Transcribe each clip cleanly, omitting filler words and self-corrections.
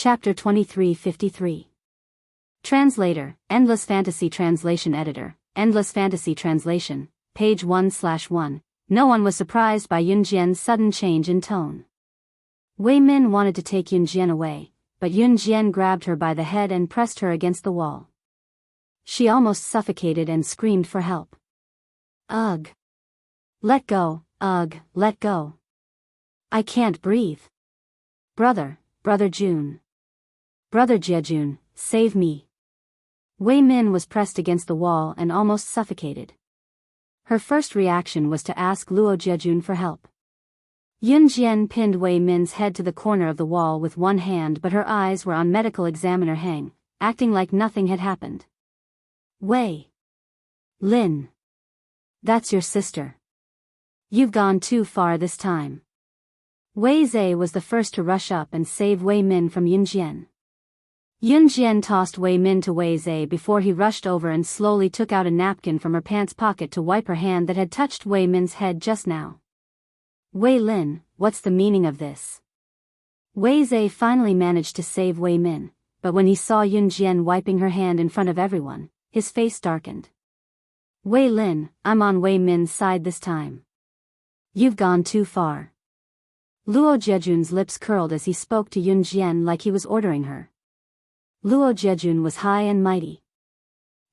Chapter 2353. Translator, Endless Fantasy Translation Editor, Endless Fantasy Translation, page 1/1. No one was surprised by Yunjian's sudden change in tone. Wei Min wanted to take Yunjian away, but Yunjian grabbed her by the head and pressed her against the wall. She almost suffocated and screamed for help. Ugh! Let go, ugh, let go. I can't breathe. Brother Jun. Brother Jiejun, save me. Wei Min was pressed against the wall and almost suffocated. Her first reaction was to ask Luo Jiejun for help. Yunjian pinned Wei Min's head to the corner of the wall with one hand, but her eyes were on medical examiner Heng, acting like nothing had happened. Wei Lin. That's your sister. You've gone too far this time. Wei Zhe was the first to rush up and save Wei Min from Yunjian. Yunjian tossed Wei Min to Wei Zhe before he rushed over and slowly took out a napkin from her pants pocket to wipe her hand that had touched Wei Min's head just now. Wei Lin, what's the meaning of this? Wei Zhe finally managed to save Wei Min, but when he saw Yunjian wiping her hand in front of everyone, his face darkened. Wei Lin, I'm on Wei Min's side this time. You've gone too far. Luo Jiejun's lips curled as he spoke to Yunjian like he was ordering her. Luo Jiejun was high and mighty.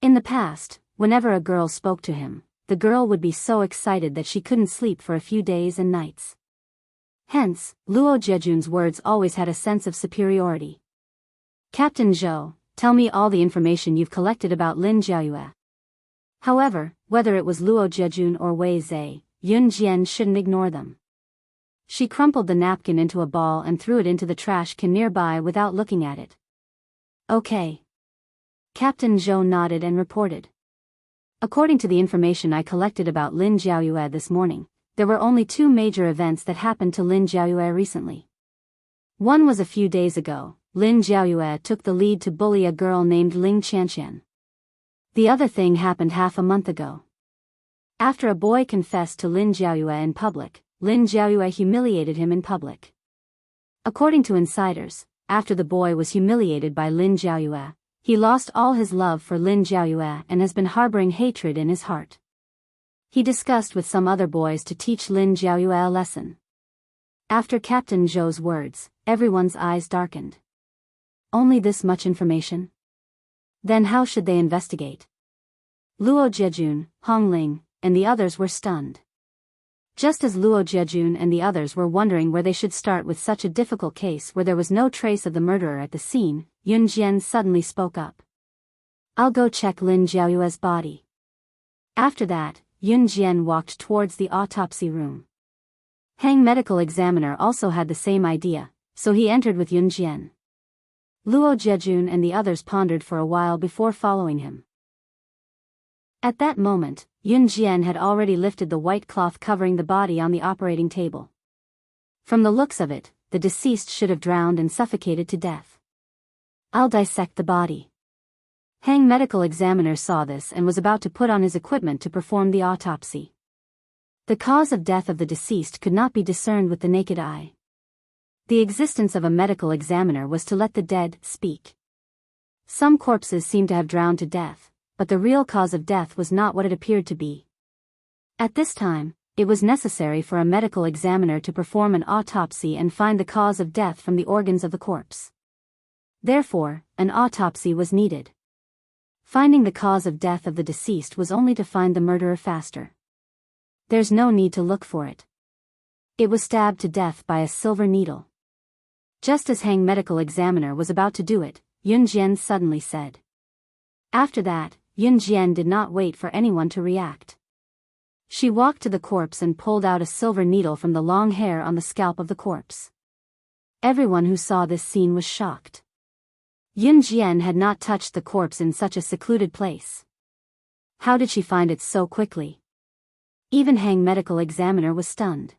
In the past, whenever a girl spoke to him, the girl would be so excited that she couldn't sleep for a few days and nights. Hence, Luo Jiejun's words always had a sense of superiority. Captain Zhou, tell me all the information you've collected about Lin Jiayue. However, whether it was Luo Jiejun or Wei Zhe, Yunjian shouldn't ignore them. She crumpled the napkin into a ball and threw it into the trash can nearby without looking at it. Okay. Captain Zhou nodded and reported. According to the information I collected about Lin Jiayue this morning, there were only two major events that happened to Lin Jiayue recently. One was a few days ago. Lin Jiayue took the lead to bully a girl named Ling Qianqian. The other thing happened half a month ago. After a boy confessed to Lin Jiayue in public, Lin Jiayue humiliated him in public. According to insiders, after the boy was humiliated by Lin Jiayue, he lost all his love for Lin Jiayue and has been harboring hatred in his heart. He discussed with some other boys to teach Lin Jiayue a lesson. After Captain Zhou's words, everyone's eyes darkened. Only this much information? Then how should they investigate? Luo Jiejun, Hong Ling, and the others were stunned. Just as Luo Jiejun and the others were wondering where they should start with such a difficult case where there was no trace of the murderer at the scene, Yunjian suddenly spoke up. I'll go check Lin Jiayue's body. After that, Yunjian walked towards the autopsy room. Heng medical examiner also had the same idea, so he entered with Yunjian. Luo Jiejun and the others pondered for a while before following him. At that moment, Yunjian had already lifted the white cloth covering the body on the operating table. From the looks of it, the deceased should have drowned and suffocated to death. I'll dissect the body. Heng medical examiner saw this and was about to put on his equipment to perform the autopsy. The cause of death of the deceased could not be discerned with the naked eye. The existence of a medical examiner was to let the dead speak. Some corpses seemed to have drowned to death, but the real cause of death was not what it appeared to be. At this time, it was necessary for a medical examiner to perform an autopsy and find the cause of death from the organs of the corpse. Therefore, an autopsy was needed. Finding the cause of death of the deceased was only to find the murderer faster. There's no need to look for it. It was stabbed to death by a silver needle. Just as Heng medical examiner was about to do it, Yunjian suddenly said. After that, Yunjian did not wait for anyone to react. She walked to the corpse and pulled out a silver needle from the long hair on the scalp of the corpse. Everyone who saw this scene was shocked. Yunjian had not touched the corpse in such a secluded place. How did she find it so quickly? Even Heng medical examiner was stunned.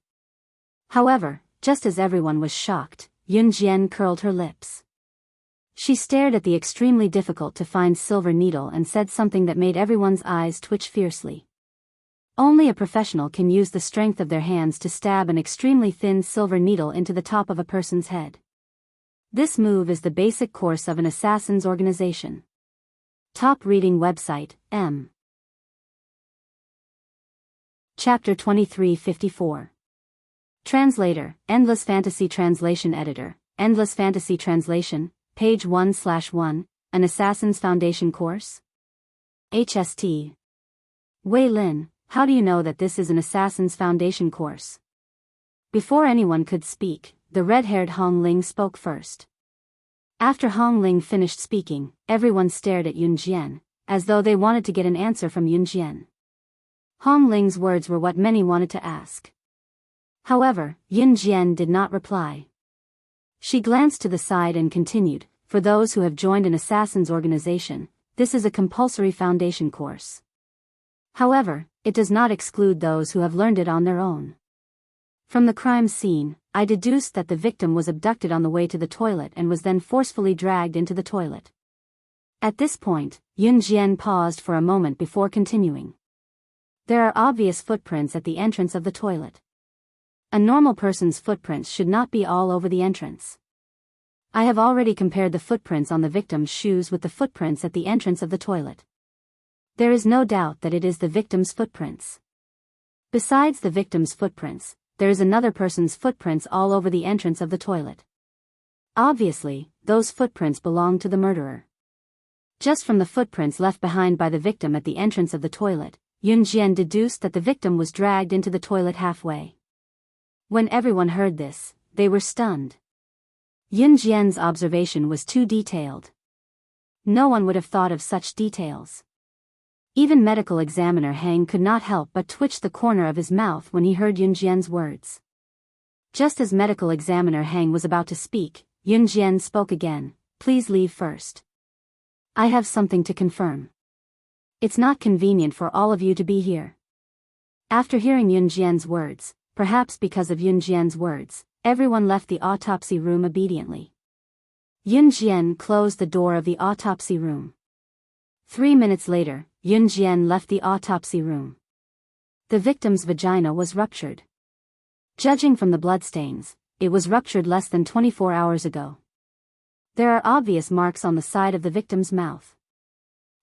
However, just as everyone was shocked, Yunjian curled her lips. She stared at the extremely difficult to find silver needle and said something that made everyone's eyes twitch fiercely. Only a professional can use the strength of their hands to stab an extremely thin silver needle into the top of a person's head. This move is the basic course of an assassin's organization. Top reading website, M. Chapter 2354. Translator, Endless Fantasy Translation Editor, Endless Fantasy Translation, page 1/1, An Assassin's Foundation Course? HST. Wei Lin, how do you know that this is an Assassin's Foundation course? Before anyone could speak, the red-haired Hong Ling spoke first. After Hong Ling finished speaking, everyone stared at Yun Jian, as though they wanted to get an answer from Yun Jian. Hong Ling's words were what many wanted to ask. However, Yun Jian did not reply. She glanced to the side and continued, for those who have joined an assassin's organization, this is a compulsory foundation course. However, it does not exclude those who have learned it on their own. From the crime scene, I deduced that the victim was abducted on the way to the toilet and was then forcefully dragged into the toilet. At this point, Yun Jian paused for a moment before continuing. There are obvious footprints at the entrance of the toilet. A normal person's footprints should not be all over the entrance. I have already compared the footprints on the victim's shoes with the footprints at the entrance of the toilet. There is no doubt that it is the victim's footprints. Besides the victim's footprints, there is another person's footprints all over the entrance of the toilet. Obviously, those footprints belong to the murderer. Just from the footprints left behind by the victim at the entrance of the toilet, Yun Jian deduced that the victim was dragged into the toilet halfway. When everyone heard this, they were stunned. Yun Jian's observation was too detailed. No one would have thought of such details. Even medical examiner Hang could not help but twitch the corner of his mouth when he heard Yun Jian's words. Just as medical examiner Hang was about to speak, Yun Jian spoke again, "Please leave first. I have something to confirm. It's not convenient for all of you to be here." After hearing Yun Jian's words, perhaps because of Yun Jian's words, everyone left the autopsy room obediently. Yun Jian closed the door of the autopsy room. 3 minutes later, Yun Jian left the autopsy room. The victim's vagina was ruptured. Judging from the bloodstains, it was ruptured less than 24 hours ago. There are obvious marks on the side of the victim's mouth.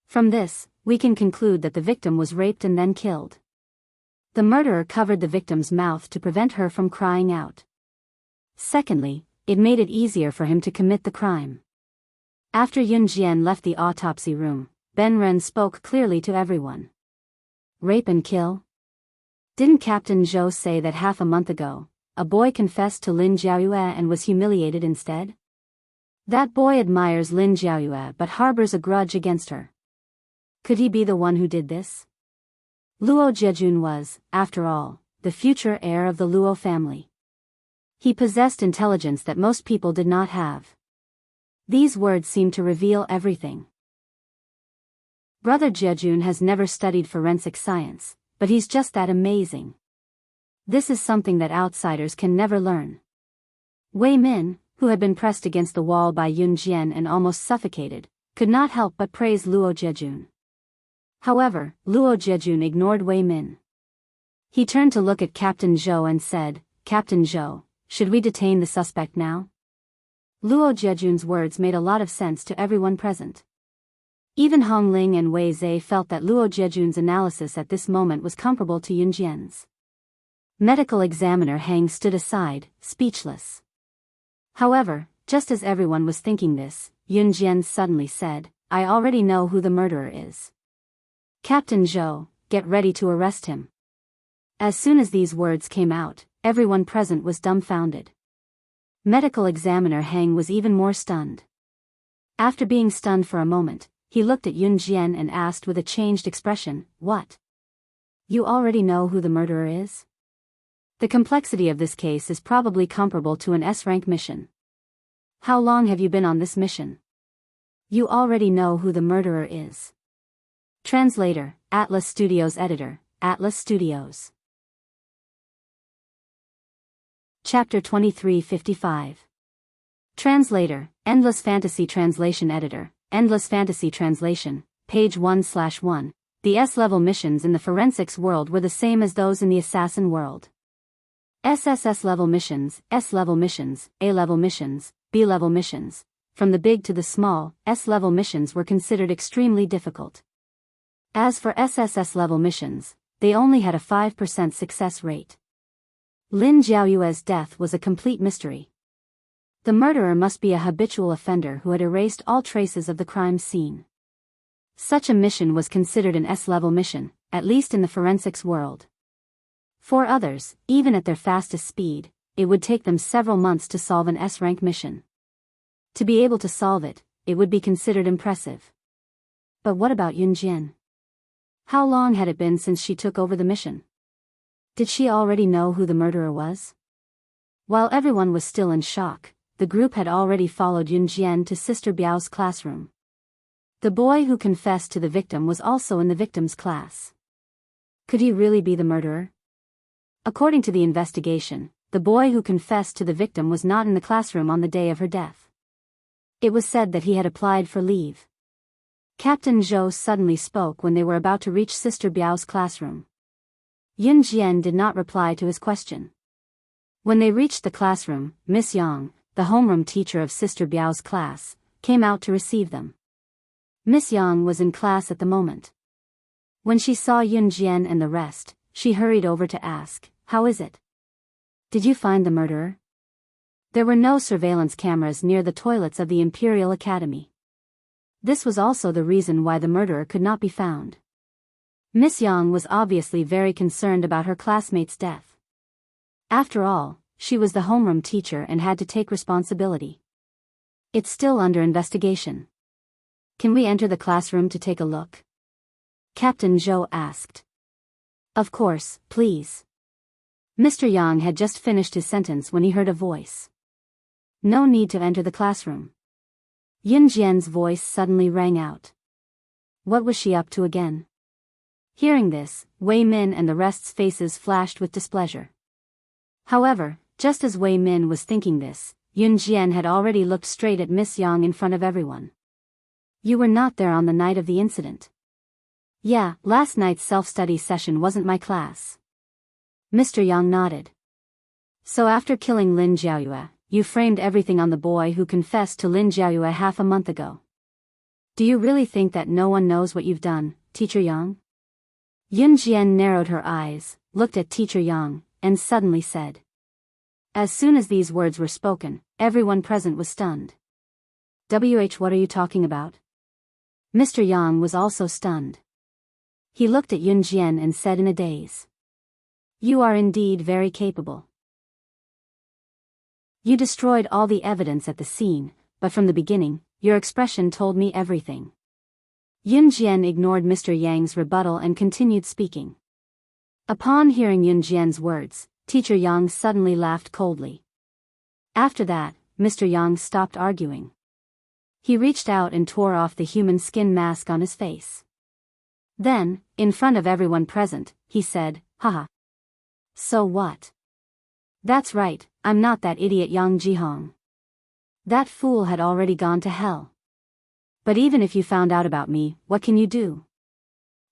From this, we can conclude that the victim was raped and then killed. The murderer covered the victim's mouth to prevent her from crying out. Secondly, it made it easier for him to commit the crime. After Yun Jian left the autopsy room, Ben Ren spoke clearly to everyone. Rape and kill? Didn't Captain Zhou say that half a month ago, a boy confessed to Lin Jiaoyue and was humiliated instead? That boy admires Lin Jiaoyue but harbors a grudge against her. Could he be the one who did this? Luo Jiejun was, after all, the future heir of the Luo family. He possessed intelligence that most people did not have. These words seem to reveal everything. Brother Jiejun has never studied forensic science, but he's just that amazing. This is something that outsiders can never learn. Wei Min, who had been pressed against the wall by Yun Jian and almost suffocated, could not help but praise Luo Jiejun. However, Luo Jiejun ignored Wei Min. He turned to look at Captain Zhou and said, "Captain Zhou, should we detain the suspect now?" Luo Jiejun's words made a lot of sense to everyone present. Even Hong Ling and Wei Zhe felt that Luo Jiejun's analysis at this moment was comparable to Yun Jian's. Medical examiner Hang stood aside, speechless. However, just as everyone was thinking this, Yun Jian suddenly said, "I already know who the murderer is. Captain Zhou, get ready to arrest him." As soon as these words came out, everyone present was dumbfounded. Medical examiner Hang was even more stunned. After being stunned for a moment, he looked at Yun Jian and asked with a changed expression, "What? You already know who the murderer is?" The complexity of this case is probably comparable to an S-rank mission. How long have you been on this mission? You already know who the murderer is. Translator, Atlas Studios Editor, Atlas Studios. Chapter 2355. Translator, Endless Fantasy Translation Editor, Endless Fantasy Translation, page 1/1. The S-level missions in the forensics world were the same as those in the assassin world. SSS level missions, S-level missions, A-level missions, B-level missions. From the big to the small, S-level missions were considered extremely difficult. As for SSS-level missions, they only had a 5% success rate. Lin Jiaoyue's death was a complete mystery. The murderer must be a habitual offender who had erased all traces of the crime scene. Such a mission was considered an S-level mission, at least in the forensics world. For others, even at their fastest speed, it would take them several months to solve an S-rank mission. To be able to solve it, it would be considered impressive. But what about Yun Jian? How long had it been since she took over the mission? Did she already know who the murderer was? While everyone was still in shock, the group had already followed Yun Jian to Sister Biao's classroom. The boy who confessed to the victim was also in the victim's class. Could he really be the murderer? According to the investigation, the boy who confessed to the victim was not in the classroom on the day of her death. It was said that he had applied for leave. Captain Zhou suddenly spoke when they were about to reach Sister Biao's classroom. Yun Jian did not reply to his question. When they reached the classroom, Miss Yang, the homeroom teacher of Sister Biao's class, came out to receive them. Miss Yang was in class at the moment. When she saw Yun Jian and the rest, she hurried over to ask, "How is it? Did you find the murderer?" There were no surveillance cameras near the toilets of the Imperial Academy. This was also the reason why the murderer could not be found. Miss Yang was obviously very concerned about her classmate's death. After all, she was the homeroom teacher and had to take responsibility. "It's still under investigation. Can we enter the classroom to take a look?" Captain Zhou asked. "Of course, please." Mr. Yang had just finished his sentence when he heard a voice. "No need to enter the classroom." Yun Jian's voice suddenly rang out. What was she up to again? Hearing this, Wei Min and the rest's faces flashed with displeasure. However, just as Wei Min was thinking this, Yun Jian had already looked straight at Miss Yang in front of everyone. "You were not there on the night of the incident." "Yeah, last night's self-study session wasn't my class." Mr. Yang nodded. "So after killing Lin Jiaoyue, you framed everything on the boy who confessed to Lin Jiaoyue half a month ago. Do you really think that no one knows what you've done, Teacher Yang?" Yun Jian narrowed her eyes, looked at Teacher Yang, and suddenly said. As soon as these words were spoken, everyone present was stunned. What are you talking about?" Mr. Yang was also stunned. He looked at Yun Jian and said in a daze. "You are indeed very capable. You destroyed all the evidence at the scene, but from the beginning, your expression told me everything." Yun Jian ignored Mr. Yang's rebuttal and continued speaking. Upon hearing Yun Jian's words, Teacher Yang suddenly laughed coldly. After that, Mr. Yang stopped arguing. He reached out and tore off the human skin mask on his face. Then, in front of everyone present, he said, "Haha. So what? That's right, I'm not that idiot Yang Jihong. That fool had already gone to hell. But even if you found out about me, what can you do?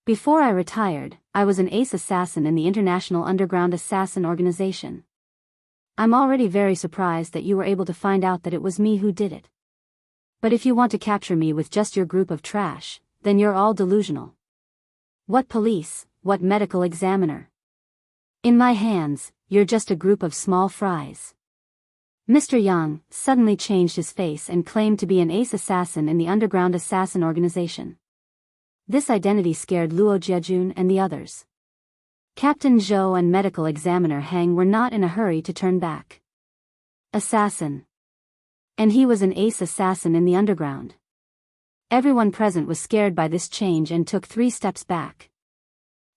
Before I retired, I was an ace assassin in the International Underground Assassin Organization. I'm already very surprised that you were able to find out that it was me who did it. But if you want to capture me with just your group of trash, then you're all delusional. What police, what medical examiner? In my hands, you're just a group of small fries." Mr. Yang suddenly changed his face and claimed to be an ace assassin in the Underground Assassin Organization. This identity scared Luo Jiajun and the others. Captain Zhou and medical examiner Hang were not in a hurry to turn back. Assassin. And he was an ace assassin in the underground. Everyone present was scared by this change and took 3 steps back.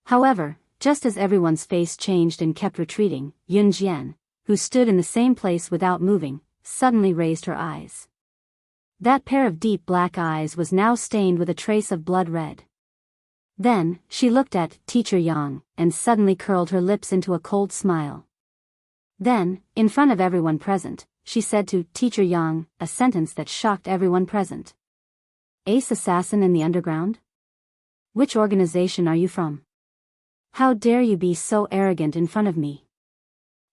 However, just as everyone's face changed and kept retreating, Yun Jian, who stood in the same place without moving, suddenly raised her eyes. That pair of deep black eyes was now stained with a trace of blood red. Then, she looked at Teacher Yang, and suddenly curled her lips into a cold smile. Then, in front of everyone present, she said to Teacher Yang, a sentence that shocked everyone present. "Ace assassin in the underground? Which organization are you from? How dare you be so arrogant in front of me?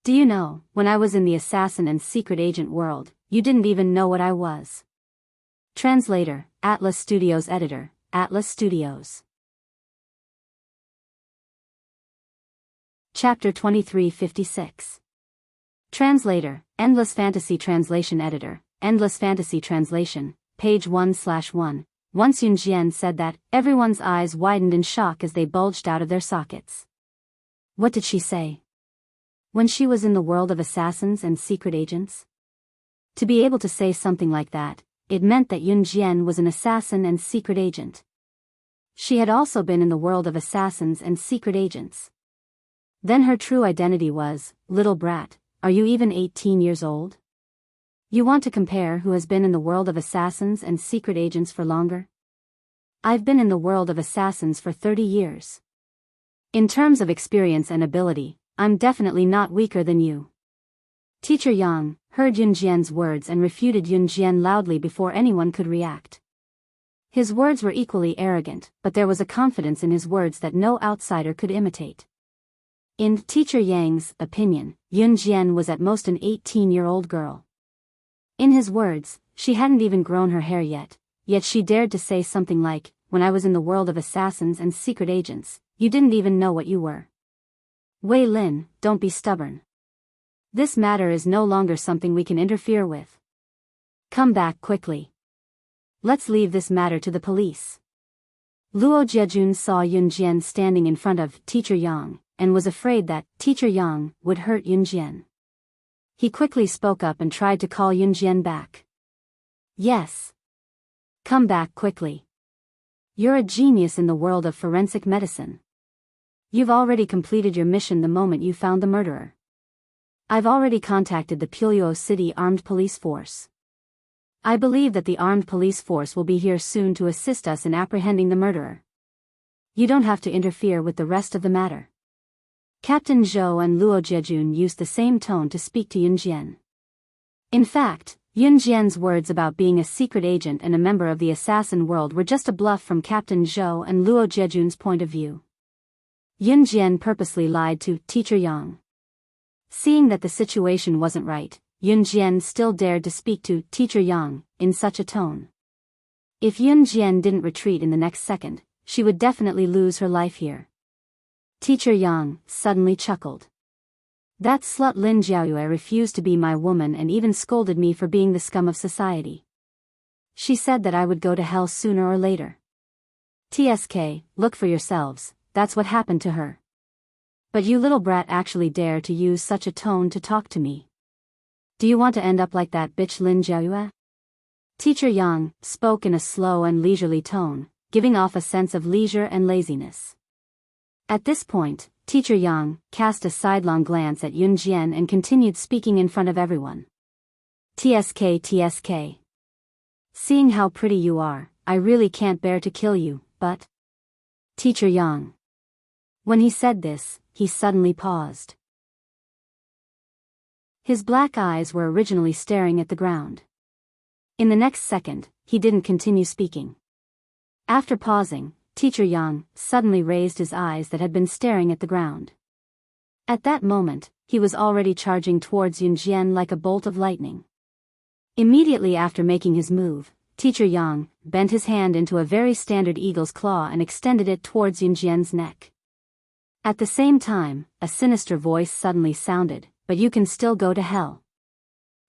Do you know, when I was in the assassin and secret agent world, you didn't even know what I was. Translator, Atlas Studios Editor, Atlas Studios. Chapter 2356. Translator, Endless Fantasy Translation Editor, Endless Fantasy Translation, page 1/1. Once Yun Jian said that, everyone's eyes widened in shock as they bulged out of their sockets. What did she say? When she was in the world of assassins and secret agents? To be able to say something like that, it meant that Yun Jian was an assassin and secret agent. She had also been in the world of assassins and secret agents. Then her true identity was, little brat, are you even 18 years old? You want to compare who has been in the world of assassins and secret agents for longer? I've been in the world of assassins for 30 years. In terms of experience and ability, I'm definitely not weaker than you. Teacher Yang heard Yun Jian's words and refuted Yun Jian loudly before anyone could react. His words were equally arrogant, but there was a confidence in his words that no outsider could imitate. In Teacher Yang's opinion, Yun Jian was at most an 18-year-old girl. In his words, she hadn't even grown her hair yet she dared to say something like, when I was in the world of assassins and secret agents, you didn't even know what you were. Wei Lin, don't be stubborn. This matter is no longer something we can interfere with. Come back quickly. Let's leave this matter to the police. Luo Jiajun saw Yun Jian standing in front of Teacher Yang, and was afraid that Teacher Yang would hurt Yun Jian. He quickly spoke up and tried to call Yun Jian back. Yes. Come back quickly. You're a genius in the world of forensic medicine. You've already completed your mission the moment you found the murderer. I've already contacted the Biyao City Armed Police Force. I believe that the armed police force will be here soon to assist us in apprehending the murderer. You don't have to interfere with the rest of the matter. Captain Zhou and Luo Jiajun used the same tone to speak to Yun Jian. In fact, Yun Jian's words about being a secret agent and a member of the assassin world were just a bluff from Captain Zhou and Luo Jiajun's point of view. Yun Jian purposely lied to Teacher Yang. Seeing that the situation wasn't right, Yun Jian still dared to speak to Teacher Yang in such a tone. If Yun Jian didn't retreat in the next second, she would definitely lose her life here. Teacher Yang suddenly chuckled. That slut Lin Jiaoyue refused to be my woman and even scolded me for being the scum of society. She said that I would go to hell sooner or later. TSK, look for yourselves, that's what happened to her. But you little brat actually dare to use such a tone to talk to me. Do you want to end up like that bitch Lin Jiaoyue? Teacher Yang spoke in a slow and leisurely tone, giving off a sense of leisure and laziness. At this point, Teacher Yang cast a sidelong glance at Yun Jian and continued speaking in front of everyone. TSK. Seeing how pretty you are, I really can't bear to kill you, but... Teacher Yang. When he said this, he suddenly paused. His black eyes were originally staring at the ground. In the next second, he didn't continue speaking. After pausing, Teacher Yang suddenly raised his eyes that had been staring at the ground. At that moment, he was already charging towards Yun Jian like a bolt of lightning. Immediately after making his move, Teacher Yang bent his hand into a very standard eagle's claw and extended it towards Yun Jian's neck. At the same time, a sinister voice suddenly sounded, but you can still go to hell.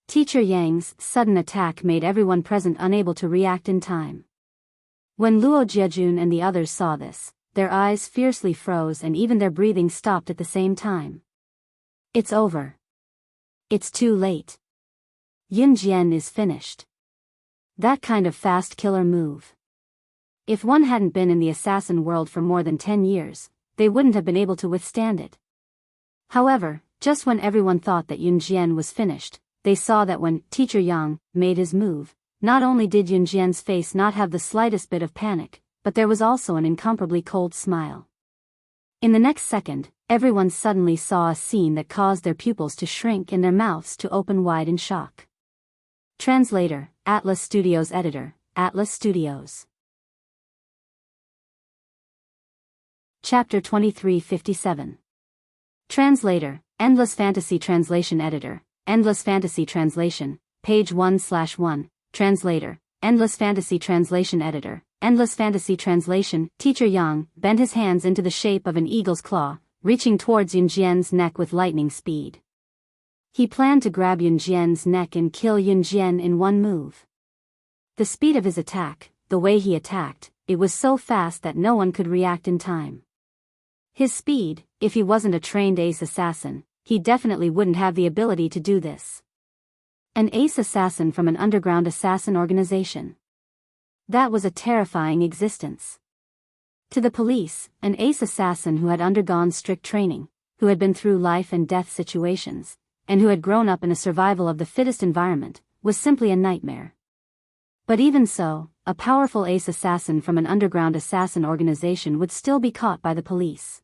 Teacher Yang's sudden attack made everyone present unable to react in time. When Luo Jiajun and the others saw this, their eyes fiercely froze and even their breathing stopped at the same time. It's over. It's too late. Yun Jian is finished. That kind of fast killer move. If one hadn't been in the assassin world for more than 10 years, they wouldn't have been able to withstand it. However, just when everyone thought that Yun Jian was finished, they saw that when Teacher Yang made his move, not only did Yun Jian's face not have the slightest bit of panic, but there was also an incomparably cold smile. In the next second, everyone suddenly saw a scene that caused their pupils to shrink and their mouths to open wide in shock. Translator, Atlas Studios Editor, Atlas Studios. Chapter 2357. Translator, Endless Fantasy Translation Editor, Endless Fantasy Translation, page 1/1, translator, Endless Fantasy Translation Editor, Endless Fantasy Translation. Teacher Yang bent his hands into the shape of an eagle's claw, reaching towards Yunjian's neck with lightning speed. He planned to grab Yunjian's neck and kill Yunjian in one move. The speed of his attack, the way he attacked, it was so fast that no one could react in time. His speed, if he wasn't a trained ace assassin, he definitely wouldn't have the ability to do this. An ace assassin from an underground assassin organization. That was a terrifying existence. To the police, an ace assassin who had undergone strict training, who had been through life and death situations, and who had grown up in a survival of the fittest environment, was simply a nightmare. But even so, a powerful ace assassin from an underground assassin organization would still be caught by the police.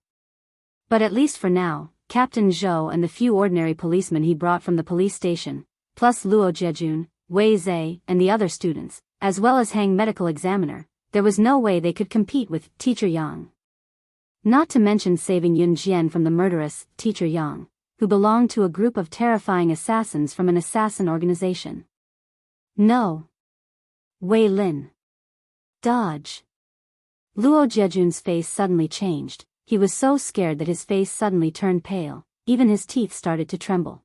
But at least for now, Captain Zhou and the few ordinary policemen he brought from the police station, plus Luo Jiejun, Wei Zhe, and the other students, as well as Hang Medical Examiner, there was no way they could compete with Teacher Yang. Not to mention saving Yun Jian from the murderous Teacher Yang, who belonged to a group of terrifying assassins from an assassin organization. No. Wei Lin. Dodge. Luo Jiejun's face suddenly changed. He was so scared that his face suddenly turned pale, even his teeth started to tremble.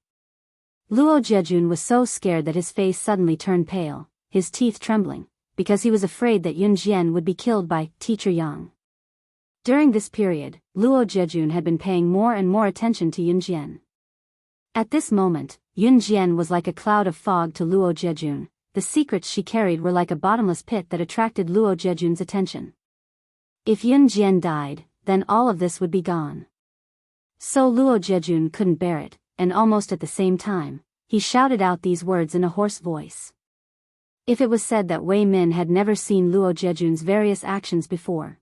Luo Jiejun was so scared that his face suddenly turned pale, his teeth trembling, because he was afraid that Yun Jian would be killed by Teacher Yang. During this period, Luo Jiejun had been paying more and more attention to Yun Jian. At this moment, Yun Jian was like a cloud of fog to Luo Jiejun. The secrets she carried were like a bottomless pit that attracted Luo Jiejun's attention. If Yun Jian died, then all of this would be gone. So Luo Jiejun couldn't bear it, and almost at the same time, he shouted out these words in a hoarse voice. If it was said that Wei Min had never seen Luo Jiejun's various actions before.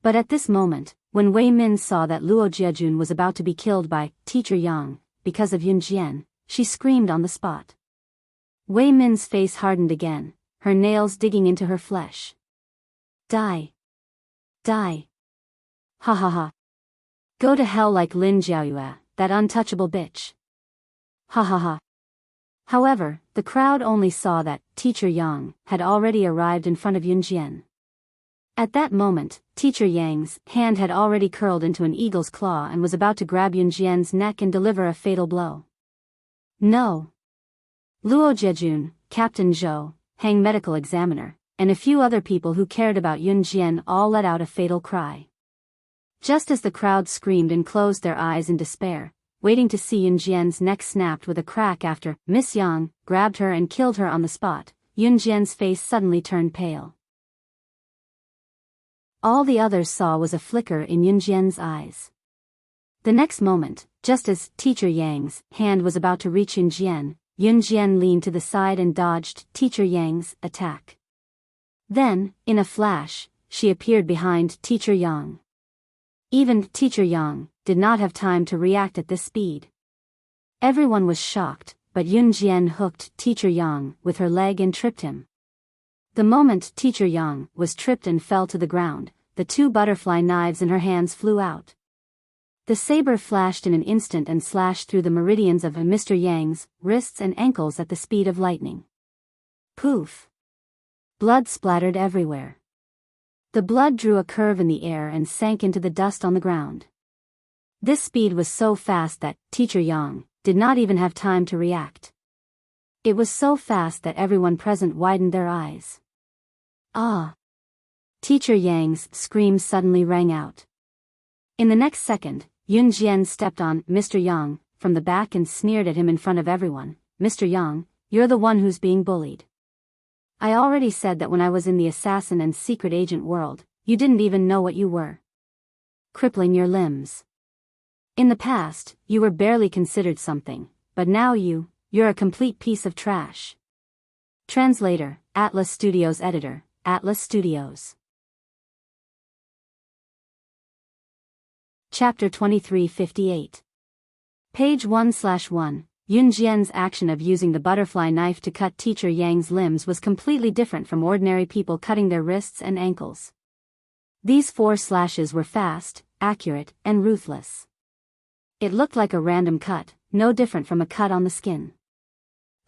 But at this moment, when Wei Min saw that Luo Jiejun was about to be killed by Teacher Yang, because of Yun Jian, she screamed on the spot. Wei Min's face hardened again, her nails digging into her flesh. Die. Die. Ha ha ha. Go to hell like Lin Jiaoyue, that untouchable bitch. Ha ha ha. However, the crowd only saw that Teacher Yang had already arrived in front of Yun Jian. At that moment, Teacher Yang's hand had already curled into an eagle's claw and was about to grab Yun Jian's neck and deliver a fatal blow. No. Luo Jiejun, Captain Zhou, Hang Medical Examiner, and a few other people who cared about Yun Jian all let out a fatal cry. Just as the crowd screamed and closed their eyes in despair, waiting to see Yun Jian's neck snapped with a crack after Miss Yang grabbed her and killed her on the spot, Yun Jian's face suddenly turned pale. All the others saw was a flicker in Yun Jian's eyes. The next moment, just as Teacher Yang's hand was about to reach Yun Jian leaned to the side and dodged Teacher Yang's attack. Then, in a flash, she appeared behind Teacher Yang. Even Teacher Yang did not have time to react at this speed. Everyone was shocked, but Yun Jian hooked Teacher Yang with her leg and tripped him. The moment Teacher Yang was tripped and fell to the ground, the two butterfly knives in her hands flew out. The saber flashed in an instant and slashed through the meridians of Mr. Yang's wrists and ankles at the speed of lightning. Poof! Blood splattered everywhere. The blood drew a curve in the air and sank into the dust on the ground. This speed was so fast that Teacher Yang did not even have time to react. It was so fast that everyone present widened their eyes. Ah! Teacher Yang's scream suddenly rang out. In the next second, Yun Jian stepped on Mr. Yang from the back and sneered at him in front of everyone. Mr. Yang, you're the one who's being bullied. I already said that when I was in the assassin and secret agent world, you didn't even know what you were. Crippling your limbs. In the past, you were barely considered something, but now you're a complete piece of trash. Translator, Atlas Studios Editor, Atlas Studios. Chapter 2358. Page 1/1. Yun Jian's action of using the butterfly knife to cut Teacher Yang's limbs was completely different from ordinary people cutting their wrists and ankles. These 4 slashes were fast, accurate, and ruthless. It looked like a random cut, no different from a cut on the skin.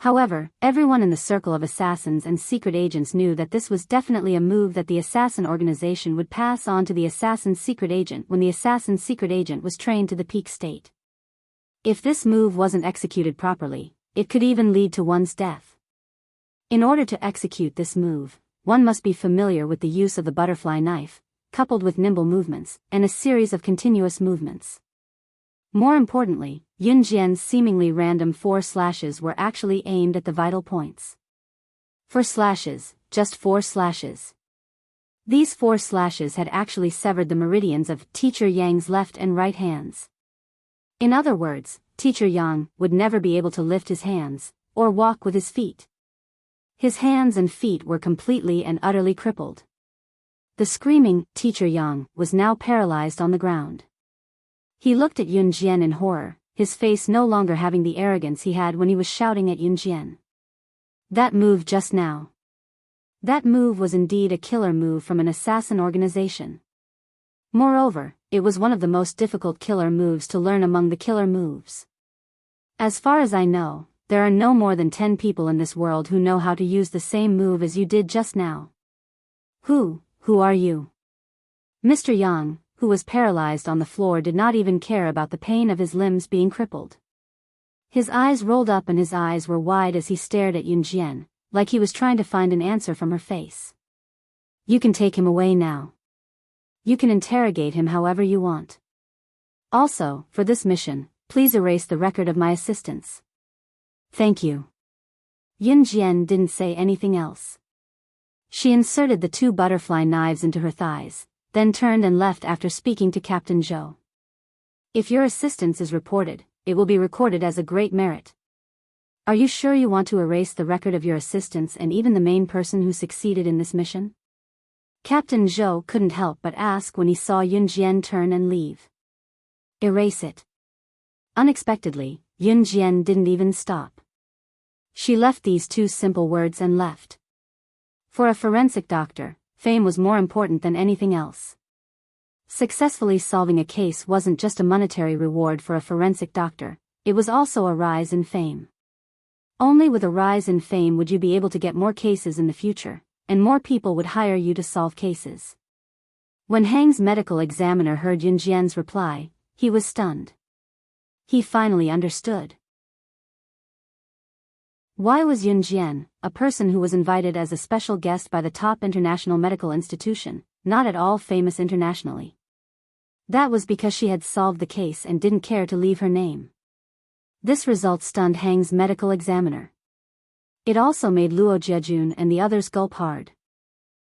However, everyone in the circle of assassins and secret agents knew that this was definitely a move that the assassin organization would pass on to the assassin's secret agent when the assassin's secret agent was trained to the peak state. If this move wasn't executed properly, it could even lead to one's death. In order to execute this move, one must be familiar with the use of the butterfly knife, coupled with nimble movements, and a series of continuous movements. More importantly, Yun Jian's seemingly random 4 slashes were actually aimed at the vital points. 4 slashes, just 4 slashes. These 4 slashes had actually severed the meridians of Teacher Yang's left and right hands. In other words, Teacher Yang would never be able to lift his hands, or walk with his feet. His hands and feet were completely and utterly crippled. The screaming Teacher Yang was now paralyzed on the ground. He looked at Yun Jian in horror, his face no longer having the arrogance he had when he was shouting at Yun Jian. That move just now. That move was indeed a killer move from an assassin organization. Moreover, it was one of the most difficult killer moves to learn among the killer moves. As far as I know, there are no more than 10 people in this world who know how to use the same move as you did just now. Who are you? Mr. Yang, who was paralyzed on the floor, did not even care about the pain of his limbs being crippled. His eyes rolled up and his eyes were wide as he stared at Yun Jian, like he was trying to find an answer from her face. You can take him away now. You can interrogate him however you want. Also, for this mission, please erase the record of my assistance. Thank you. Yun Jian didn't say anything else. She inserted the 2 butterfly knives into her thighs, then turned and left after speaking to Captain Zhou. If your assistance is reported, it will be recorded as a great merit. Are you sure you want to erase the record of your assistance and even the main person who succeeded in this mission? Captain Zhou couldn't help but ask when he saw Yun Jian turn and leave. Erase it. Unexpectedly, Yun Jian didn't even stop. She left these 2 simple words and left. For a forensic doctor, fame was more important than anything else. Successfully solving a case wasn't just a monetary reward for a forensic doctor, it was also a rise in fame. Only with a rise in fame would you be able to get more cases in the future, and more people would hire you to solve cases. When Hang's medical examiner heard Yun Jian's reply, he was stunned. He finally understood. Why was Yun Jian, a person who was invited as a special guest by the top international medical institution, not at all famous internationally? That was because she had solved the case and didn't care to leave her name. This result stunned Hang's medical examiner. It also made Luo Jiejun and the others gulp hard.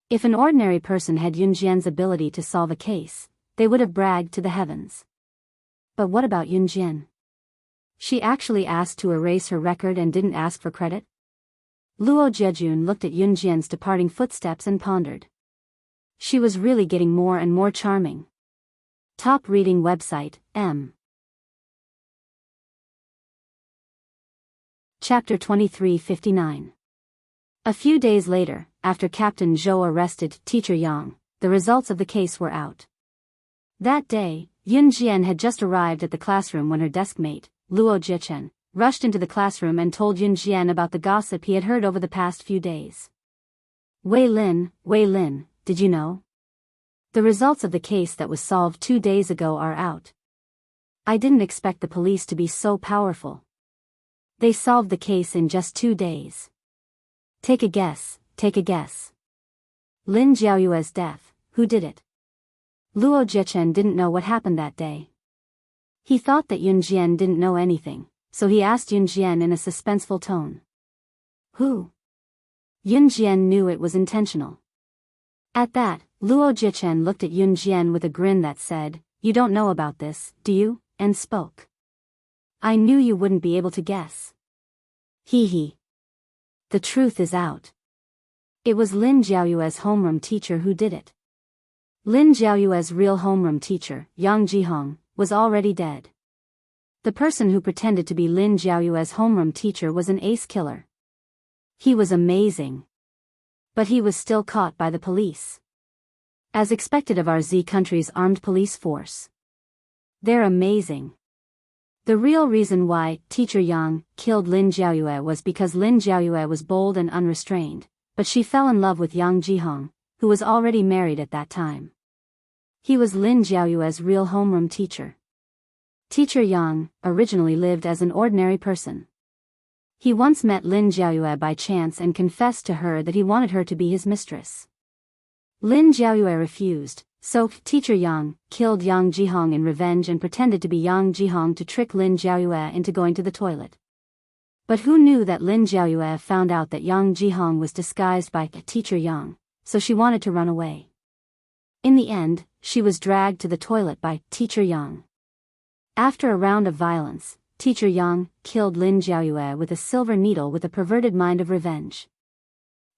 If an ordinary person had Yun Jian's ability to solve a case, they would have bragged to the heavens. But what about Yun Jian? She actually asked to erase her record and didn't ask for credit? Luo Jiejun looked at Yun Jian's departing footsteps and pondered. She was really getting more and more charming. Top reading website, M. Chapter 2359. A few days later, after Captain Zhou arrested Teacher Yang, the results of the case were out. That day, Yun Jian had just arrived at the classroom when her deskmate, Luo Jichen, rushed into the classroom and told Yun Jian about the gossip he had heard over the past few days. Wei Lin, did you know? The results of the case that was solved 2 days ago are out. I didn't expect the police to be so powerful. They solved the case in just 2 days. Take a guess. Lin Jiaoyue's death, who did it? Luo Jichen didn't know what happened that day. He thought that Yun Jian didn't know anything, so he asked Yun Jian in a suspenseful tone. Who? Yun Jian knew it was intentional. At that, Luo Jichen looked at Yun Jian with a grin that said, "You don't know about this, do you?" and spoke. I knew you wouldn't be able to guess. Hee. The truth is out. It was Lin Jiaoyue's homeroom teacher who did it. Lin Jiaoyue's real homeroom teacher, Yang Jihong, was already dead. The person who pretended to be Lin Jiaoyue's homeroom teacher was an ace killer. He was amazing. But he was still caught by the police. As expected of our Z country's armed police force. They're amazing. The real reason why Teacher Yang killed Lin Jiaoyue was because Lin Jiaoyue was bold and unrestrained, but she fell in love with Yang Jihong, who was already married at that time. He was Lin Jiaoyue's real homeroom teacher. Teacher Yang originally lived as an ordinary person. He once met Lin Jiaoyue by chance and confessed to her that he wanted her to be his mistress. Lin Jiaoyue refused, so Teacher Yang killed Yang Jihong in revenge and pretended to be Yang Jihong to trick Lin Jiaoyue into going to the toilet. But who knew that Lin Jiaoyue found out that Yang Jihong was disguised by Teacher Yang, so she wanted to run away. In the end, she was dragged to the toilet by Teacher Yang. After a round of violence, Teacher Yang killed Lin Jiaoyue with a silver needle with a perverted mind of revenge.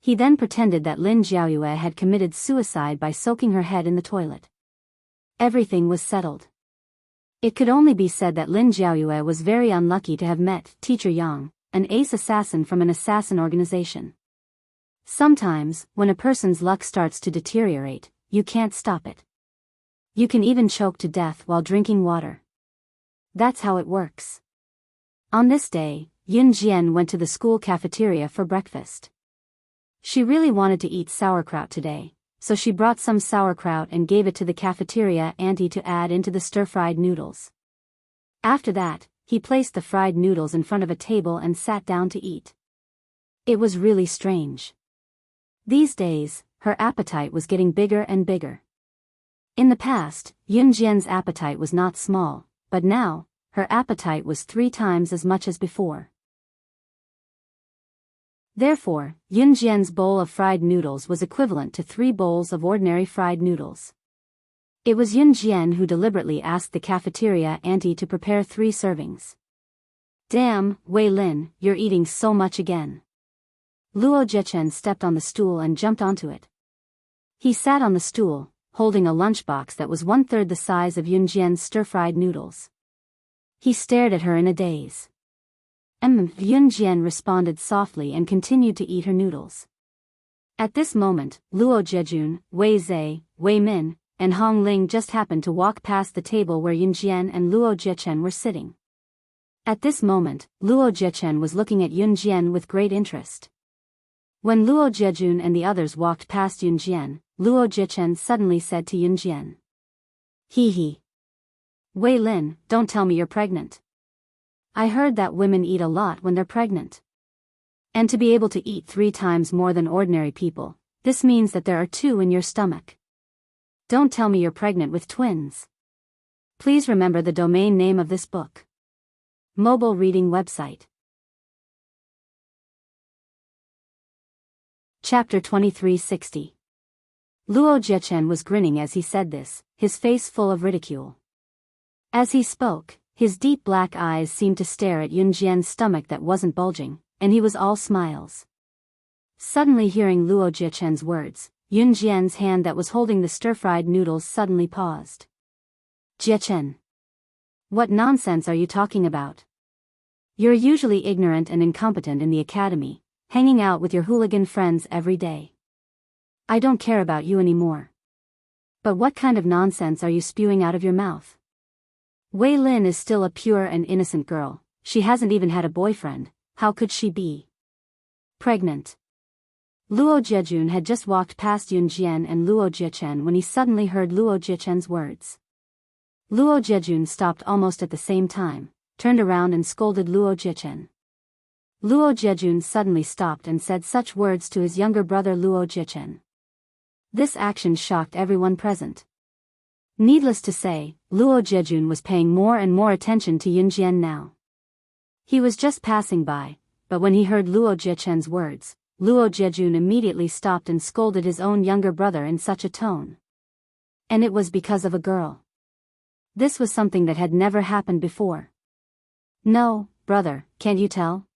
He then pretended that Lin Jiaoyue had committed suicide by soaking her head in the toilet. Everything was settled. It could only be said that Lin Jiaoyue was very unlucky to have met Teacher Yang, an ace assassin from an assassin organization. Sometimes, when a person's luck starts to deteriorate, you can't stop it. You can even choke to death while drinking water. That's how it works. On this day, Yun Jian went to the school cafeteria for breakfast. She really wanted to eat sauerkraut today, so she brought some sauerkraut and gave it to the cafeteria auntie to add into the stir-fried noodles. After that, he placed the fried noodles in front of a table and sat down to eat. It was really strange. These days, her appetite was getting bigger and bigger. In the past, Yun Jian's appetite was not small, but now, her appetite was 3 times as much as before. Therefore, Yun Jian's bowl of fried noodles was equivalent to 3 bowls of ordinary fried noodles. It was Yun Jian who deliberately asked the cafeteria auntie to prepare 3 servings. Damn, Wei Lin, you're eating so much again. Luo Zhechen stepped on the stool and jumped onto it. He sat on the stool, holding a lunchbox that was 1/3 the size of Yun Jian's stir-fried noodles. He stared at her in a daze. Yun Jian responded softly and continued to eat her noodles. At this moment, Luo Zhejun, Wei Zhe, Wei Min, and Hong Ling just happened to walk past the table where Yun Jian and Luo Zhechen were sitting. At this moment, Luo Zhechen was looking at Yun Jian with great interest. When Luo Zhejun and the others walked past Yun Jian, Luo Zhechen suddenly said to Yun Jian. Hee. Wei Lin, don't tell me you're pregnant. I heard that women eat a lot when they're pregnant. And to be able to eat 3 times more than ordinary people, this means that there are 2 in your stomach. Don't tell me you're pregnant with twins. Please remember the domain name of this book. Mobile reading website. Chapter 2360. Luo Zhechen was grinning as he said this, his face full of ridicule. As he spoke, his deep black eyes seemed to stare at Yun Jian's stomach that wasn't bulging, and he was all smiles. Suddenly hearing Luo Zhechen's words, Yun Jian's hand that was holding the stir-fried noodles suddenly paused. Zhechen. What nonsense are you talking about? You're usually ignorant and incompetent in the academy, hanging out with your hooligan friends every day. I don't care about you anymore. But what kind of nonsense are you spewing out of your mouth? Wei Lin is still a pure and innocent girl, she hasn't even had a boyfriend, how could she be pregnant? Luo Zhejun had just walked past Yun Jian and Luo Zhechen when he suddenly heard Luo Zhechen's words. Luo Zhejun stopped almost at the same time, turned around and scolded Luo Zhechen. Luo Zhejun suddenly stopped and said such words to his younger brother Luo Zhechen. This action shocked everyone present. Needless to say, Luo Zhejun was paying more and more attention to Yun Jian now. He was just passing by, but when he heard Luo Zhechen's words, Luo Zhejun immediately stopped and scolded his own younger brother in such a tone. And it was because of a girl. This was something that had never happened before. No, brother, can't you tell?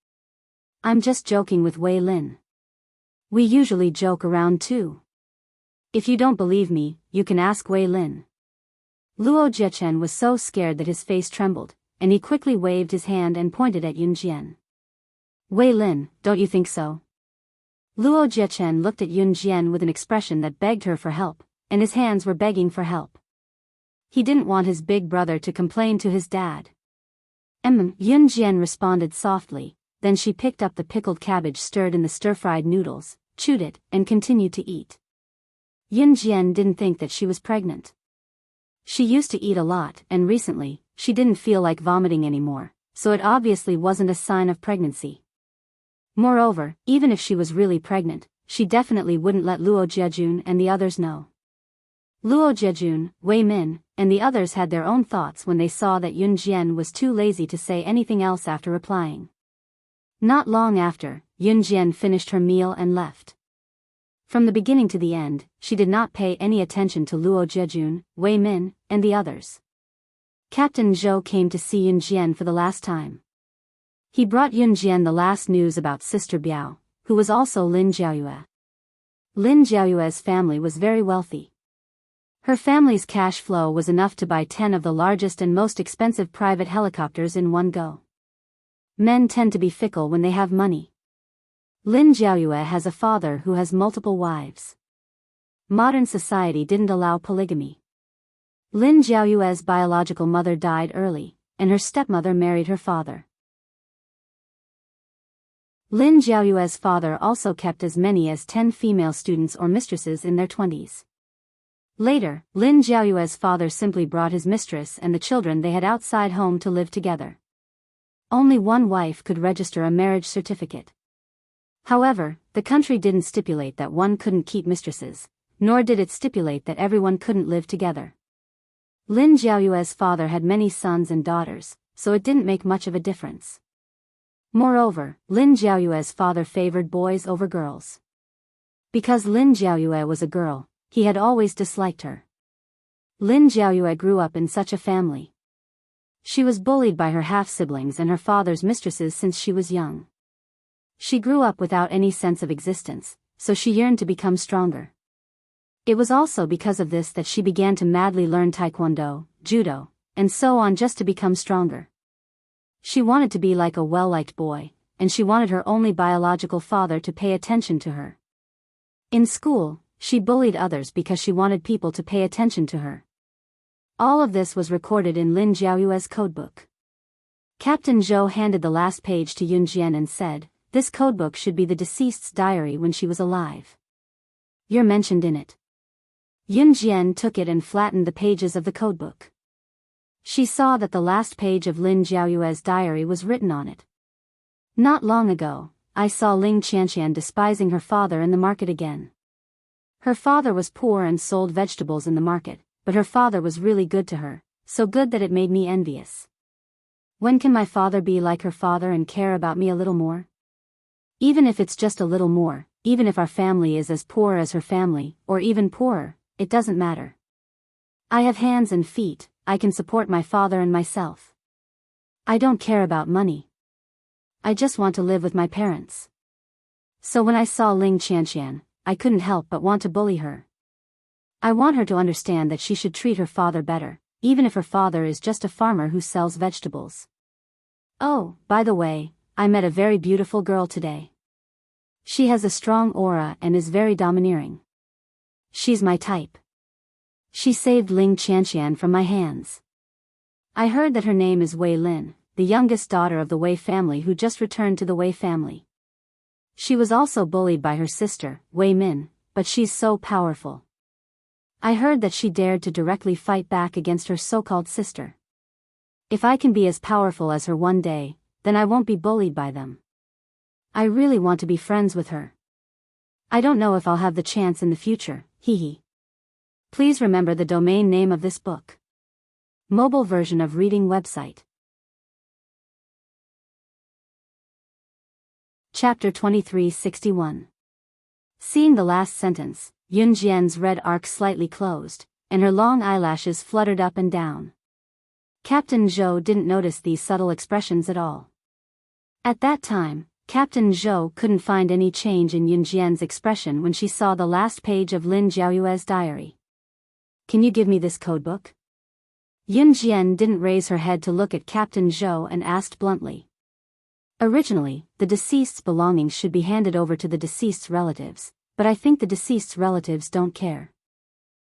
I'm just joking with Wei Lin. We usually joke around too. If you don't believe me, you can ask Wei Lin. Luo Zhechen was so scared that his face trembled, and he quickly waved his hand and pointed at Yun Jian. Wei Lin, don't you think so? Luo Zhechen looked at Yun Jian with an expression that begged her for help, and his hands were begging for help. He didn't want his big brother to complain to his dad. Yun Jian responded softly, then she picked up the pickled cabbage stirred in the stir-fried noodles, chewed it, and continued to eat. Yun Jian didn't think that she was pregnant. She used to eat a lot, and recently, she didn't feel like vomiting anymore, so it obviously wasn't a sign of pregnancy. Moreover, even if she was really pregnant, she definitely wouldn't let Luo Jiajun and the others know. Luo Jiajun, Wei Min, and the others had their own thoughts when they saw that Yun Jian was too lazy to say anything else after replying. Not long after, Yun Jian finished her meal and left. From the beginning to the end, she did not pay any attention to Luo Jiajun, Wei Min, and the others. Captain Zhou came to see Yun Jian for the last time. He brought Yun Jian the last news about Sister Biyao, who was also Lin Jiaoyue. Lin Jiaoyue's family was very wealthy. Her family's cash flow was enough to buy 10 of the largest and most expensive private helicopters in one go. Men tend to be fickle when they have money. Lin Jiaoyue has a father who has multiple wives. Modern society didn't allow polygamy. Lin Jiaoyue's biological mother died early, and her stepmother married her father. Lin Jiaoyue's father also kept as many as 10 female students or mistresses in their 20s. Later, Lin Jiaoyue's father simply brought his mistress and the children they had outside home to live together. Only one wife could register a marriage certificate. However, the country didn't stipulate that one couldn't keep mistresses, nor did it stipulate that everyone couldn't live together. Lin Jiaoyue's father had many sons and daughters, so it didn't make much of a difference. Moreover, Lin Jiaoyue's father favored boys over girls. Because Lin Jiaoyue was a girl, he had always disliked her. Lin Jiaoyue grew up in such a family. She was bullied by her half-siblings and her father's mistresses since she was young. She grew up without any sense of existence, so she yearned to become stronger. It was also because of this that she began to madly learn taekwondo, judo, and so on just to become stronger. She wanted to be like a well-liked boy, and she wanted her only biological father to pay attention to her. In school, she bullied others because she wanted people to pay attention to her. All of this was recorded in Lin Jiaoyue's codebook. Captain Zhou handed the last page to Yun Jian and said, "This codebook should be the deceased's diary when she was alive. You're mentioned in it." Yun Jian took it and flattened the pages of the codebook. She saw that the last page of Lin Jiaoyue's diary was written on it. "Not long ago, I saw Ling Qianqian despising her father in the market again. Her father was poor and sold vegetables in the market, but her father was really good to her, so good that it made me envious. When can my father be like her father and care about me a little more? Even if it's just a little more, even if our family is as poor as her family, or even poorer, it doesn't matter. I have hands and feet, I can support my father and myself. I don't care about money. I just want to live with my parents." So when I saw Ling Qianqian, I couldn't help but want to bully her. I want her to understand that she should treat her father better, even if her father is just a farmer who sells vegetables. Oh, by the way, I met a very beautiful girl today. She has a strong aura and is very domineering. She's my type. She saved Ling Qianqian from my hands. I heard that her name is Wei Lin, the youngest daughter of the Wei family who just returned to the Wei family. She was also bullied by her sister, Wei Min, but she's so powerful. I heard that she dared to directly fight back against her so-called sister. If I can be as powerful as her one day, then I won't be bullied by them. I really want to be friends with her. I don't know if I'll have the chance in the future, hee. Please remember the domain name of this book. Mobile version of reading website. Chapter 2361. Seeing the last sentence, Yun Jian's red arc slightly closed, and her long eyelashes fluttered up and down. Captain Zhou didn't notice these subtle expressions at all. At that time, Captain Zhou couldn't find any change in Yun Jian's expression when she saw the last page of Lin Jiaoyue's diary. "Can you give me this codebook?" Yun Jian didn't raise her head to look at Captain Zhou and asked bluntly. Originally, the deceased's belongings should be handed over to the deceased's relatives, but I think the deceased's relatives don't care.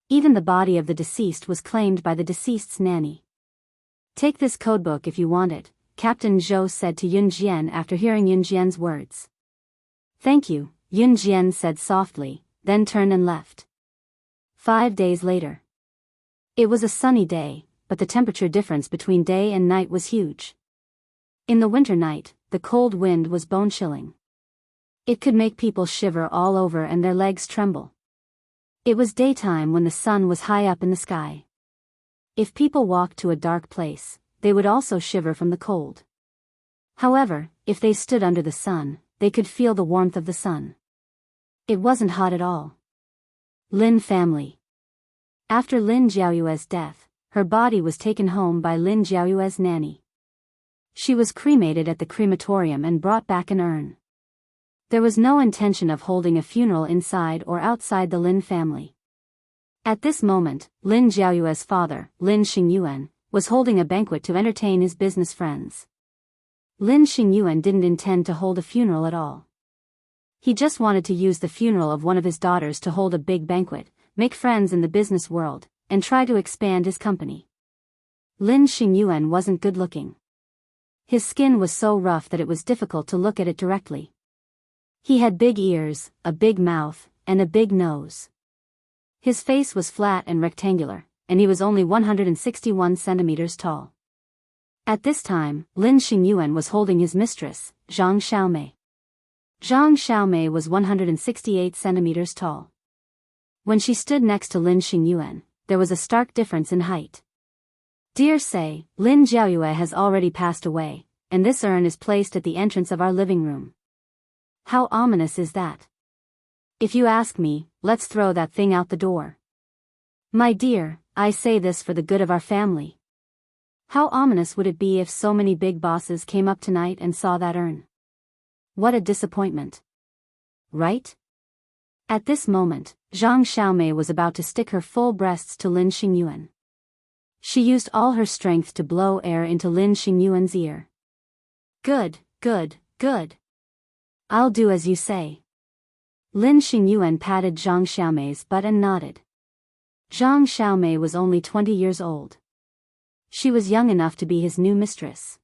Even the body of the deceased was claimed by the deceased's nanny. Take this codebook if you want it, Captain Zhou said to Yun Jian after hearing Yun Jian's words. Thank you, Yun Jian said softly, then turned and left. 5 days later. It was a sunny day, but the temperature difference between day and night was huge. In the winter night, the cold wind was bone-chilling. It could make people shiver all over and their legs tremble. It was daytime when the sun was high up in the sky. If people walked to a dark place, they would also shiver from the cold. However, if they stood under the sun, they could feel the warmth of the sun. It wasn't hot at all. Lin family. After Lin Jiaoyue's death, her body was taken home by Lin Jiaoyue's nanny. She was cremated at the crematorium and brought back an urn. There was no intention of holding a funeral inside or outside the Lin family. At this moment, Lin Jiaoyue's father, Lin Xingyuan, was holding a banquet to entertain his business friends. Lin Xingyuan didn't intend to hold a funeral at all. He just wanted to use the funeral of one of his daughters to hold a big banquet, make friends in the business world, and try to expand his company. Lin Xingyuan wasn't good looking. His skin was so rough that it was difficult to look at it directly. He had big ears, a big mouth, and a big nose. His face was flat and rectangular, and he was only 161 centimeters tall. At this time, Lin Xingyuan was holding his mistress, Zhang Xiaomei. Zhang Xiaomei was 168 centimeters tall. When she stood next to Lin Xingyuan, there was a stark difference in height. Dear say, Lin Jiaoyue has already passed away, and this urn is placed at the entrance of our living room. How ominous is that? If you ask me, let's throw that thing out the door. My dear, I say this for the good of our family. How ominous would it be if so many big bosses came up tonight and saw that urn? What a disappointment. Right? At this moment, Zhang Xiaomei was about to stick her full breasts to Lin Xingyuan. She used all her strength to blow air into Lin Xingyuan's ear. Good, good, good. I'll do as you say. Lin Xingyuan patted Zhang Xiaomei's butt and nodded. Zhang Xiaomei was only 20 years old. She was young enough to be his new mistress.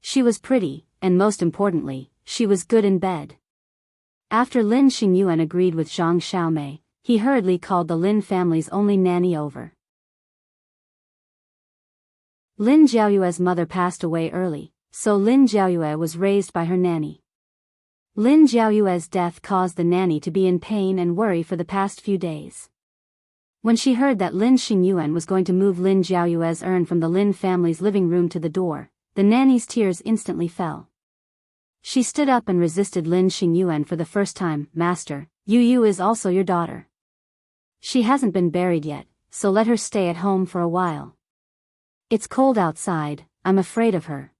She was pretty, and most importantly, she was good in bed. After Lin Xingyuan agreed with Zhang Xiaomei, he hurriedly called the Lin family's only nanny over. Lin Jiaoyue's mother passed away early, so Lin Jiaoyue was raised by her nanny. Lin Jiaoyue's death caused the nanny to be in pain and worry for the past few days. When she heard that Lin Xingyuan was going to move Lin Jiaoyue's urn from the Lin family's living room to the door, the nanny's tears instantly fell. She stood up and resisted Lin Xingyuan for the first time. Master, Yu is also your daughter. She hasn't been buried yet, so let her stay at home for a while. It's cold outside, I'm afraid of her.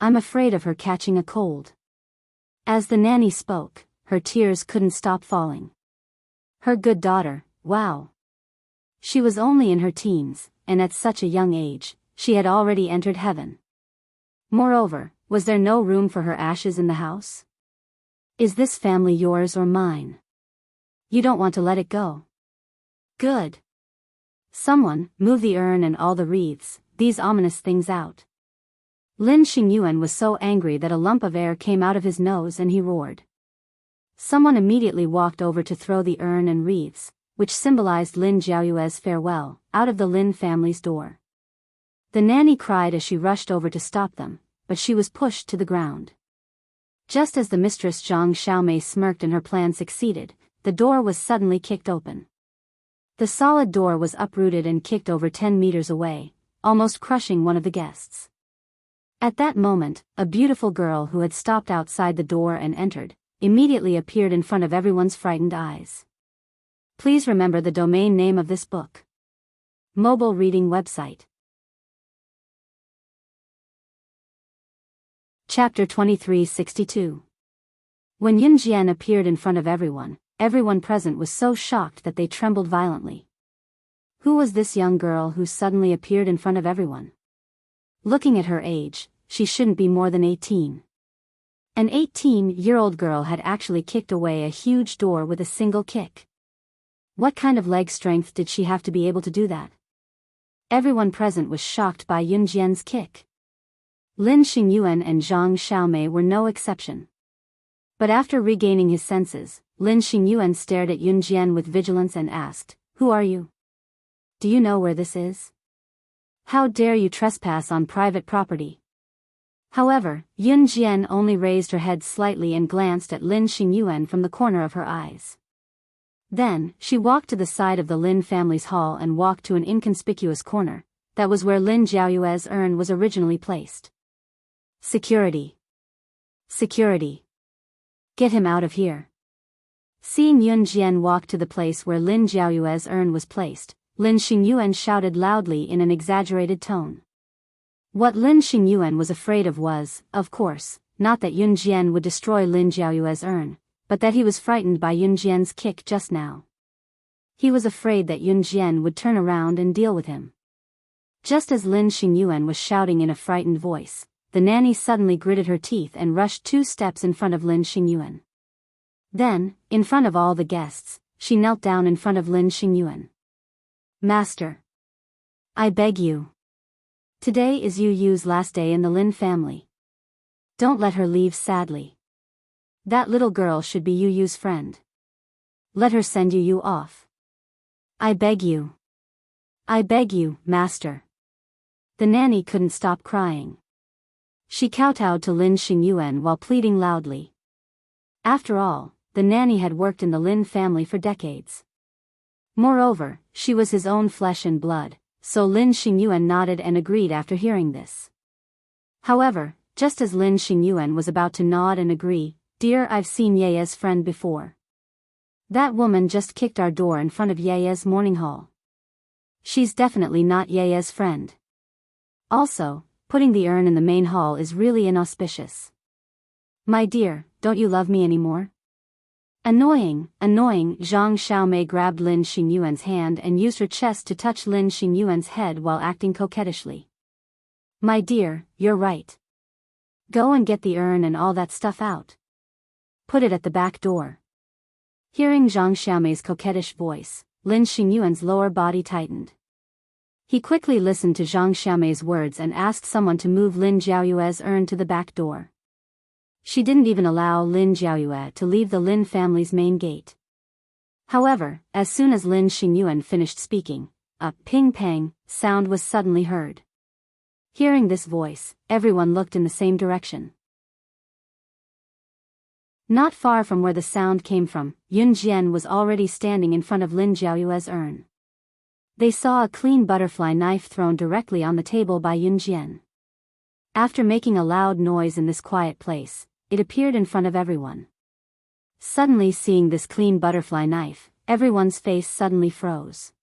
I'm afraid of her catching a cold. As the nanny spoke, her tears couldn't stop falling. Her good daughter, wow. She was only in her teens, and at such a young age, she had already entered heaven. Moreover, was there no room for her ashes in the house? Is this family yours or mine? You don't want to let it go. Good. Someone, move the urn and all the wreaths, these ominous things out. Lin Xingyuan was so angry that a lump of air came out of his nose and he roared. Someone immediately walked over to throw the urn and wreaths, which symbolized Lin Jiaoyue's farewell, out of the Lin family's door. The nanny cried as she rushed over to stop them, but she was pushed to the ground. Just as the mistress Zhang Xiaomei smirked and her plan succeeded, the door was suddenly kicked open. The solid door was uprooted and kicked over 10 meters away, almost crushing one of the guests. At that moment, a beautiful girl who had stopped outside the door and entered, immediately appeared in front of everyone's frightened eyes. Please remember the domain name of this book. Mobile reading website. Chapter 2362. When Yun Jian appeared in front of everyone present was so shocked that they trembled violently. Who was this young girl who suddenly appeared in front of everyone? Looking at her age, she shouldn't be more than 18. An 18-year-old girl had actually kicked away a huge door with a single kick. What kind of leg strength did she have to be able to do that? Everyone present was shocked by Yun Jian's kick. Lin Xingyuan and Zhang Xiaomei were no exception. But after regaining his senses, Lin Xingyuan stared at Yun Jian with vigilance and asked, "Who are you? Do you know where this is? How dare you trespass on private property?" However, Yun Jian only raised her head slightly and glanced at Lin Xingyuan from the corner of her eyes. Then, she walked to the side of the Lin family's hall and walked to an inconspicuous corner. That was where Lin Jiaoyue's urn was originally placed. Security. Security. Get him out of here. Seeing Yun Jian walk to the place where Lin Jiaoyue's urn was placed, Lin Xingyuan shouted loudly in an exaggerated tone. What Lin Xingyuan was afraid of was, of course, not that Yun Jian would destroy Lin Jiaoyue's urn, but that he was frightened by Yun Jian's kick just now. He was afraid that Yun Jian would turn around and deal with him. Just as Lin Xingyuan was shouting in a frightened voice, the nanny suddenly gritted her teeth and rushed 2 steps in front of Lin Xingyuan. Then, in front of all the guests, she knelt down in front of Lin Xingyuan. "Master. I beg you. Today is Yu Yu's last day in the Lin family. Don't let her leave sadly. That little girl should be Yu Yu's friend. Let her send Yu Yu off. I beg you. I beg you, master." The nanny couldn't stop crying. She kowtowed to Lin Xingyuan while pleading loudly. After all, the nanny had worked in the Lin family for decades. Moreover, she was his own flesh and blood, so Lin Xingyuan nodded and agreed after hearing this. However, just as Lin Xingyuan was about to nod and agree, "Dear, I've seen Yeye's friend before. That woman just kicked our door in front of Yeye's morning hall. She's definitely not Yeye's friend. Also, putting the urn in the main hall is really inauspicious. My dear, don't you love me anymore?" Annoying, Zhang Xiaomei grabbed Lin Xingyuan's hand and used her chest to touch Lin Xingyuan's head while acting coquettishly. "My dear, you're right. Go and get the urn and all that stuff out. Put it at the back door." Hearing Zhang Xiaomei's coquettish voice, Lin Xingyuan's lower body tightened. He quickly listened to Zhang Xiaomei's words and asked someone to move Lin Jiaoyue's urn to the back door. She didn't even allow Lin Jiaoyue to leave the Lin family's main gate. However, as soon as Lin Xingyuan finished speaking, a ping-pang sound was suddenly heard. Hearing this voice, everyone looked in the same direction. Not far from where the sound came from, Yun Jian was already standing in front of Lin Jiaoyue's urn. They saw a clean butterfly knife thrown directly on the table by Yun Jian. After making a loud noise in this quiet place, it appeared in front of everyone. Suddenly seeing this clean butterfly knife, everyone's face suddenly froze.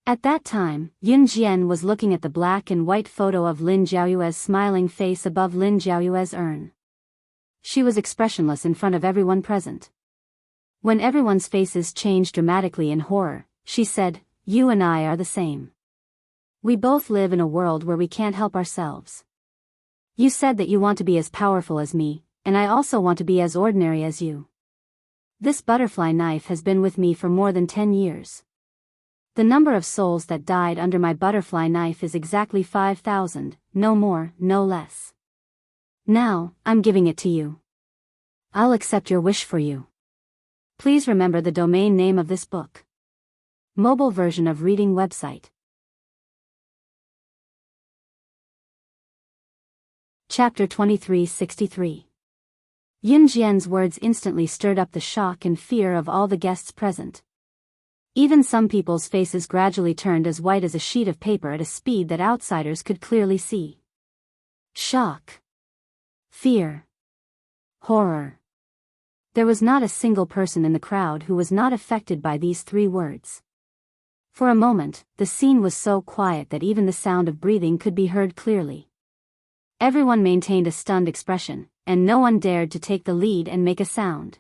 At that time, Yun Jian was looking at the black and white photo of Lin Jiaoyue's smiling face above Lin Jiaoyue's urn. She was expressionless in front of everyone present. When everyone's faces changed dramatically in horror, she said, "You and I are the same. We both live in a world where we can't help ourselves. You said that you want to be as powerful as me, and I also want to be as ordinary as you. This butterfly knife has been with me for more than 10 years. The number of souls that died under my butterfly knife is exactly 5,000, no more, no less. Now, I'm giving it to you. I'll accept your wish for you. Please remember the domain name of this book." Mobile version of reading website. Chapter 2363. Yun Jian's words instantly stirred up the shock and fear of all the guests present. Even some people's faces gradually turned as white as a sheet of paper at a speed that outsiders could clearly see. Shock. Fear. Horror. There was not a single person in the crowd who was not affected by these 3 words. For a moment, the scene was so quiet that even the sound of breathing could be heard clearly. Everyone maintained a stunned expression, and no one dared to take the lead and make a sound.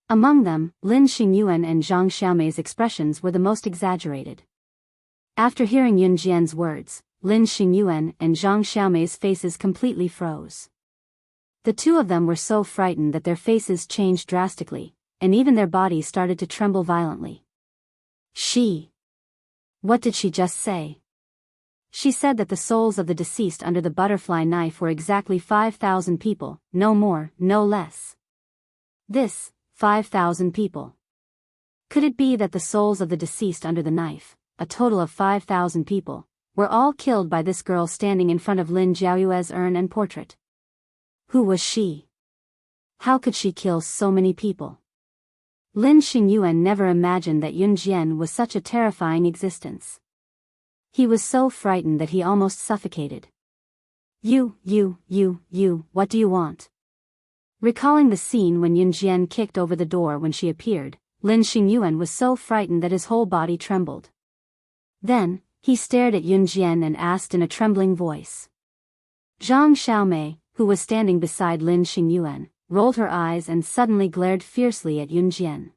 Among them, Lin Xingyuan and Zhang Xiaomei's expressions were the most exaggerated. After hearing Yun Jian's words, Lin Xingyuan and Zhang Xiaomei's faces completely froze. The 2 of them were so frightened that their faces changed drastically, and even their bodies started to tremble violently. What did she just say? She said that the souls of the deceased under the butterfly knife were exactly 5,000 people, no more, no less. This, 5,000 people. Could it be that the souls of the deceased under the knife, a total of 5,000 people, were all killed by this girl standing in front of Lin Jiaoyue's urn and portrait? Who was she? How could she kill so many people? Lin Xingyuan never imagined that Yun Jian was such a terrifying existence. He was so frightened that he almost suffocated. You, what do you want? Recalling the scene when Yun Jian kicked over the door when she appeared, Lin Xingyuan was so frightened that his whole body trembled. Then, he stared at Yun Jian and asked in a trembling voice. Zhang Xiaomei, who was standing beside Lin Xingyuan, rolled her eyes and suddenly glared fiercely at Yun Jian.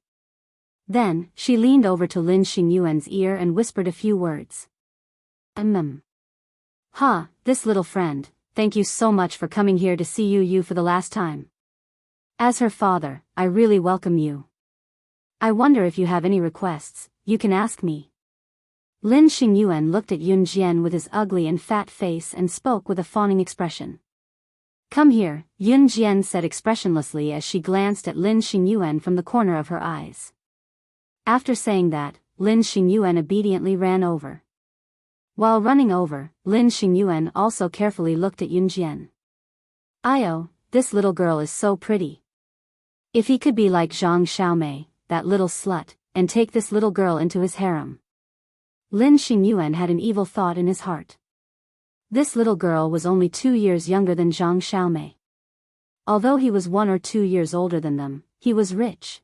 Then, she leaned over to Lin Xingyuan's ear and whispered a few words. Ha, this little friend, thank you so much for coming here to see you for the last time. As her father, I really welcome you. I wonder if you have any requests, you can ask me. Lin Xingyuan looked at Yun Jian with his ugly and fat face and spoke with a fawning expression. Come here, Yun Jian said expressionlessly as she glanced at Lin Xingyuan from the corner of her eyes. After saying that, Lin Xingyuan obediently ran over. While running over, Lin Xingyuan also carefully looked at Yun Jian. Io, this little girl is so pretty. If he could be like Zhang Xiaomei, that little slut, and take this little girl into his harem. Lin Xingyuan had an evil thought in his heart. This little girl was only 2 years younger than Zhang Xiaomei. Although he was 1 or 2 years older than them, he was rich.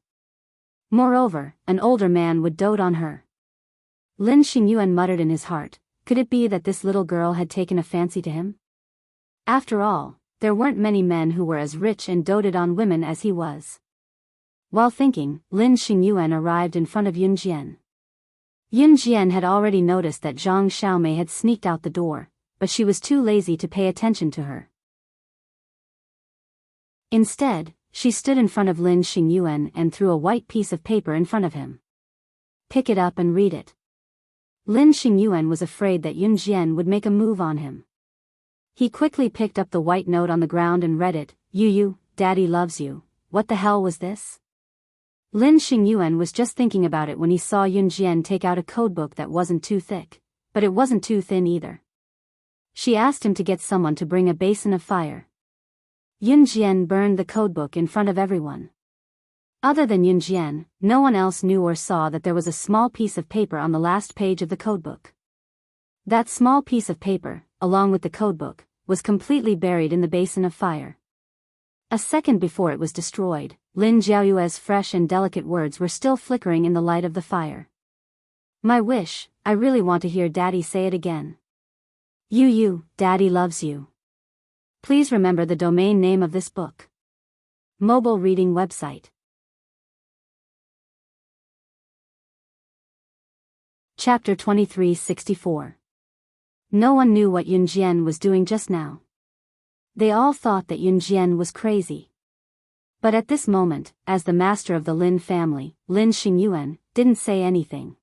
Moreover, an older man would dote on her. Lin Xingyuan muttered in his heart, could it be that this little girl had taken a fancy to him? After all, there weren't many men who were as rich and doted on women as he was. While thinking, Lin Xingyuan arrived in front of Yun Jian. Yun Jian had already noticed that Zhang Xiaomei had sneaked out the door, but she was too lazy to pay attention to her. Instead, she stood in front of Lin Xingyuan and threw a white piece of paper in front of him. Pick it up and read it. Lin Xingyuan was afraid that Yun Jian would make a move on him. He quickly picked up the white note on the ground and read it. Daddy loves you. What the hell was this? Lin Xingyuan was just thinking about it when he saw Yun Jian take out a codebook that wasn't too thick, but it wasn't too thin either. She asked him to get someone to bring a basin of fire. Yun Jian burned the codebook in front of everyone. Other than Yun Jian, no one else knew or saw that there was a small piece of paper on the last page of the codebook. That small piece of paper, along with the codebook, was completely buried in the basin of fire. A second before it was destroyed, Lin Jiaoyue's fresh and delicate words were still flickering in the light of the fire. My wish, I really want to hear Daddy say it again. Daddy loves you. Please remember the domain name of this book. Mobile reading website. Chapter 2364. No one knew what Yun Jian was doing just now. They all thought that Yun Jian was crazy. But at this moment, as the master of the Lin family, Lin Xingyuan, didn't say anything.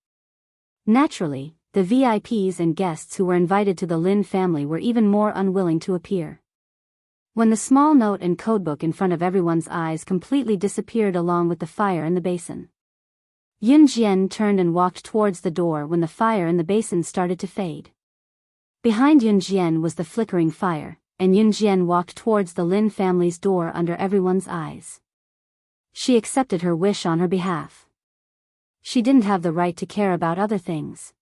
Naturally, the VIPs and guests who were invited to the Lin family were even more unwilling to appear. When the small note and codebook in front of everyone's eyes completely disappeared along with the fire in the basin, Yun Jian turned and walked towards the door when the fire in the basin started to fade. Behind Yun Jian was the flickering fire, and Yun Jian walked towards the Lin family's door under everyone's eyes. She accepted her wish on her behalf. She didn't have the right to care about other things.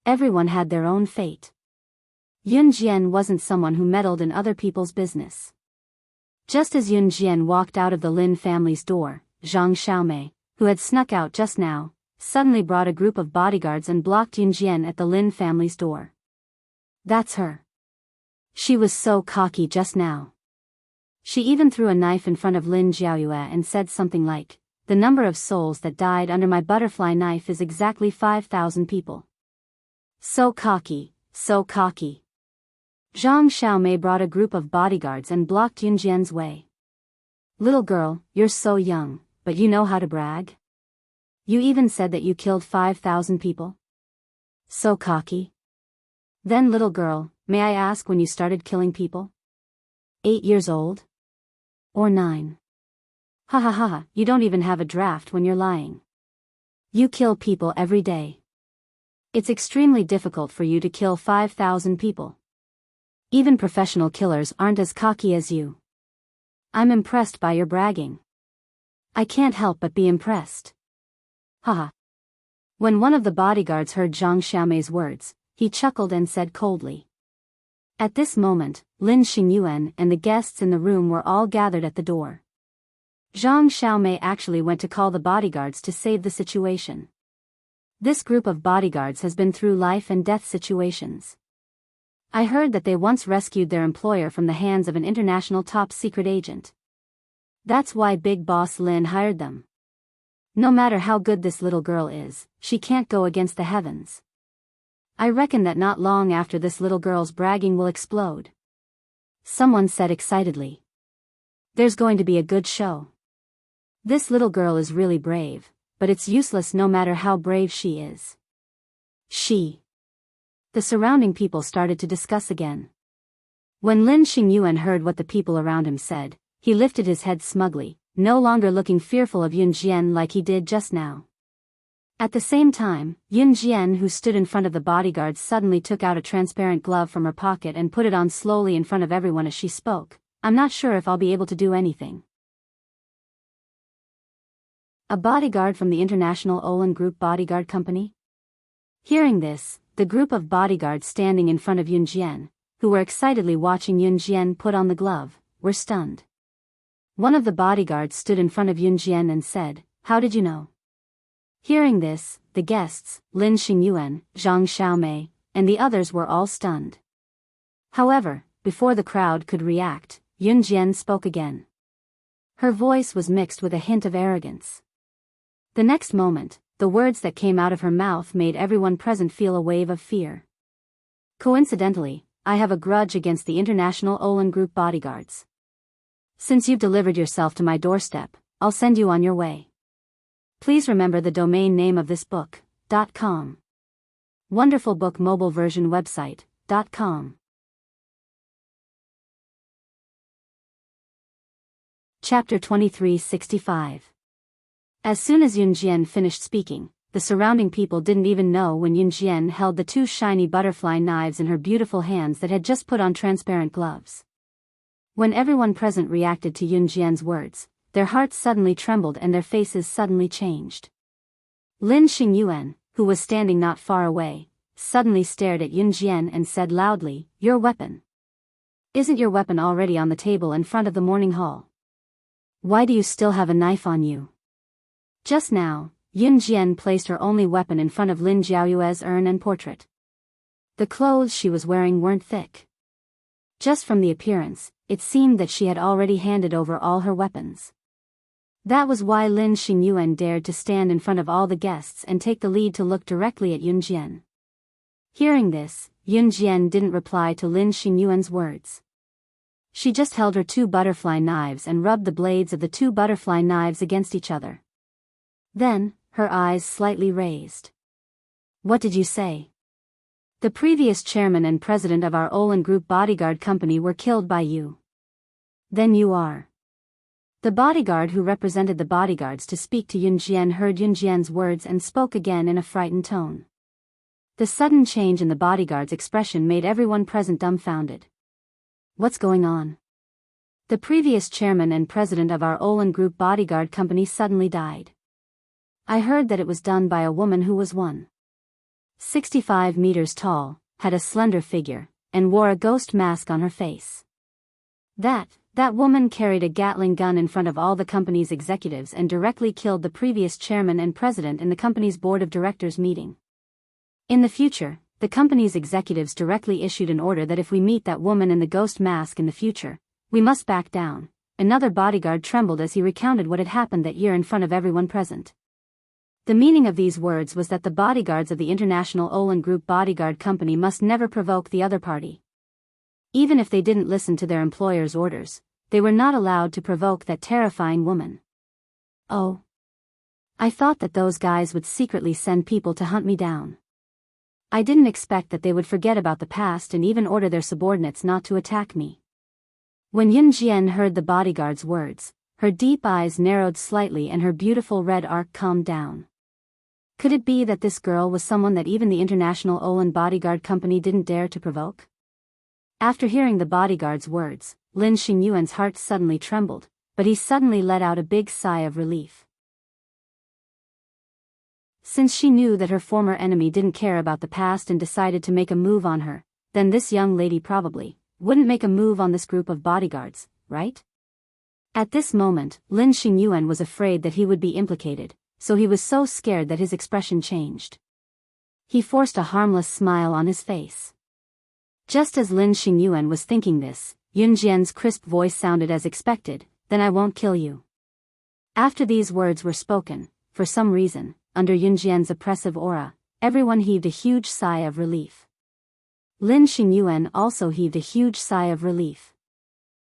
Everyone had their own fate. Yun Jian wasn't someone who meddled in other people's business. Just as Yun Jian walked out of the Lin family's door, Zhang Xiaomei, who had snuck out just now, suddenly brought a group of bodyguards and blocked Yun Jian at the Lin family's door. That's her. She was so cocky just now. She even threw a knife in front of Lin Jiaoyue and said something like, the number of souls that died under my butterfly knife is exactly 5,000 people. So cocky, so cocky. Zhang Xiaomei brought a group of bodyguards and blocked Yun Jian's way. Little girl, you're so young, but you know how to brag? You even said that you killed 5,000 people? So cocky. Then little girl, may I ask when you started killing people? 8 years old? Or 9? Ha ha ha, you don't even have a draft when you're lying. You kill people every day. It's extremely difficult for you to kill 5,000 people. Even professional killers aren't as cocky as you. I'm impressed by your bragging. I can't help but be impressed. Haha. When one of the bodyguards heard Zhang Xiaomei's words, he chuckled and said coldly. At this moment, Lin Xingyuan and the guests in the room were all gathered at the door. Zhang Xiaomei actually went to call the bodyguards to save the situation. This group of bodyguards has been through life and death situations. I heard that they once rescued their employer from the hands of an international top-secret agent. That's why Big Boss Lin hired them. No matter how good this little girl is, she can't go against the heavens. I reckon that not long after this little girl's bragging will explode. Someone said excitedly. There's going to be a good show. This little girl is really brave, but it's useless no matter how brave she is. The surrounding people started to discuss again. When Lin Xingyuan heard what the people around him said, he lifted his head smugly, no longer looking fearful of Yun Jian like he did just now. At the same time, Yun Jian, who stood in front of the bodyguards, suddenly took out a transparent glove from her pocket and put it on slowly in front of everyone as she spoke. I'm not sure if I'll be able to do anything. A bodyguard from the International Olin Group Bodyguard Company? Hearing this, the group of bodyguards standing in front of Yun Jian, who were excitedly watching Yun Jian put on the glove, were stunned. One of the bodyguards stood in front of Yun Jian and said, "How did you know?" Hearing this, the guests, Lin Xingyuan, Zhang Xiaomei, and the others were all stunned. However, before the crowd could react, Yun Jian spoke again. Her voice was mixed with a hint of arrogance. The next moment, the words that came out of her mouth made everyone present feel a wave of fear. Coincidentally, I have a grudge against the International Olin Group bodyguards. Since you've delivered yourself to my doorstep, I'll send you on your way. Please remember the domain name of this book, .com. Wonderful Book Mobile Version Website, .com. Chapter 2365. As soon as Yun Jian finished speaking, the surrounding people didn't even know when Yun Jian held the 2 shiny butterfly knives in her beautiful hands that had just put on transparent gloves. When everyone present reacted to Yun Jian's words, their hearts suddenly trembled and their faces suddenly changed. Lin Xingyuan, who was standing not far away, suddenly stared at Yun Jian and said loudly, "Your weapon. Isn't your weapon already on the table in front of the morning hall? Why do you still have a knife on you?" Just now, Yun Jian placed her only weapon in front of Lin Jiaoyue's urn and portrait. The clothes she was wearing weren't thick. Just from the appearance, it seemed that she had already handed over all her weapons. That was why Lin Xingyuan dared to stand in front of all the guests and take the lead to look directly at Yun Jian. Hearing this, Yun Jian didn't reply to Lin Xingyuan's words. She just held her 2 butterfly knives and rubbed the blades of the 2 butterfly knives against each other. Then, her eyes slightly raised. "What did you say?" "The previous chairman and president of our Olin Group Bodyguard Company were killed by you." "Then you are." The bodyguard who represented the bodyguards to speak to Yun Jian heard Yun Jian's words and spoke again in a frightened tone. The sudden change in the bodyguard's expression made everyone present dumbfounded. "What's going on?" "The previous chairman and president of our Olin Group Bodyguard Company suddenly died. I heard that it was done by a woman who was 1.65 meters tall, had a slender figure, and wore a ghost mask on her face. That woman carried a Gatling gun in front of all the company's executives and directly killed the previous chairman and president in the company's board of directors meeting. In the future, the company's executives directly issued an order that if we meet that woman in the ghost mask in the future, we must back down." Another bodyguard trembled as he recounted what had happened that year in front of everyone present. The meaning of these words was that the bodyguards of the International Olin Group Bodyguard Company must never provoke the other party. Even if they didn't listen to their employer's orders, they were not allowed to provoke that terrifying woman. "Oh. I thought that those guys would secretly send people to hunt me down. I didn't expect that they would forget about the past and even order their subordinates not to attack me. When Yun Jian heard the bodyguard's words, her deep eyes narrowed slightly and her beautiful red arc calmed down. Could it be that this girl was someone that even the International Olan Bodyguard Company didn't dare to provoke? After hearing the bodyguard's words, Lin Xingyuan's heart suddenly trembled, but he suddenly let out a big sigh of relief. Since she knew that her former enemy didn't care about the past and decided to make a move on her, then this young lady probably wouldn't make a move on this group of bodyguards, right? At this moment, Lin Xingyuan was afraid that he would be implicated, so he was so scared that his expression changed. He forced a harmless smile on his face. Just as Lin Xingyuan was thinking this, Yun Jian's crisp voice sounded as expected, "Then I won't kill you." After these words were spoken, for some reason, under Yun Jian's oppressive aura, everyone heaved a huge sigh of relief. Lin Xingyuan also heaved a huge sigh of relief.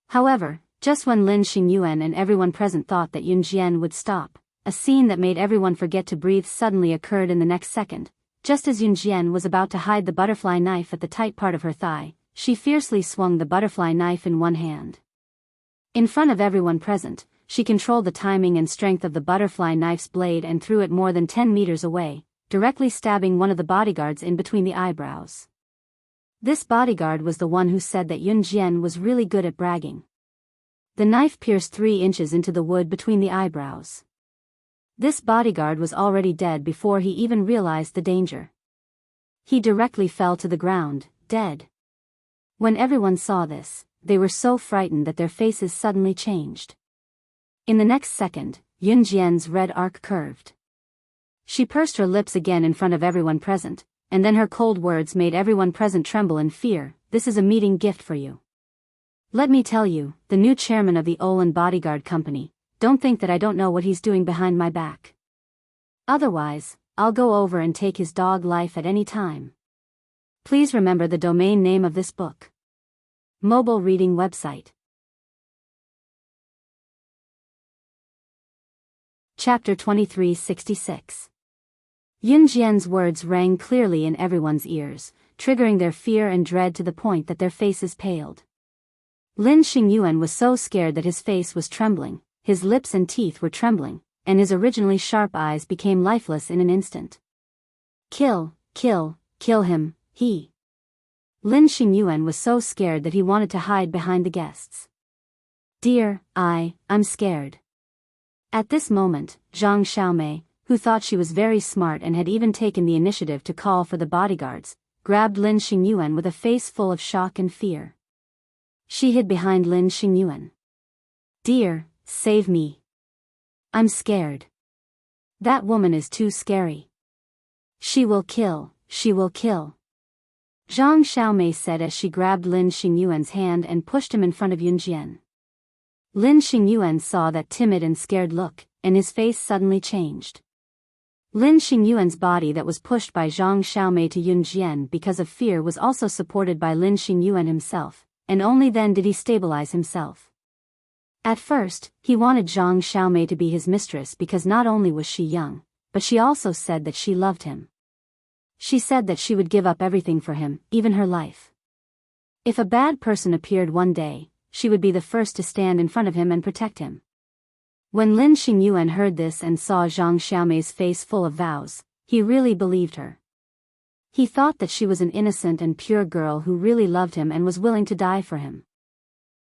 However, just when Lin Xingyuan and everyone present thought that Yun Jian would stop, a scene that made everyone forget to breathe suddenly occurred in the next second. Just as Yun Jian was about to hide the butterfly knife at the tight part of her thigh, she fiercely swung the butterfly knife in one hand. In front of everyone present, she controlled the timing and strength of the butterfly knife's blade and threw it more than 10 meters away, directly stabbing one of the bodyguards in between the eyebrows. This bodyguard was the one who said that Yun Jian was really good at bragging. The knife pierced 3 inches into the wood between the eyebrows. This bodyguard was already dead before he even realized the danger. He directly fell to the ground, dead. When everyone saw this, they were so frightened that their faces suddenly changed. In the next second, Yun Jian's red arc curved. She pursed her lips again in front of everyone present, and then her cold words made everyone present tremble in fear. "This is a meeting gift for you. Let me tell you, the new chairman of the Olan Bodyguard Company, don't think that I don't know what he's doing behind my back. Otherwise, I'll go over and take his dog life at any time. Please remember the domain name of this book." Mobile reading website. Chapter 2366. Yun Jian's words rang clearly in everyone's ears, triggering their fear and dread to the point that their faces paled. Lin Xingyuan was so scared that his face was trembling, his lips and teeth were trembling, and his originally sharp eyes became lifeless in an instant. Kill him, he. Lin Xingyuan was so scared that he wanted to hide behind the guests. "Dear, I'm scared." At this moment, Zhang Xiaomei, who thought she was very smart and had even taken the initiative to call for the bodyguards, grabbed Lin Xingyuan with a face full of shock and fear. She hid behind Lin Xingyuan. "Dear, save me. I'm scared. That woman is too scary. She will kill. Zhang Xiaomei said as she grabbed Lin Xingyuan's hand and pushed him in front of Yun Jian. Lin Xingyuan saw that timid and scared look, and his face suddenly changed. Lin Xingyuan's body that was pushed by Zhang Xiaomei to Yun Jian because of fear was also supported by Lin Xingyuan himself, and only then did he stabilize himself. At first, he wanted Zhang Xiaomei to be his mistress because not only was she young, but she also said that she loved him. She said that she would give up everything for him, even her life. If a bad person appeared one day, she would be the first to stand in front of him and protect him. When Lin Xingyuan heard this and saw Zhang Xiaomei's face full of vows, he really believed her. He thought that she was an innocent and pure girl who really loved him and was willing to die for him.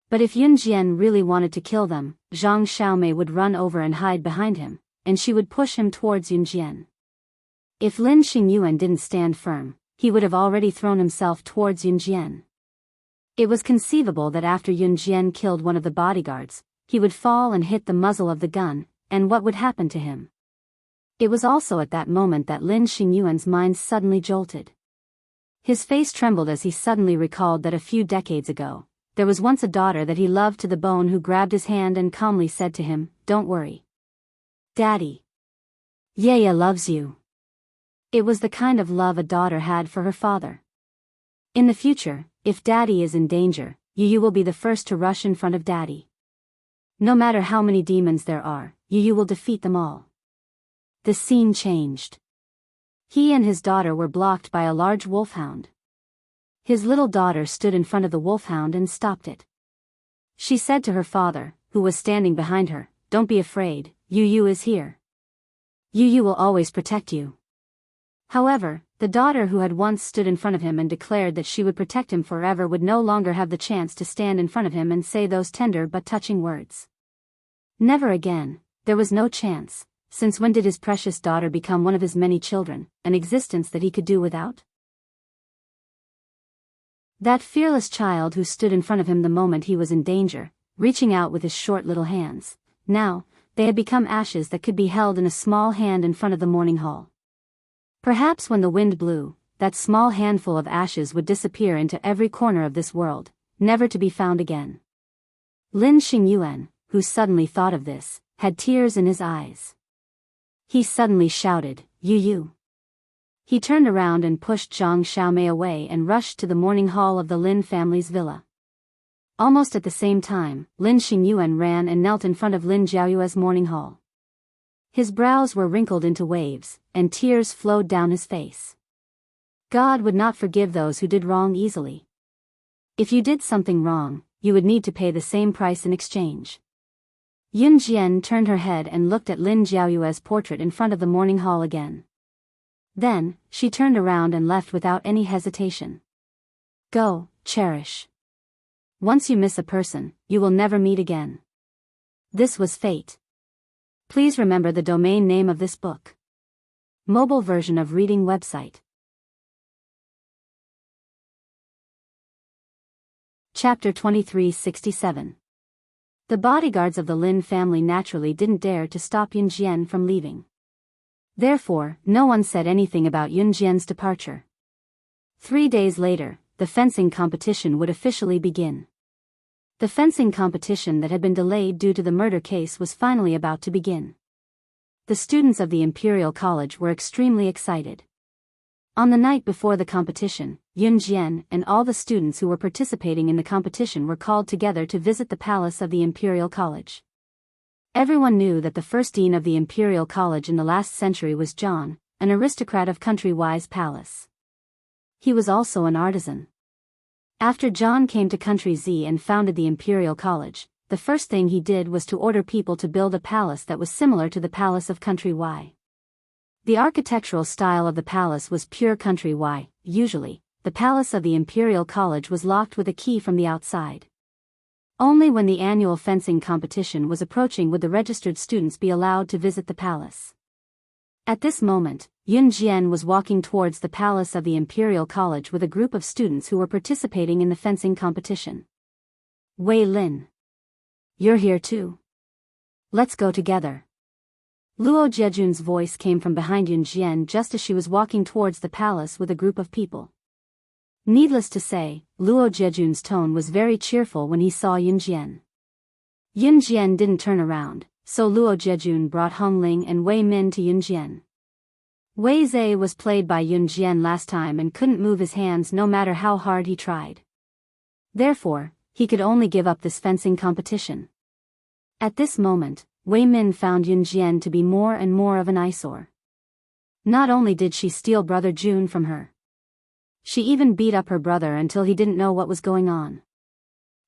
But if Yun Jian really wanted to kill them, Zhang Xiaomei would run over and hide behind him, and she would push him towards Yun Jian. If Lin Xingyuan didn't stand firm, he would have already thrown himself towards Yun Jian. It was conceivable that after Yun Jian killed one of the bodyguards, he would fall and hit the muzzle of the gun, and what would happen to him? It was also at that moment that Lin Xingyuan's mind suddenly jolted. His face trembled as he suddenly recalled that a few decades ago, there was once a daughter that he loved to the bone who grabbed his hand and calmly said to him, "Don't worry. Daddy. Yaya loves you." It was the kind of love a daughter had for her father. In the future, if Daddy is in danger, you will be the first to rush in front of Daddy. No matter how many demons there are, you will defeat them all. The scene changed. He and his daughter were blocked by a large wolfhound. His little daughter stood in front of the wolfhound and stopped it. She said to her father, who was standing behind her, "Don't be afraid, Yu is here. Yu will always protect you." However, the daughter who had once stood in front of him and declared that she would protect him forever would no longer have the chance to stand in front of him and say those tender but touching words. Never again. There was no chance. Since when did his precious daughter become one of his many children, an existence that he could do without? That fearless child who stood in front of him the moment he was in danger, reaching out with his short little hands. Now, they had become ashes that could be held in a small hand in front of the morning hall. Perhaps when the wind blew, that small handful of ashes would disappear into every corner of this world, never to be found again. Lin Xingyuan, who suddenly thought of this, had tears in his eyes. He suddenly shouted, "Yu." He turned around and pushed Zhang Xiaomei away and rushed to the morning hall of the Lin family's villa. Almost at the same time, Lin Xingyuan ran and knelt in front of Lin Jiaoyue's morning hall. His brows were wrinkled into waves, and tears flowed down his face. God would not forgive those who did wrong easily. If you did something wrong, you would need to pay the same price in exchange. Yun Jian turned her head and looked at Lin Jiaoyue's portrait in front of the morning hall again. Then, she turned around and left without any hesitation. Go, cherish. Once you miss a person, you will never meet again. This was fate. Please remember the domain name of this book. Mobile version of reading website. Chapter 2367. The bodyguards of the Lin family naturally didn't dare to stop Yun Jian from leaving. Therefore, no one said anything about Yun Jian's departure. 3 days later, the fencing competition would officially begin. The fencing competition that had been delayed due to the murder case was finally about to begin. The students of the Imperial College were extremely excited. On the night before the competition, Yun Jian and all the students who were participating in the competition were called together to visit the palace of the Imperial College. Everyone knew that the first dean of the Imperial College in the last century was John, an aristocrat of country-wise palace. He was also an artisan. After John came to Country Z and founded the Imperial College, the first thing he did was to order people to build a palace that was similar to the palace of Country Y. The architectural style of the palace was pure Country Y. Usually, the palace of the Imperial College was locked with a key from the outside. Only when the annual fencing competition was approaching would the registered students be allowed to visit the palace. At this moment, Yun Jian was walking towards the palace of the Imperial College with a group of students who were participating in the fencing competition. Wei Lin. You're here too. Let's go together. Luo Jiejun's voice came from behind Yun Jian just as she was walking towards the palace with a group of people. Needless to say, Luo Jiejun's tone was very cheerful when he saw Yun Jian. Yun Jian didn't turn around, so Luo Jiejun brought Hong Ling and Wei Min to Yun Jian. Wei Zhe was played by Yun Jian last time and couldn't move his hands no matter how hard he tried. Therefore, he could only give up this fencing competition. At this moment, Wei Min found Yun Jian to be more and more of an eyesore. Not only did she steal Brother Jun from her, she even beat up her brother until he didn't know what was going on.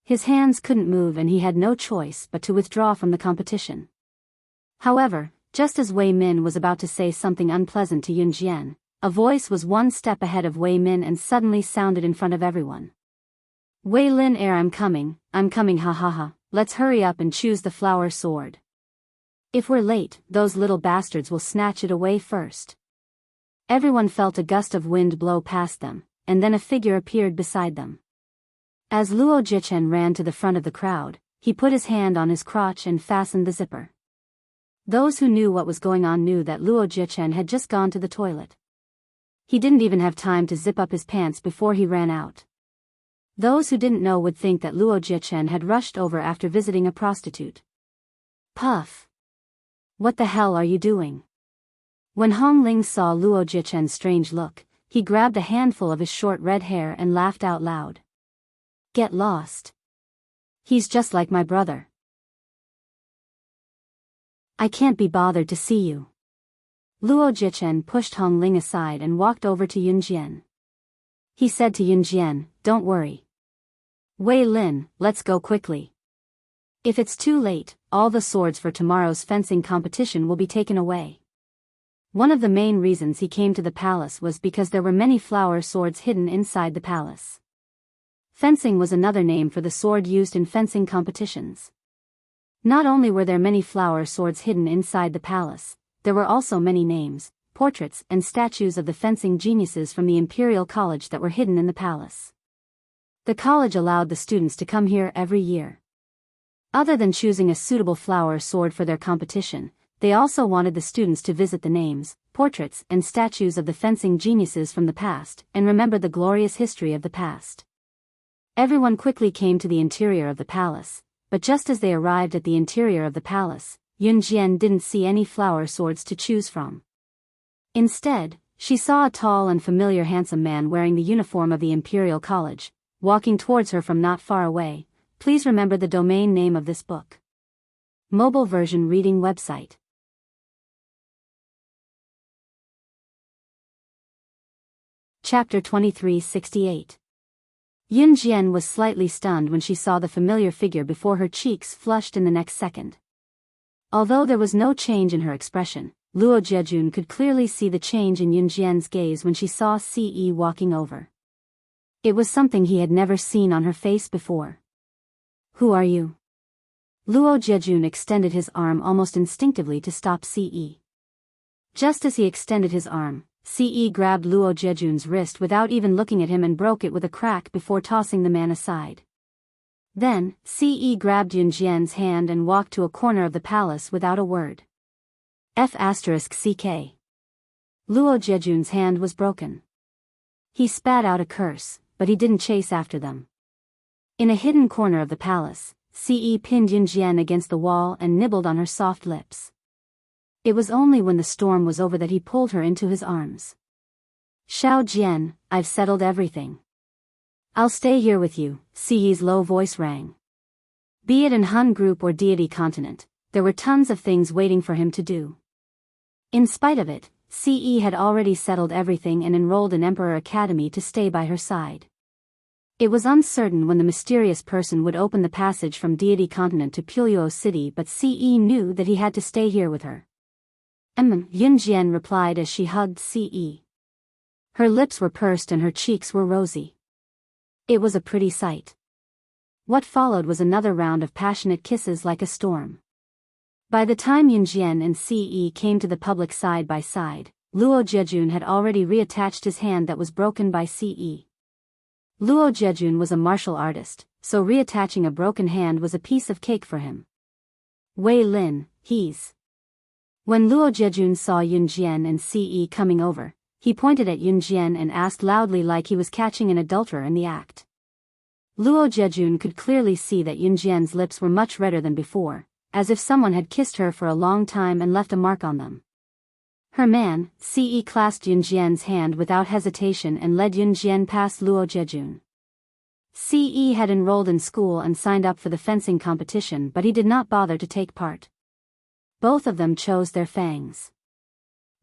His hands couldn't move and he had no choice but to withdraw from the competition. However, just as Wei Min was about to say something unpleasant to Yun Jian, a voice was one step ahead of Wei Min and suddenly sounded in front of everyone. Wei Lin I'm coming, ha ha ha, let's hurry up and choose the flower sword. If we're late, those little bastards will snatch it away first. Everyone felt a gust of wind blow past them, and then a figure appeared beside them. As Luo Jichen ran to the front of the crowd, he put his hand on his crotch and fastened the zipper. Those who knew what was going on knew that Luo Jichen had just gone to the toilet. He didn't even have time to zip up his pants before he ran out. Those who didn't know would think that Luo Jichen had rushed over after visiting a prostitute. Puff! What the hell are you doing? When Hong Ling saw Luo Jichen's strange look, he grabbed a handful of his short red hair and laughed out loud. Get lost. He's just like my brother. I can't be bothered to see you. Luo Jichen pushed Hong Ling aside and walked over to Yun Jian. He said to Yun Jian, "Don't worry. Wei Lin, let's go quickly. If it's too late, all the swords for tomorrow's fencing competition will be taken away." One of the main reasons he came to the palace was because there were many flower swords hidden inside the palace. Fencing was another name for the sword used in fencing competitions. Not only were there many flower swords hidden inside the palace, there were also many names, portraits and statues of the fencing geniuses from the Imperial College that were hidden in the palace. The college allowed the students to come here every year. Other than choosing a suitable flower sword for their competition, they also wanted the students to visit the names, portraits and statues of the fencing geniuses from the past and remember the glorious history of the past. Everyone quickly came to the interior of the palace, but just as they arrived at the interior of the palace, Yun Jian didn't see any flower swords to choose from. Instead, she saw a tall and familiar handsome man wearing the uniform of the Imperial College, walking towards her from not far away. Please remember the domain name of this book. Mobile version reading website. Chapter 2368. Yun Jian was slightly stunned when she saw the familiar figure before her. Cheeks flushed in the next second. Although there was no change in her expression, Luo Jiejun could clearly see the change in Yun Jian's gaze when she saw Ce walking over. It was something he had never seen on her face before. "Who are you?" Luo Jiejun extended his arm almost instinctively to stop Ce. Just as he extended his arm, Ce grabbed Luo Jiejun's wrist without even looking at him and broke it with a crack before tossing the man aside. Then, Ce grabbed Yun Jian's hand and walked to a corner of the palace without a word. F***ck. Luo Jiejun's hand was broken. He spat out a curse, but he didn't chase after them. In a hidden corner of the palace, Ce pinned Yun Jian against the wall and nibbled on her soft lips. It was only when the storm was over that he pulled her into his arms. "Xiao Jian, I've settled everything. I'll stay here with you," Ce's low voice rang. Be it in Hun Group or Deity Continent, there were tons of things waiting for him to do. In spite of it, Ce had already settled everything and enrolled in Emperor Academy to stay by her side. It was uncertain when the mysterious person would open the passage from Deity Continent to Puyo City, but Ce knew that he had to stay here with her. Yun Jian replied as she hugged Ce. Her lips were pursed and her cheeks were rosy. It was a pretty sight. What followed was another round of passionate kisses like a storm. By the time Yun Jian and Ce came to the public side by side, Luo Jiejun had already reattached his hand that was broken by Ce. Luo Jiejun was a martial artist, so reattaching a broken hand was a piece of cake for him. "Wei Lin, he's..." When Luo Jiejun saw Yun Jian and Ce coming over, he pointed at Yun Jian and asked loudly like he was catching an adulterer in the act. Luo Jiejun could clearly see that Yun Jian's lips were much redder than before, as if someone had kissed her for a long time and left a mark on them. Her man, Ce clasped Yun Jian's hand without hesitation and led Yun Jian past Luo Jiejun. Ce had enrolled in school and signed up for the fencing competition, but he did not bother to take part. Both of them chose their fangs.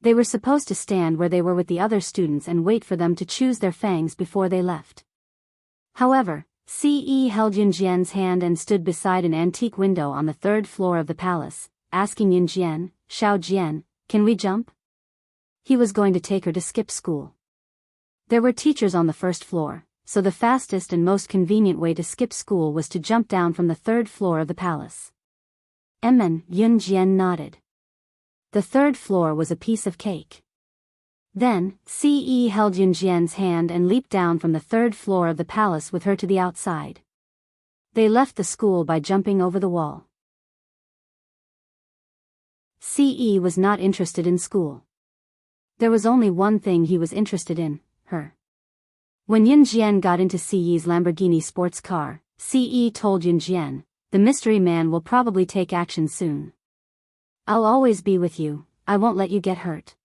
They were supposed to stand where they were with the other students and wait for them to choose their fangs before they left. However, Ce held Yun Jian's hand and stood beside an antique window on the third floor of the palace, asking Yun Jian, "Xiao Jian, can we jump?" He was going to take her to skip school. There were teachers on the first floor, so the fastest and most convenient way to skip school was to jump down from the third floor of the palace. Yun Jian nodded. The third floor was a piece of cake. Then, Ce held Yun Jian's hand and leaped down from the third floor of the palace with her to the outside. They left the school by jumping over the wall. Ce was not interested in school. There was only one thing he was interested in, her. When Yun Jian got into Ce's Lamborghini sports car, Ce told Yun Jian, "The mystery man will probably take action soon. I'll always be with you, I won't let you get hurt."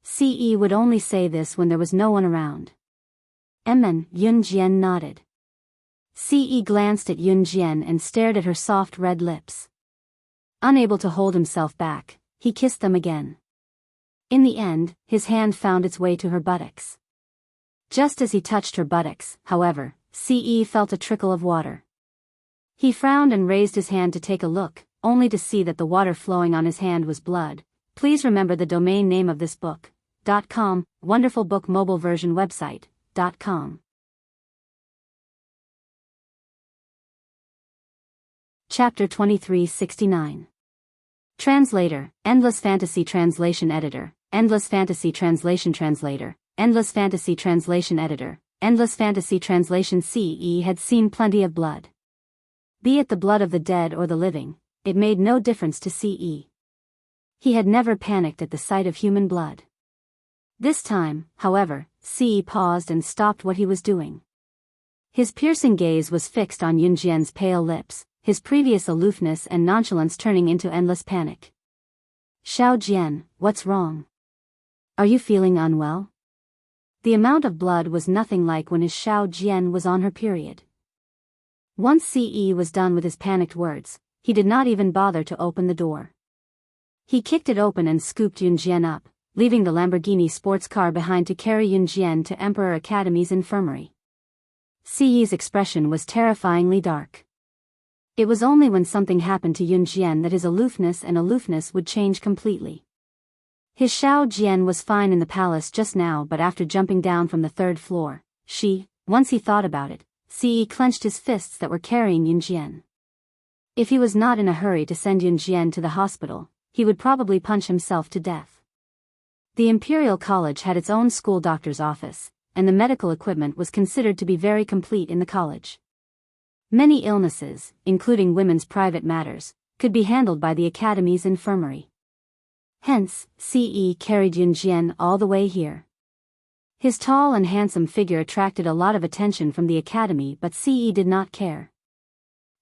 Ce would only say this when there was no one around. Yun Jian nodded. Ce glanced at Yun Jian and stared at her soft red lips. Unable to hold himself back, he kissed them again. In the end, his hand found its way to her buttocks. Just as he touched her buttocks, however, Ce felt a trickle of water. He frowned and raised his hand to take a look, only to see that the water flowing on his hand was blood. Please remember the domain name of this book. .com, Wonderful Book Mobile Version Website. .com. Chapter 2369. Translator, Endless Fantasy Translation Editor, Endless Fantasy Translation Translator, Endless Fantasy Translation Editor, Endless Fantasy Translation. Ce had seen plenty of blood. Be it the blood of the dead or the living, it made no difference to Ce. He had never panicked at the sight of human blood. This time, however, Ce paused and stopped what he was doing. His piercing gaze was fixed on Yunjian's pale lips, his previous aloofness and nonchalance turning into endless panic. Xiao Jian, what's wrong? Are you feeling unwell? The amount of blood was nothing like when his Xiao Jian was on her period. Once Ce was done with his panicked words, he did not even bother to open the door. He kicked it open and scooped Yunjian up, leaving the Lamborghini sports car behind to carry Yunjian to Emperor Academy's infirmary. Ce's expression was terrifyingly dark. It was only when something happened to Yunjian that his aloofness would change completely. His Xiao Jian was fine in the palace just now, but after jumping down from the third floor, once he thought about it, Ce clenched his fists that were carrying Yunjian. If he was not in a hurry to send Yunjian to the hospital, he would probably punch himself to death. The Imperial College had its own school doctor's office, and the medical equipment was considered to be very complete in the college. Many illnesses, including women's private matters, could be handled by the Academy's infirmary. Hence, Ce carried Yunjian all the way here. His tall and handsome figure attracted a lot of attention from the Academy, but Ce did not care.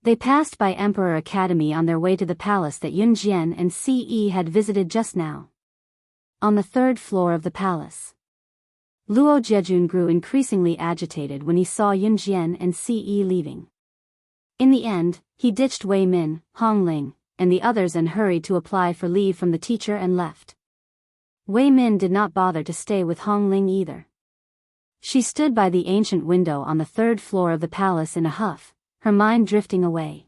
They passed by Emperor Academy on their way to the palace that Yunjian and Ce had visited just now. On the third floor of the palace, Luo Jiejun grew increasingly agitated when he saw Yunjian and Ce leaving. In the end, he ditched Wei Min, Hong Ling, and the others and hurried to apply for leave from the teacher and left. Wei Min did not bother to stay with Hong Ling either. She stood by the ancient window on the third floor of the palace in a huff, her mind drifting away.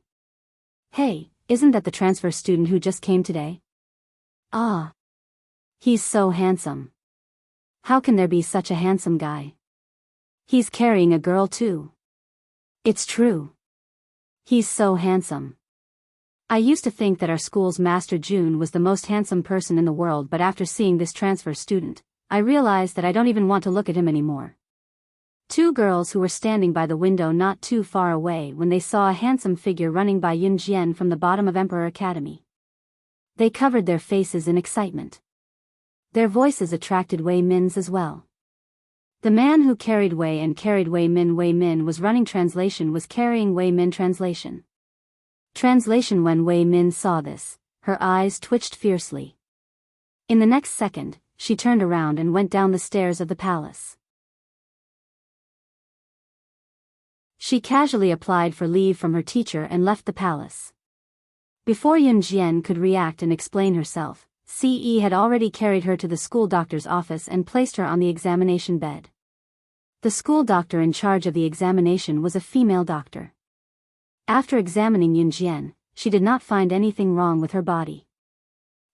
Hey, isn't that the transfer student who just came today? Ah. He's so handsome. How can there be such a handsome guy? He's carrying a girl too. It's true. He's so handsome. I used to think that our school's Master June was the most handsome person in the world, but after seeing this transfer student, I realized that I don't even want to look at him anymore. Two girls who were standing by the window not too far away when they saw a handsome figure running by Yunjian from the bottom of Emperor Academy. They covered their faces in excitement. Their voices attracted Wei Min's as well. The man who carried Wei Min was running translation was carrying Wei Min translation. Translation. When Wei Min saw this, her eyes twitched fiercely. In the next second, she turned around and went down the stairs of the palace. She casually applied for leave from her teacher and left the palace. Before Yunjian could react and explain herself, Ce had already carried her to the school doctor's office and placed her on the examination bed. The school doctor in charge of the examination was a female doctor. After examining Yunjian, she did not find anything wrong with her body.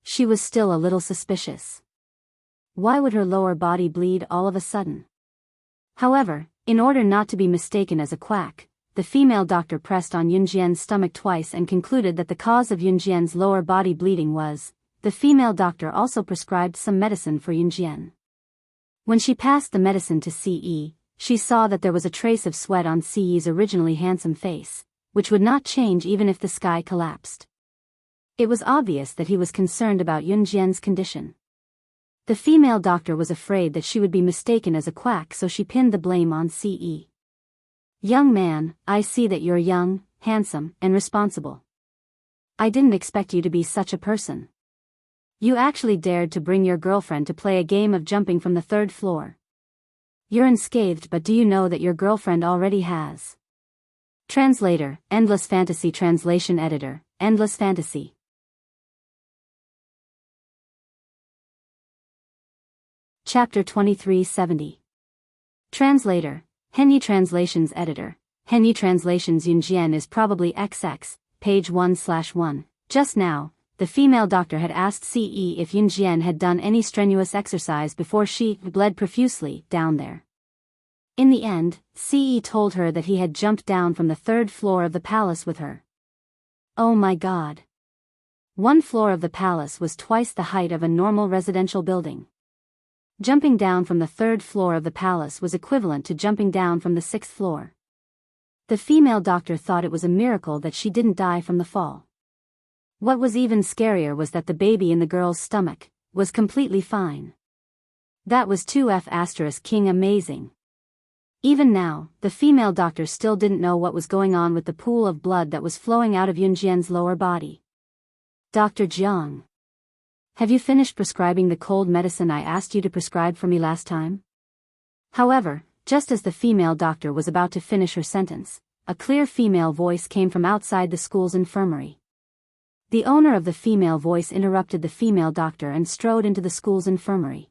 She was still a little suspicious. Why would her lower body bleed all of a sudden? However, in order not to be mistaken as a quack, the female doctor pressed on Yunjian's stomach twice and concluded that the cause of Yunjian's lower body bleeding was. The female doctor also prescribed some medicine for Yunjian. When she passed the medicine to Ce, she saw that there was a trace of sweat on Ce's originally handsome face, which would not change even if the sky collapsed. It was obvious that he was concerned about Yunjian's condition. The female doctor was afraid that she would be mistaken as a quack, so she pinned the blame on Ce. Young man, I see that you're young, handsome, and responsible. I didn't expect you to be such a person. You actually dared to bring your girlfriend to play a game of jumping from the third floor. You're unscathed, but do you know that your girlfriend already has? Translator, Endless Fantasy Translation Editor, Endless Fantasy. Chapter 2370. Translator, Henyi Translations Editor, Henyi Translations Yunjian is probably XX, page 1/1. Just now, the female doctor had asked Ce if Yunjian had done any strenuous exercise before she bled profusely down there. In the end, Ce told her that he had jumped down from the 3rd floor of the palace with her. Oh my God. One floor of the palace was twice the height of a normal residential building. Jumping down from the 3rd floor of the palace was equivalent to jumping down from the 6th floor. The female doctor thought it was a miracle that she didn't die from the fall. What was even scarier was that the baby in the girl's stomach was completely fine. That was 2F*King amazing. Even now, the female doctor still didn't know what was going on with the pool of blood that was flowing out of Yunjian's lower body. Dr. Jiang. Have you finished prescribing the cold medicine I asked you to prescribe for me last time? However, just as the female doctor was about to finish her sentence, a clear female voice came from outside the school's infirmary. The owner of the female voice interrupted the female doctor and strode into the school's infirmary.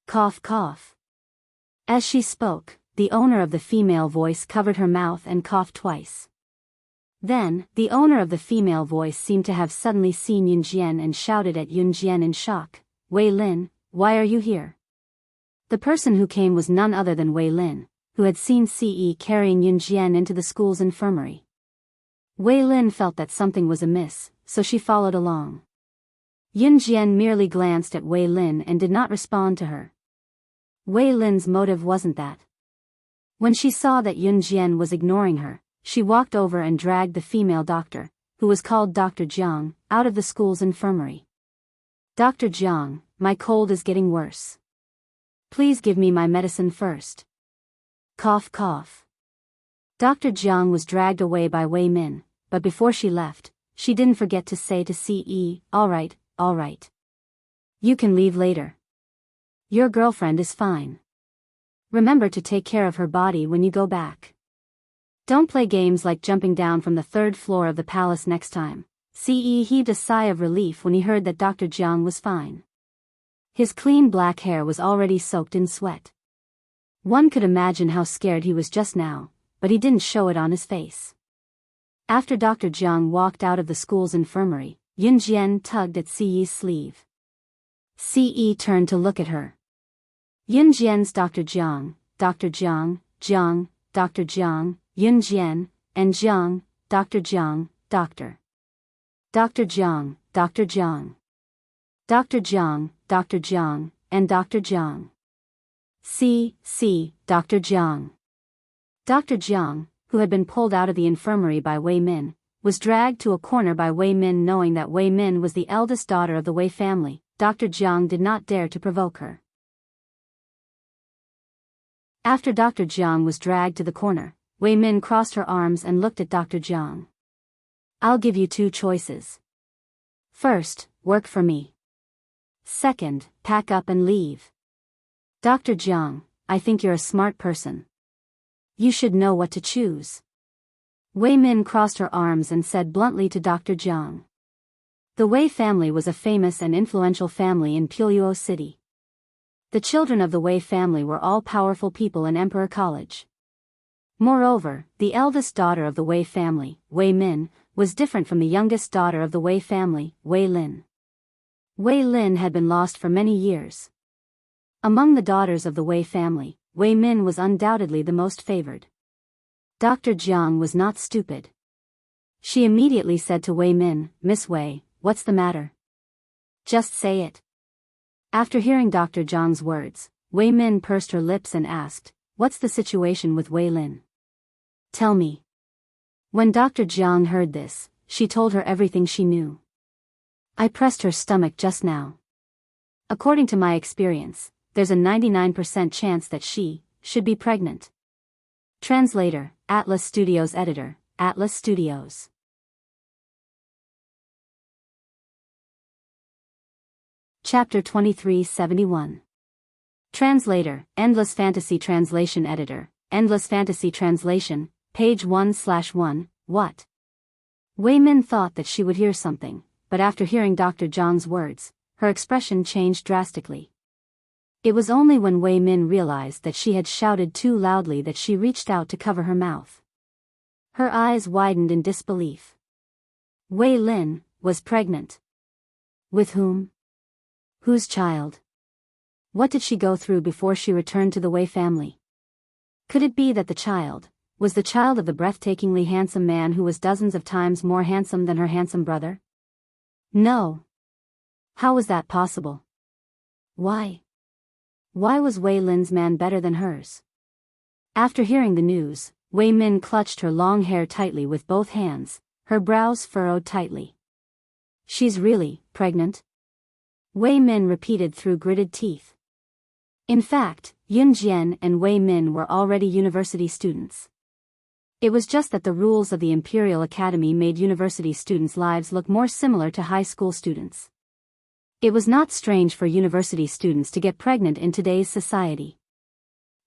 Cough cough. As she spoke, the owner of the female voice covered her mouth and coughed twice. Then, the owner of the female voice seemed to have suddenly seen Yunjian and shouted at Yunjian in shock, Wei Lin, why are you here? The person who came was none other than Wei Lin, who had seen Ce carrying Yunjian into the school's infirmary. Wei Lin felt that something was amiss, so she followed along. Yunjian merely glanced at Wei Lin and did not respond to her. Wei Lin's motive wasn't that. When she saw that Yunjian was ignoring her, she walked over and dragged the female doctor, who was called Dr. Jiang, out of the school's infirmary. Dr. Jiang, my cold is getting worse. Please give me my medicine first. Cough cough. Dr. Jiang was dragged away by Wei Min, but before she left, she didn't forget to say to Ce, all right. You can leave later. Your girlfriend is fine. Remember to take care of her body when you go back. Don't play games like jumping down from the 3rd floor of the palace next time. Ce heaved a sigh of relief when he heard that Dr. Jiang was fine. His clean black hair was already soaked in sweat. One could imagine how scared he was just now, but he didn't show it on his face. After Dr. Jiang walked out of the school's infirmary, Yunjian tugged at Ce's sleeve. Ce turned to look at her. Yunjian's Dr. Jiang, Jiang, Dr. Jiang, Yunjian, and Jiang, Dr. Jiang, Dr. Jiang, Dr. Jiang. Dr. Jiang, Dr. Jiang, and Dr. Jiang. Dr. Jiang. Dr. Jiang, who had been pulled out of the infirmary by Wei Min, was dragged to a corner by Wei Min. Knowing that Wei Min was the eldest daughter of the Wei family, Dr. Jiang did not dare to provoke her. After Dr. Jiang was dragged to the corner, Wei Min crossed her arms and looked at Dr. Jiang. I'll give you 2 choices. First, work for me. Second, pack up and leave. Dr. Jiang, I think you're a smart person. You should know what to choose. Wei Min crossed her arms and said bluntly to Dr. Jiang. The Wei family was a famous and influential family in Biyao City. The children of the Wei family were all powerful people in Emperor College. Moreover, the eldest daughter of the Wei family, Wei Min, was different from the youngest daughter of the Wei family, Wei Lin. Wei Lin had been lost for many years. Among the daughters of the Wei family, Wei Min was undoubtedly the most favored. Dr. Jiang was not stupid. She immediately said to Wei Min, Miss Wei, what's the matter? Just say it. After hearing Dr. Jiang's words, Wei Min pursed her lips and asked, what's the situation with Wei Lin? Tell me. When Dr. Jiang heard this, she told her everything she knew. I pressed her stomach just now. According to my experience, there's a 99% chance that she should be pregnant. Translator, Atlas Studios Editor, Atlas Studios. Chapter 2371. Translator, Endless Fantasy Translation Editor, Endless Fantasy Translation, page 1/1, what? Wei Min thought that she would hear something, but after hearing Dr. Jiang's words, her expression changed drastically. It was only when Wei Min realized that she had shouted too loudly that she reached out to cover her mouth. Her eyes widened in disbelief. Wei Lin was pregnant. With whom? Whose child? What did she go through before she returned to the Wei family? Could it be that the child was the child of the breathtakingly handsome man who was dozens of times more handsome than her handsome brother? No. How was that possible? Why? Why was Wei Lin's man better than hers? After hearing the news, Wei Min clutched her long hair tightly with both hands, her brows furrowed tightly. She's really pregnant? Wei Min repeated through gritted teeth. In fact, Yun Jian and Wei Min were already university students. It was just that the rules of the Imperial Academy made university students' lives look more similar to high school students. It was not strange for university students to get pregnant in today's society.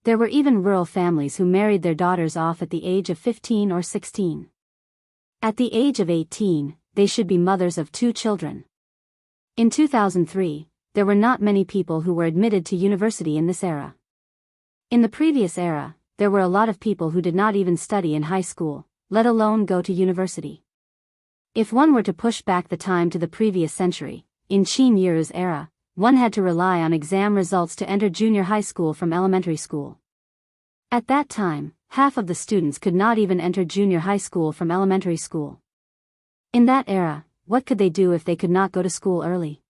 There were even rural families who married their daughters off at the age of 15 or 16. At the age of 18, they should be mothers of 2 children. In 2003, there were not many people who were admitted to university in this era. In the previous era, there were a lot of people who did not even study in high school, let alone go to university. If one were to push back the time to the previous century, in Qin Yu's era, one had to rely on exam results to enter junior high school from elementary school. At that time, half of the students could not even enter junior high school from elementary school. In that era, what could they do if they could not go to school early?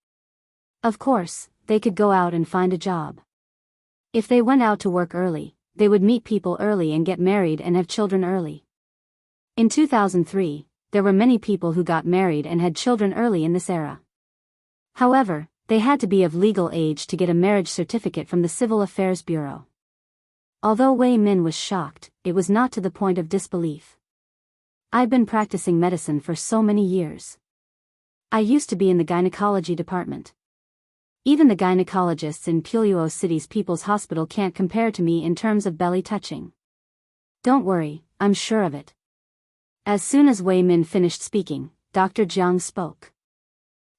Of course, they could go out and find a job. If they went out to work early, they would meet people early and get married and have children early. In 2003, there were many people who got married and had children early in this era. However, they had to be of legal age to get a marriage certificate from the Civil Affairs Bureau. Although Wei Min was shocked, it was not to the point of disbelief. I've been practicing medicine for so many years. I used to be in the gynecology department. Even the gynecologists in Biyao City's People's Hospital can't compare to me in terms of belly touching. Don't worry, I'm sure of it. As soon as Wei Min finished speaking, Dr. Jiang spoke.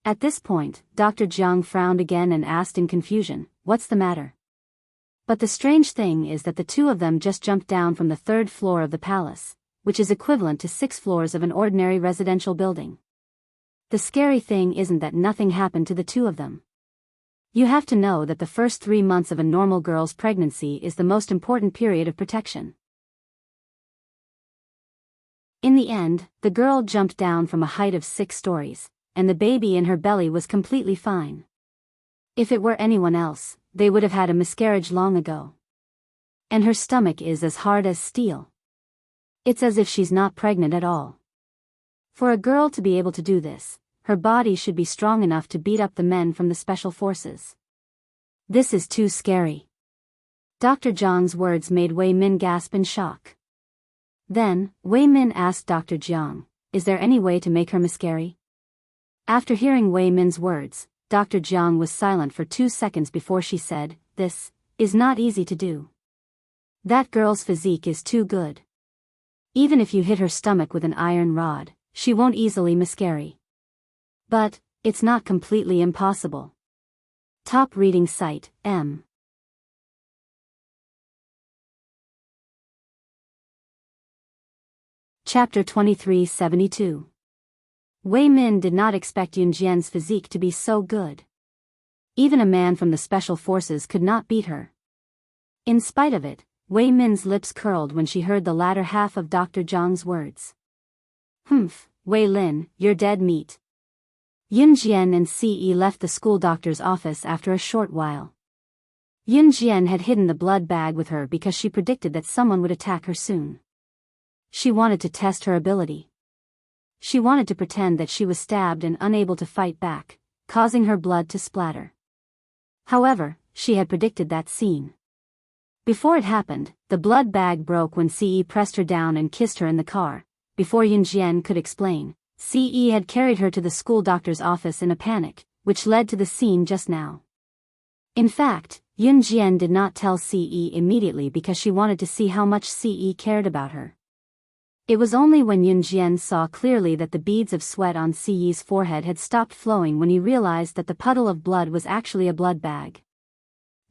At this point, Dr. Jiang frowned again and asked in confusion, "What's the matter?" But the strange thing is that the two of them just jumped down from the 3rd floor of the palace, which is equivalent to 6 floors of an ordinary residential building. The scary thing isn't that nothing happened to the two of them. You have to know that the first 3 months of a normal girl's pregnancy is the most important period of protection. In the end, the girl jumped down from a height of 6 stories, and the baby in her belly was completely fine. If it were anyone else, they would have had a miscarriage long ago. And her stomach is as hard as steel. It's as if she's not pregnant at all. For a girl to be able to do this, her body should be strong enough to beat up the men from the special forces. This is too scary. Dr. Jiang's words made Wei Min gasp in shock. Then, Wei Min asked Dr. Jiang, "Is there any way to make her miscarry?" After hearing Wei Min's words, Dr. Jiang was silent for 2 seconds before she said, "This is not easy to do. That girl's physique is too good. Even if you hit her stomach with an iron rod, she won't easily miscarry. But it's not completely impossible." Top reading site, M. Chapter 2372. Wei Min did not expect Yun Jian's physique to be so good. Even a man from the special forces could not beat her. In spite of it, Wei Min's lips curled when she heard the latter half of Dr. Jiang's words. "Humph, Wei Lin, you're dead meat." Yun Jian and Ce left the school doctor's office after a short while. Yun Jian had hidden the blood bag with her because she predicted that someone would attack her soon. She wanted to test her ability. She wanted to pretend that she was stabbed and unable to fight back, causing her blood to splatter. However, she had predicted that scene. Before it happened, the blood bag broke when Ce pressed her down and kissed her in the car. Before Yun Jian could explain, Ce had carried her to the school doctor's office in a panic, which led to the scene just now. In fact, Yun Jian did not tell Ce immediately because she wanted to see how much Ce cared about her. It was only when Yun Jian saw clearly that the beads of sweat on Ce's forehead had stopped flowing when he realized that the puddle of blood was actually a blood bag.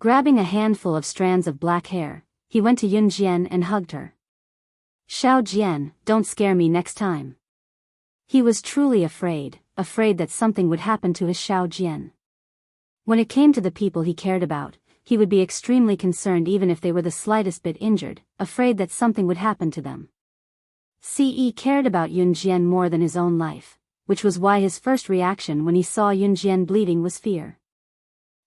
Grabbing a handful of strands of black hair, he went to Yunjian and hugged her. Xiao Jian, don't scare me next time. He was truly afraid that something would happen to his Xiao Jian. When it came to the people he cared about, he would be extremely concerned even if they were the slightest bit injured, afraid that something would happen to them. Ce cared about Yunjian more than his own life, which was why his first reaction when he saw Yunjian bleeding was fear.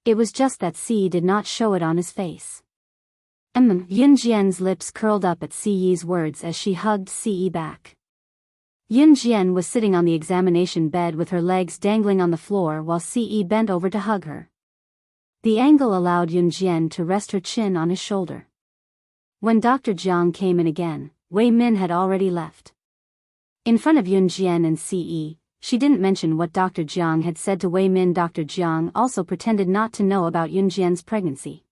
It was just that Ce did not show it on his face. Yunjian's lips curled up at Ce's words as she hugged Ce back. Yunjian was sitting on the examination bed with her legs dangling on the floor while Ce bent over to hug her. The angle allowed Yunjian to rest her chin on his shoulder. When Dr. Jiang came in again, Wei Min had already left. In front of Yunjian and Ce, she didn't mention what Dr. Jiang had said to Wei Min. Dr. Jiang also pretended not to know about Yunjian's pregnancy.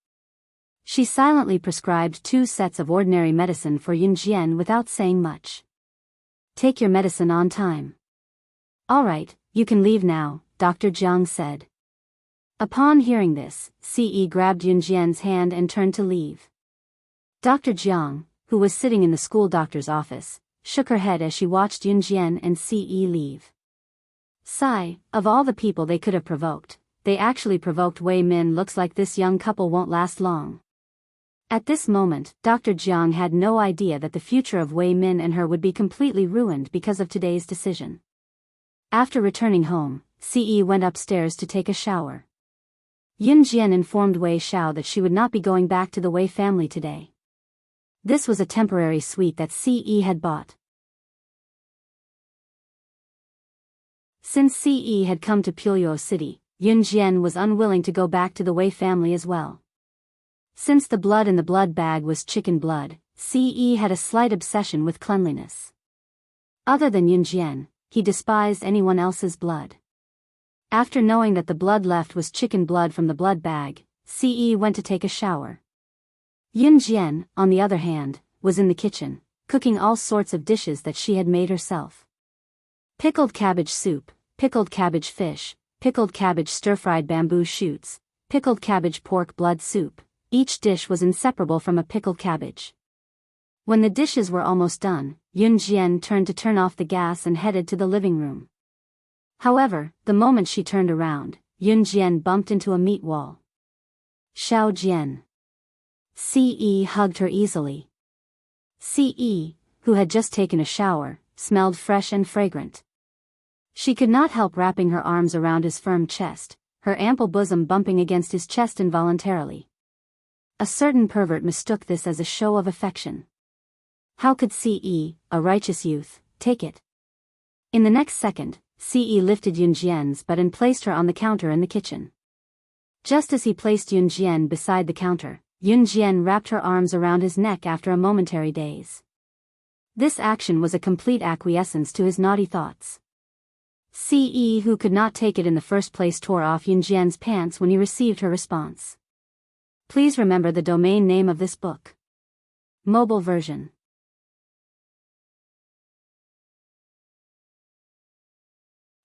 She silently prescribed 2 sets of ordinary medicine for Yunjian without saying much. Take your medicine on time. All right, you can leave now, Dr. Jiang said. Upon hearing this, Ce grabbed Yunjian's hand and turned to leave. Dr. Jiang, who was sitting in the school doctor's office, shook her head as she watched Yunjian and Ce leave. Sigh, of all the people they could have provoked, they actually provoked Wei Min. Looks like this young couple won't last long. At this moment, Dr. Jiang had no idea that the future of Wei Min and her would be completely ruined because of today's decision. After returning home, Ce went upstairs to take a shower. Yunjian informed Wei Xiao that she would not be going back to the Wei family today. This was a temporary suite that Ce had bought. Since Ce had come to Biyao City, Yunjian was unwilling to go back to the Wei family as well. Since the blood in the blood bag was chicken blood, Ce had a slight obsession with cleanliness. Other than Yunjian, he despised anyone else's blood. After knowing that the blood left was chicken blood from the blood bag, Ce went to take a shower. Yunjian, on the other hand, was in the kitchen, cooking all sorts of dishes that she had made herself. Pickled cabbage soup, pickled cabbage fish, pickled cabbage stir-fried bamboo shoots, pickled cabbage pork blood soup. Each dish was inseparable from a pickled cabbage. When the dishes were almost done, Yunjian turned to turn off the gas and headed to the living room. However, the moment she turned around, Yunjian bumped into a meat wall. Xiao Jian. Ce hugged her easily. Ce, who had just taken a shower, smelled fresh and fragrant. She could not help wrapping her arms around his firm chest, her ample bosom bumping against his chest involuntarily. A certain pervert mistook this as a show of affection. How could Ce, a righteous youth, take it? In the next second, Ce lifted Yunjian's butt and placed her on the counter in the kitchen. Just as he placed Yunjian beside the counter, Yunjian wrapped her arms around his neck after a momentary daze. This action was a complete acquiescence to his naughty thoughts. Ce, who could not take it in the first place, tore off Yunjian's pants when he received her response. Please remember the domain name of this book. Mobile version.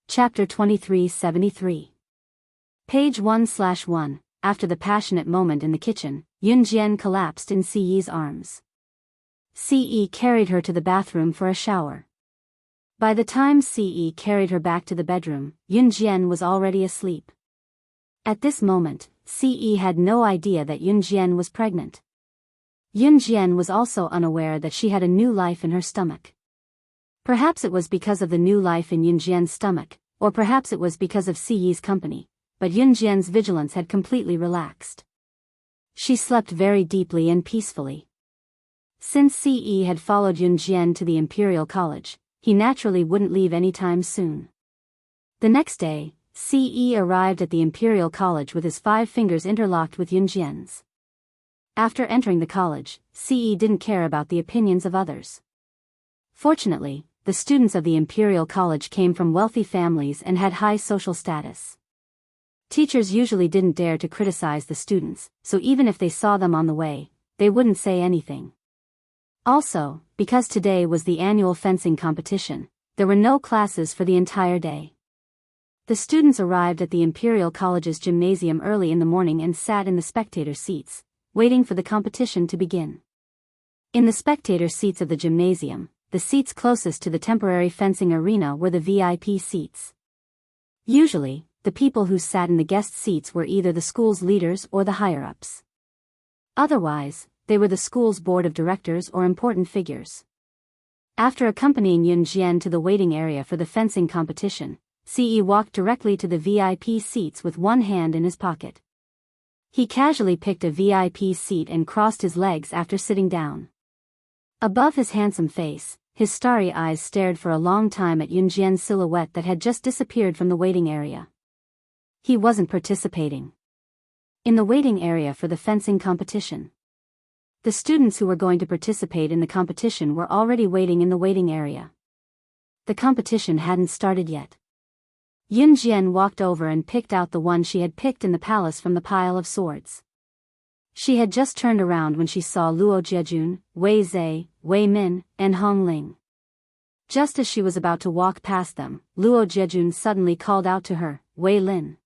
Chapter 2373. Page 1/1. After the passionate moment in the kitchen, Yunjian collapsed in Ce's arms. Ce carried her to the bathroom for a shower. By the time Ce carried her back to the bedroom, Yunjian was already asleep. At this moment, Ce had no idea that Yunjian was pregnant. Yunjian was also unaware that she had a new life in her stomach. Perhaps it was because of the new life in Yunjian's stomach, or perhaps it was because of Ce's company, but Yunjian's vigilance had completely relaxed. She slept very deeply and peacefully. Since Ce had followed Yunjian to the Imperial College, he naturally wouldn't leave anytime soon. The next day, Ce arrived at the Imperial College with his 5 fingers interlocked with Yunjian's. After entering the college, Ce didn't care about the opinions of others. Fortunately, the students of the Imperial College came from wealthy families and had high social status. Teachers usually didn't dare to criticize the students, so even if they saw them on the way, they wouldn't say anything. Also, because today was the annual fencing competition, there were no classes for the entire day. The students arrived at the Imperial College's gymnasium early in the morning and sat in the spectator seats, waiting for the competition to begin. In the spectator seats of the gymnasium, the seats closest to the temporary fencing arena were the VIP seats. Usually, the people who sat in the guest seats were either the school's leaders or the higher-ups. Otherwise, they were the school's board of directors or important figures. After accompanying Yun Jian to the waiting area for the fencing competition, Ce walked directly to the VIP seats with one hand in his pocket. He casually picked a VIP seat and crossed his legs after sitting down. Above his handsome face, his starry eyes stared for a long time at Yun Jian's silhouette that had just disappeared from the waiting area. He wasn't participating in the waiting area for the fencing competition. The students who were going to participate in the competition were already waiting in the waiting area. The competition hadn't started yet. Yun Jian walked over and picked out the one she had picked in the palace from the pile of swords. She had just turned around when she saw Luo Jiejun, Wei Zhe, Wei Min, and Hong Ling. Just as she was about to walk past them, Luo Jiejun suddenly called out to her, "Wei Lin."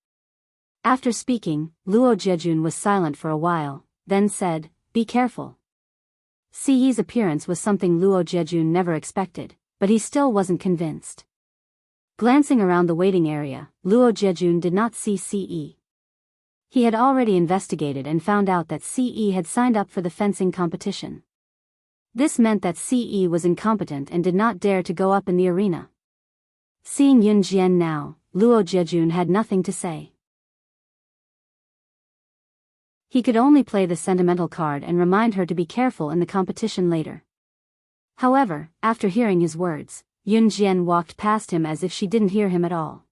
After speaking, Luo Jiejun was silent for a while, then said, "Be careful." Ce's appearance was something Luo Jiejun never expected, but he still wasn't convinced. Glancing around the waiting area, Luo Jiejun did not see Ce. He had already investigated and found out that Ce had signed up for the fencing competition. This meant that Ce was incompetent and did not dare to go up in the arena. Seeing Yun Jian now, Luo Jiejun had nothing to say. He could only play the sentimental card and remind her to be careful in the competition later. However, after hearing his words, Yun Jian walked past him as if she didn't hear him at all.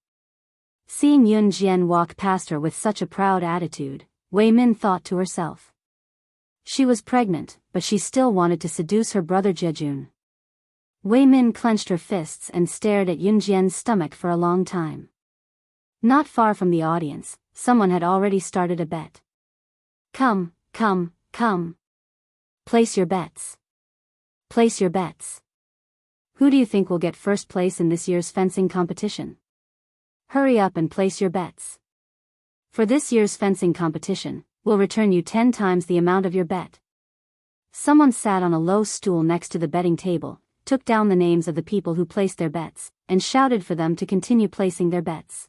Seeing Yun Jian walk past her with such a proud attitude, Wei Min thought to herself. She was pregnant, but she still wanted to seduce her brother Jiejun. Wei Min clenched her fists and stared at Yun Jian's stomach for a long time. Not far from the audience, someone had already started a bet. Come, come, come. Place your bets. Place your bets. Who do you think will get first place in this year's fencing competition? Hurry up and place your bets. For this year's fencing competition, we'll return you 10 times the amount of your bet. Someone sat on a low stool next to the betting table, took down the names of the people who placed their bets, and shouted for them to continue placing their bets.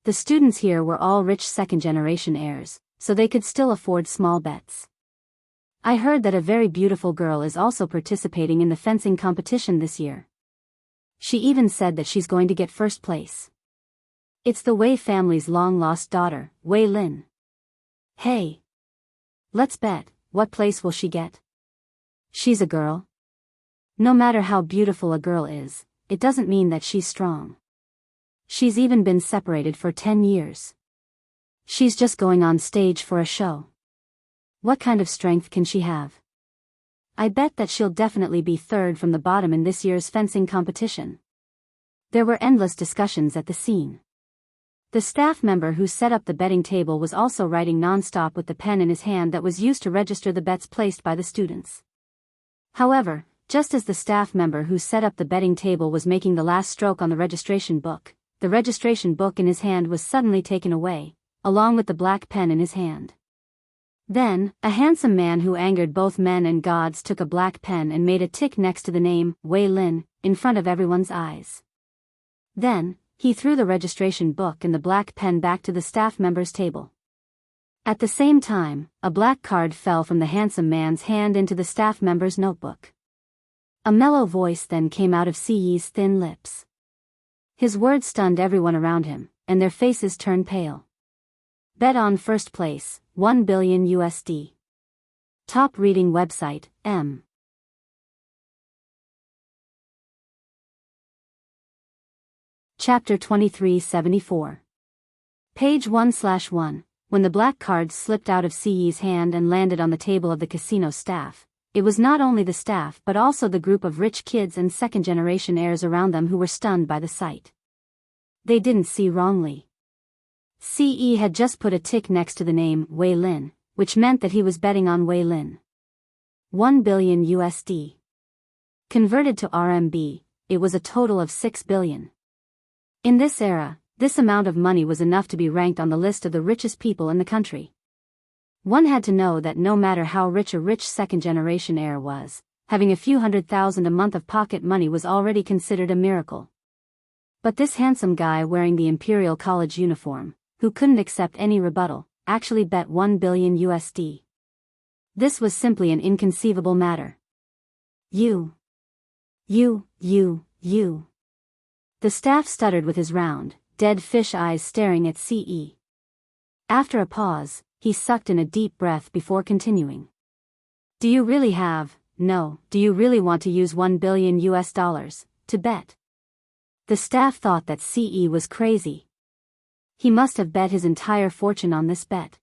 The students here were all rich second-generation heirs, so they could still afford small bets. I heard that a very beautiful girl is also participating in the fencing competition this year. She even said that she's going to get first place. It's the Wei family's long-lost daughter, Wei Lin. Hey! Let's bet, what place will she get? She's a girl. No matter how beautiful a girl is, it doesn't mean that she's strong. She's even been separated for 10 years. She's just going on stage for a show. What kind of strength can she have? I bet that she'll definitely be third from the bottom in this year's fencing competition. There were endless discussions at the scene. The staff member who set up the betting table was also writing non-stop with the pen in his hand that was used to register the bets placed by the students. However, just as the staff member who set up the betting table was making the last stroke on the registration book in his hand was suddenly taken away, along with the black pen in his hand. Then, a handsome man who angered both men and gods took a black pen and made a tick next to the name, Wei Lin, in front of everyone's eyes. Then, he threw the registration book and the black pen back to the staff member's table. At the same time, a black card fell from the handsome man's hand into the staff member's notebook. A mellow voice then came out of Ce's thin lips. His words stunned everyone around him, and their faces turned pale. Bet on first place, $1 billion USD. Top reading website, M. Chapter 2374. Page 1/1. When the black cards slipped out of Ce's hand and landed on the table of the casino staff, it was not only the staff but also the group of rich kids and second-generation heirs around them who were stunned by the sight. They didn't see wrongly. Ce had just put a tick next to the name, Wei Lin, which meant that he was betting on Wei Lin. $1 billion USD. Converted to RMB, it was a total of $6 billion. In this era, This amount of money was enough to be ranked on the list of the richest people in the country. One had to know that no matter how rich a rich second-generation heir was, having a few $100,000 a month of pocket money was already considered a miracle. But this handsome guy wearing the Imperial College uniform, who couldn't accept any rebuttal, actually bet $1 billion USD. This was simply an inconceivable matter. You. The staff stuttered with his round, dead fish eyes staring at CE. After a pause, he sucked in a deep breath before continuing. Do you really want to use $1 billion to bet? The staff thought that CE was crazy. He must have bet his entire fortune on this bet.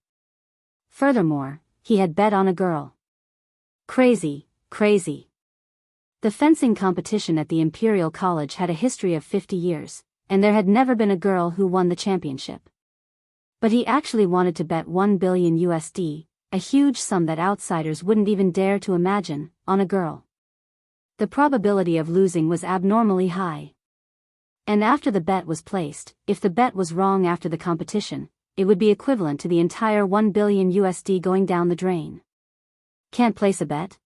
Furthermore, he had bet on a girl. Crazy. The fencing competition at the Imperial College had a history of 50 years, and there had never been a girl who won the championship. But he actually wanted to bet $1 billion USD, a huge sum that outsiders wouldn't even dare to imagine, on a girl. The probability of losing was abnormally high. And after the bet was placed, if the bet was wrong after the competition, it would be equivalent to the entire $1 billion USD going down the drain. Can't place a bet?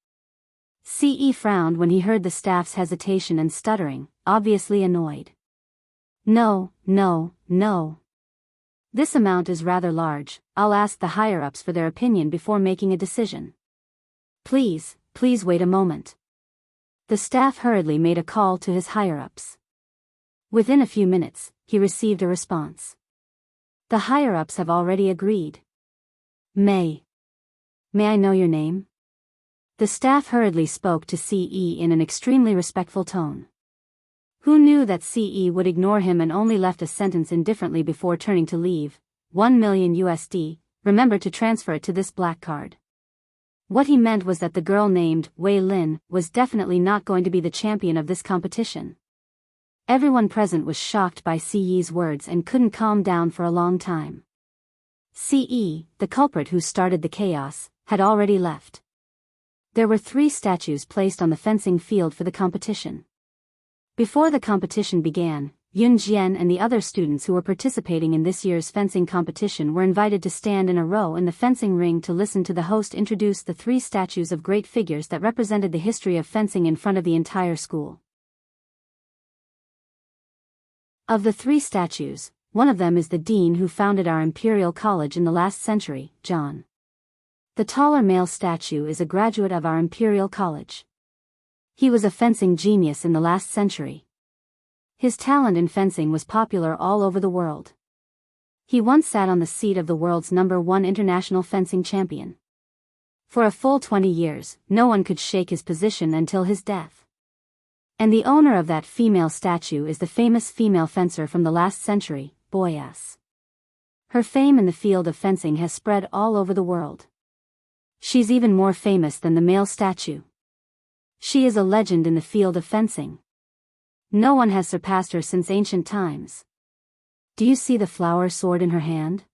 CE frowned when he heard the staff's hesitation and stuttering, obviously annoyed. No. This amount is rather large. I'll ask the higher-ups for their opinion before making a decision. Please wait a moment. The staff hurriedly made a call to his higher-ups. Within a few minutes, he received a response. The higher-ups have already agreed. May I know your name? The staff hurriedly spoke to CE in an extremely respectful tone. Who knew that CE would ignore him and only left a sentence indifferently before turning to leave? $1 million USD, remember to transfer it to this black card. What he meant was that the girl named Wei Lin was definitely not going to be the champion of this competition. Everyone present was shocked by CE's words and couldn't calm down for a long time. CE, the culprit who started the chaos, had already left. There were 3 statues placed on the fencing field for the competition. Before the competition began, Yun Jian and the other students who were participating in this year's fencing competition were invited to stand in a row in the fencing ring to listen to the host introduce the 3 statues of great figures that represented the history of fencing in front of the entire school. Of the 3 statues, one of them is the dean who founded our Imperial College in the last century, John. The taller male statue is a graduate of our Imperial College. He was a fencing genius in the last century. His talent in fencing was popular all over the world. He once sat on the seat of the world's #1 international fencing champion. For a full 20 years, no one could shake his position until his death. And the owner of that female statue is the famous female fencer from the last century, Biyao. Her fame in the field of fencing has spread all over the world. She's even more famous than the male statue. She is a legend in the field of fencing. No one has surpassed her since ancient times. Do you see the flower sword in her hand?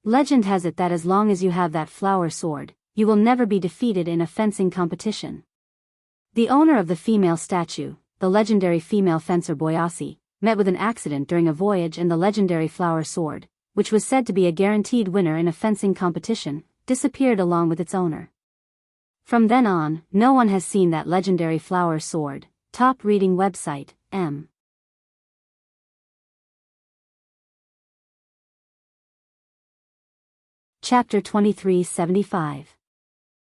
Legend has it that as long as you have that flower sword, you will never be defeated in a fencing competition. The owner of the female statue, the legendary female fencer Biyao, met with an accident during a voyage, and the legendary flower sword, which was said to be a guaranteed winner in a fencing competition, disappeared along with its owner. From then on, no one has seen that legendary flower sword. Top reading website, M. Chapter 2375.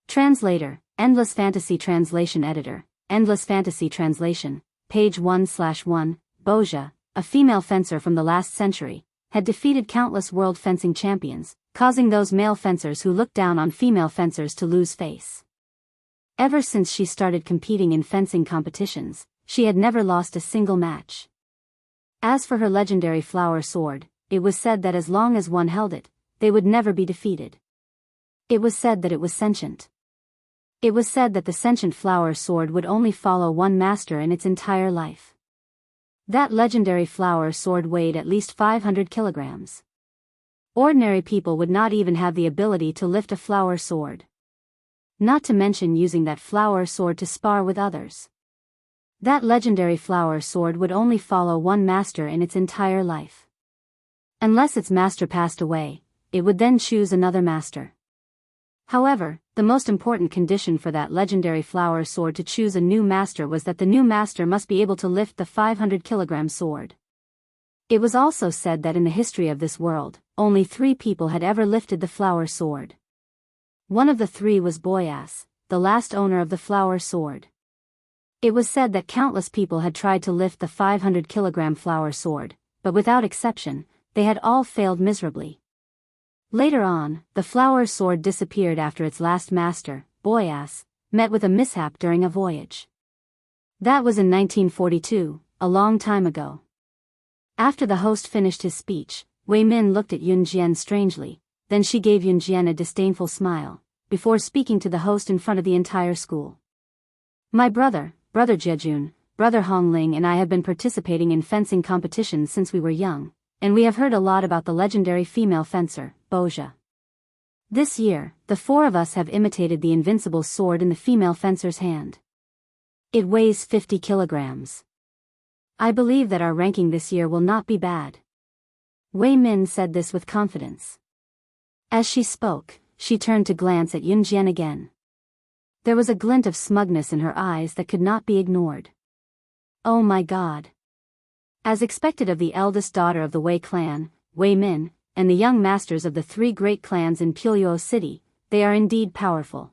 Translator, Endless Fantasy Translation Editor, Endless Fantasy Translation, page 1/1, Bozha, a female fencer from the last century, had defeated countless world fencing champions, causing those male fencers who looked down on female fencers to lose face. Ever since she started competing in fencing competitions, she had never lost a single match. As for her legendary flower sword, it was said that as long as one held it, they would never be defeated. It was said that it was sentient. It was said that the sentient flower sword would only follow one master in its entire life. That legendary flower sword weighed at least 500 kilograms. Ordinary people would not even have the ability to lift a flower sword. Not to mention using that flower sword to spar with others. That legendary flower sword would only follow one master in its entire life. Unless its master passed away, it would then choose another master. However, the most important condition for that legendary flower sword to choose a new master was that the new master must be able to lift the 500-kilogram sword. It was also said that in the history of this world, only 3 people had ever lifted the flower sword. One of the 3 was Boyas, the last owner of the flower sword. It was said that countless people had tried to lift the 500-kilogram flower sword, but without exception, they had all failed miserably. Later on, the flower sword disappeared after its last master, Boyas, met with a mishap during a voyage. That was in 1942, a long time ago. After the host finished his speech, Wei Min looked at Yun Jian strangely, then she gave Yun Jian a disdainful smile, before speaking to the host in front of the entire school. My brother Jiejun, brother Hongling and I have been participating in fencing competitions since we were young, and we have heard a lot about the legendary female fencer, Bozha. This year, the 4 of us have imitated the invincible sword in the female fencer's hand. It weighs 50 kilograms. I believe that our ranking this year will not be bad. Wei Min said this with confidence. As she spoke, she turned to glance at Yun Jian again. There was a glint of smugness in her eyes that could not be ignored. Oh my God! As expected of the eldest daughter of the Wei clan, Wei Min, and the young masters of the 3 great clans in Biyao City, they are indeed powerful.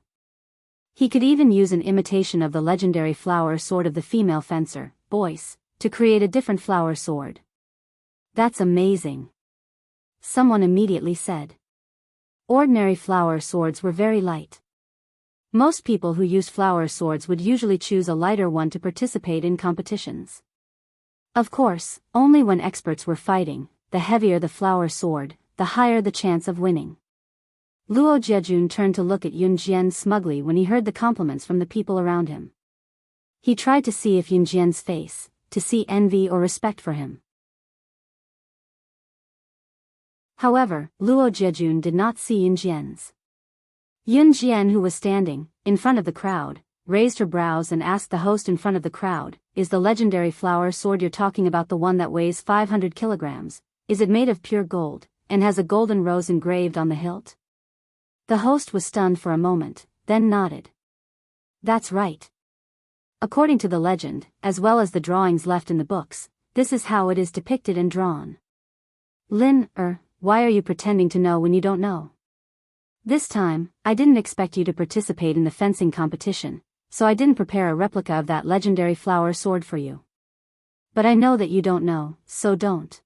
He could even use an imitation of the legendary flower sword of the female fencer, Boyce, to create a different flower sword. That's amazing. Someone immediately said. Ordinary flower swords were very light. Most people who used flower swords would usually choose a lighter one to participate in competitions. Of course, only when experts were fighting, the heavier the flower sword, the higher the chance of winning. Luo Jiejun turned to look at Yun Jian smugly when he heard the compliments from the people around him. He tried to see if Yun Jian's face, to see envy or respect for him. However, Luo Jiejun did not see Yun Jian's. Yun Jian, who was standing in front of the crowd, raised her brows and asked the host in front of the crowd, "Is the legendary flower sword you're talking about the one that weighs 500 kilograms? Is it made of pure gold, and has a golden rose engraved on the hilt?" The host was stunned for a moment, then nodded. That's right. According to the legend, as well as the drawings left in the books, this is how it is depicted and drawn. Lin, why are you pretending to know when you don't know? This time, I didn't expect you to participate in the fencing competition, so I didn't prepare a replica of that legendary flower sword for you. But I know that you don't know, so don't.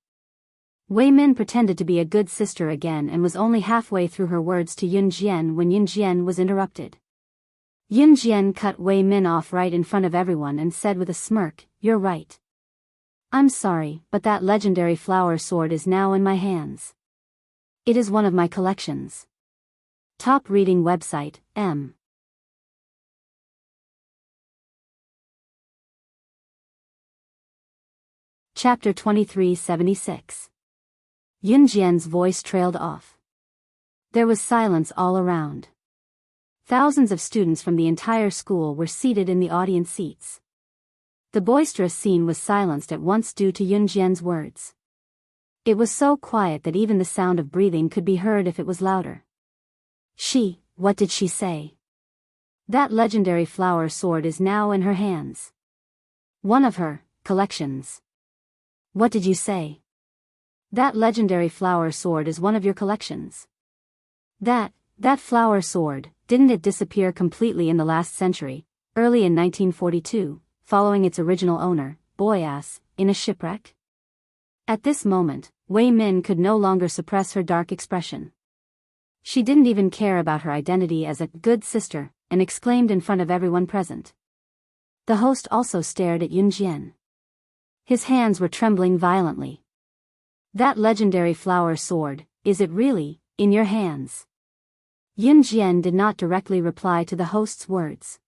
Wei Min pretended to be a good sister again and was only halfway through her words to Yun Jian when Yun Jian was interrupted. Yun Jian cut Wei Min off right in front of everyone and said with a smirk, "You're right. I'm sorry, but that legendary flower sword is now in my hands. It is one of my collections." Top reading website, M. Chapter 2376. Yun Jian's voice trailed off. There was silence all around. Thousands of students from the entire school were seated in the audience seats. The boisterous scene was silenced at once due to Yun Jian's words. It was so quiet that even the sound of breathing could be heard if it was louder. What did she say? That legendary flower sword is now in her hands. One of her collections. What did you say? That legendary flower sword is one of your collections. That flower sword, didn't it disappear completely in the last century, early in 1942, following its original owner, Boyas, in a shipwreck? At this moment, Wei Min could no longer suppress her dark expression. She didn't even care about her identity as a good sister, and exclaimed in front of everyone present. The host also stared at Yun Jian. His hands were trembling violently. That legendary flower sword, is it really, in your hands? Yun Jian did not directly reply to the host's words.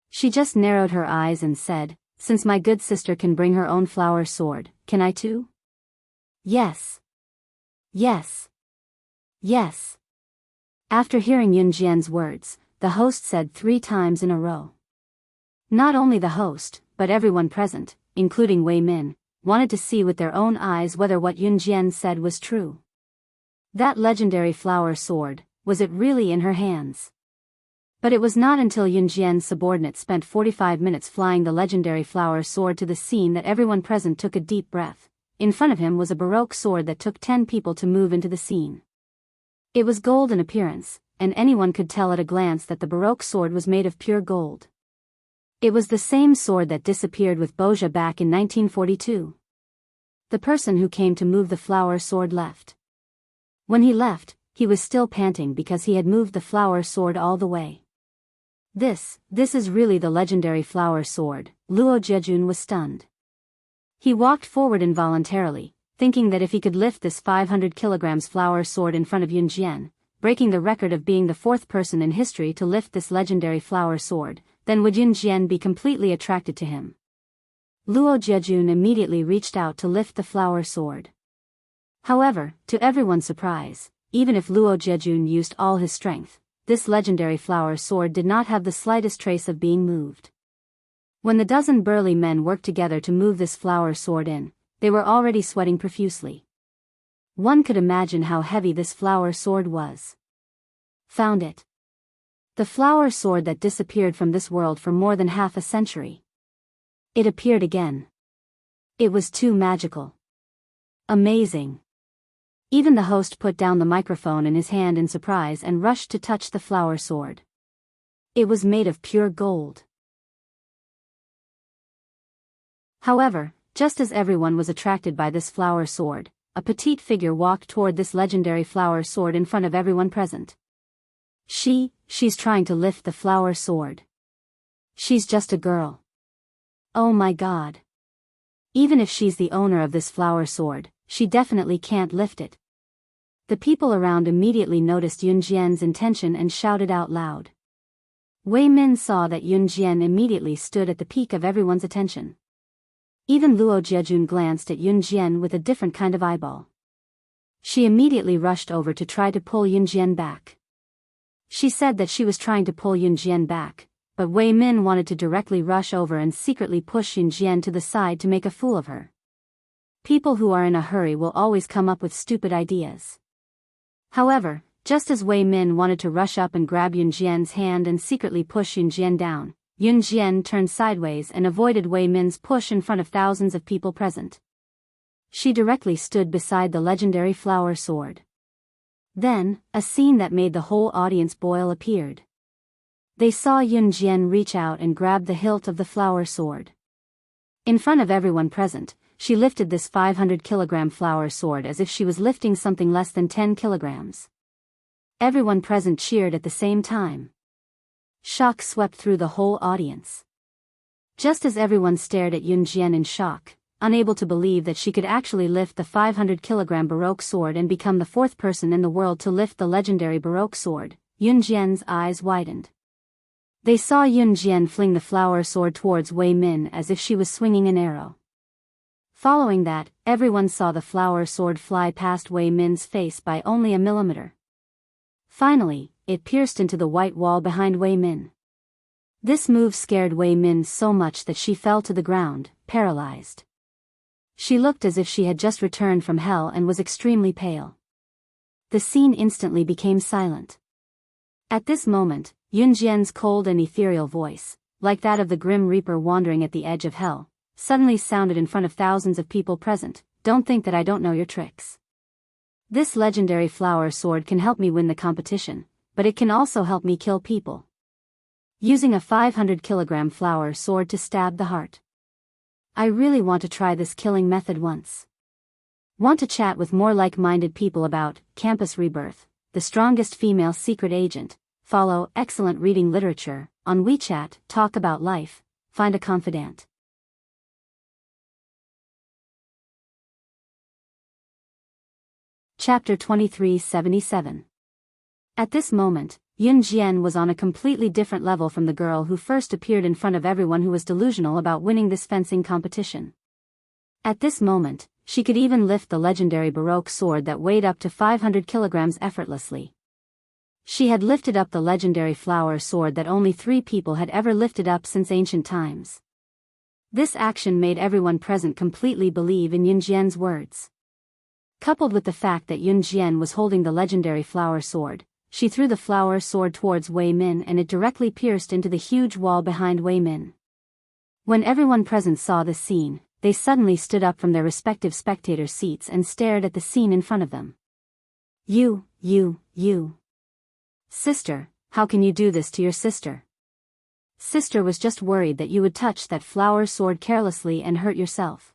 She just narrowed her eyes and said, "Since my good sister can bring her own flower sword, can I too?" Yes. Yes. Yes. After hearing Yun Jian's words, the host said 3 times in a row. Not only the host, but everyone present, including Wei Min, wanted to see with their own eyes whether what Yun Jian said was true. That legendary flower sword, was it really in her hands? But it was not until Yun Jian's subordinate spent 45 minutes flying the legendary flower sword to the scene that everyone present took a deep breath. In front of him was a baroque sword that took 10 people to move into the scene. It was gold in appearance, and anyone could tell at a glance that the baroque sword was made of pure gold. It was the same sword that disappeared with Bozha back in 1942. The person who came to move the flower sword left. When he left, he was still panting because he had moved the flower sword all the way. This is really the legendary flower sword. Luo Jiejun was stunned. He walked forward involuntarily, thinking that if he could lift this 500 kilograms flower sword in front of Yun Jian, breaking the record of being the fourth person in history to lift this legendary flower sword, then would Yun Jian be completely attracted to him. Luo Jiejun immediately reached out to lift the flower sword. However, to everyone's surprise, even if Luo Jiejun used all his strength, this legendary flower sword did not have the slightest trace of being moved. When the dozen burly men worked together to move this flower sword in, they were already sweating profusely. One could imagine how heavy this flower sword was. Found it. The flower sword that disappeared from this world for more than half a century. It appeared again. It was too magical. Amazing. Even the host put down the microphone in his hand in surprise and rushed to touch the flower sword. It was made of pure gold. However, just as everyone was attracted by this flower sword, a petite figure walked toward this legendary flower sword in front of everyone present. She's trying to lift the flower sword. She's just a girl. Oh my God. Even if she's the owner of this flower sword, she definitely can't lift it. The people around immediately noticed Yun Jian's intention and shouted out loud. Wei Min saw that Yun Jian immediately stood at the peak of everyone's attention. Even Luo Jiejun glanced at Yun Jian with a different kind of eyeball. She immediately rushed over to try to pull Yun Jian back. She said that she was trying to pull Yun Jian back, but Wei Min wanted to directly rush over and secretly push Yun Jian to the side to make a fool of her. People who are in a hurry will always come up with stupid ideas. However, just as Wei Min wanted to rush up and grab Yun Jian's hand and secretly push Yun Jian down, Yun Jian turned sideways and avoided Wei Min's push in front of thousands of people present. She directly stood beside the legendary flower sword. Then, a scene that made the whole audience boil appeared. They saw Yun Jian reach out and grab the hilt of the flower sword. In front of everyone present, she lifted this 500-kilogram flower sword as if she was lifting something less than 10 kilograms. Everyone present cheered at the same time. Shock swept through the whole audience. Just as everyone stared at Yun Jian in shock, unable to believe that she could actually lift the 500-kilogram baroque sword and become the fourth person in the world to lift the legendary baroque sword, Yun Jian's eyes widened. They saw Yun Jian fling the flower sword towards Wei Min as if she was swinging an arrow. Following that, everyone saw the flower sword fly past Wei Min's face by only a millimeter. Finally, it pierced into the white wall behind Wei Min. This move scared Wei Min so much that she fell to the ground, paralyzed. She looked as if she had just returned from hell and was extremely pale. The scene instantly became silent. At this moment, Yun Jian's cold and ethereal voice, like that of the Grim Reaper wandering at the edge of hell, suddenly sounded in front of thousands of people present. Don't think that I don't know your tricks. This legendary flower sword can help me win the competition, but it can also help me kill people. Using a 500-kilogram flower sword to stab the heart. I really want to try this killing method once. Want to chat with more like-minded people about Campus Rebirth, the strongest female secret agent? Follow excellent reading literature on WeChat. Talk about life. Find a confidant. Chapter 2377. At this moment, Yun Jian was on a completely different level from the girl who first appeared in front of everyone who was delusional about winning this fencing competition. At this moment, she could even lift the legendary baroque sword that weighed up to 500 kilograms effortlessly. She had lifted up the legendary flower sword that only 3 people had ever lifted up since ancient times. This action made everyone present completely believe in Yun Jian's words. Coupled with the fact that Yun Jian was holding the legendary flower sword, she threw the flower sword towards Wei Min and it directly pierced into the huge wall behind Wei Min. When everyone present saw this scene, they suddenly stood up from their respective spectator seats and stared at the scene in front of them. You. Sister, how can you do this to your sister? Sister was just worried that you would touch that flower sword carelessly and hurt yourself.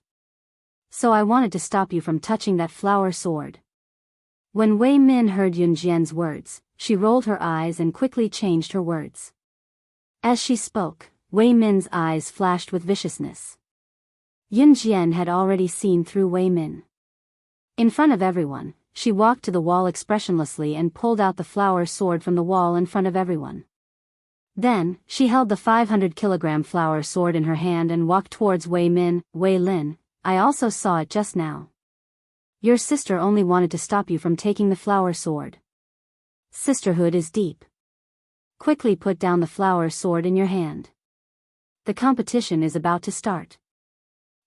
So I wanted to stop you from touching that flower sword. When Wei Min heard Yun Jian's words, she rolled her eyes and quickly changed her words. As she spoke, Wei Min's eyes flashed with viciousness. Yun Jian had already seen through Wei Min. In front of everyone, she walked to the wall expressionlessly and pulled out the flower sword from the wall in front of everyone. Then, she held the 500-kilogram flower sword in her hand and walked towards Wei Min. Wei Lin, I also saw it just now. Your sister only wanted to stop you from taking the flower sword. Sisterhood is deep. Quickly put down the flower sword in your hand. The competition is about to start.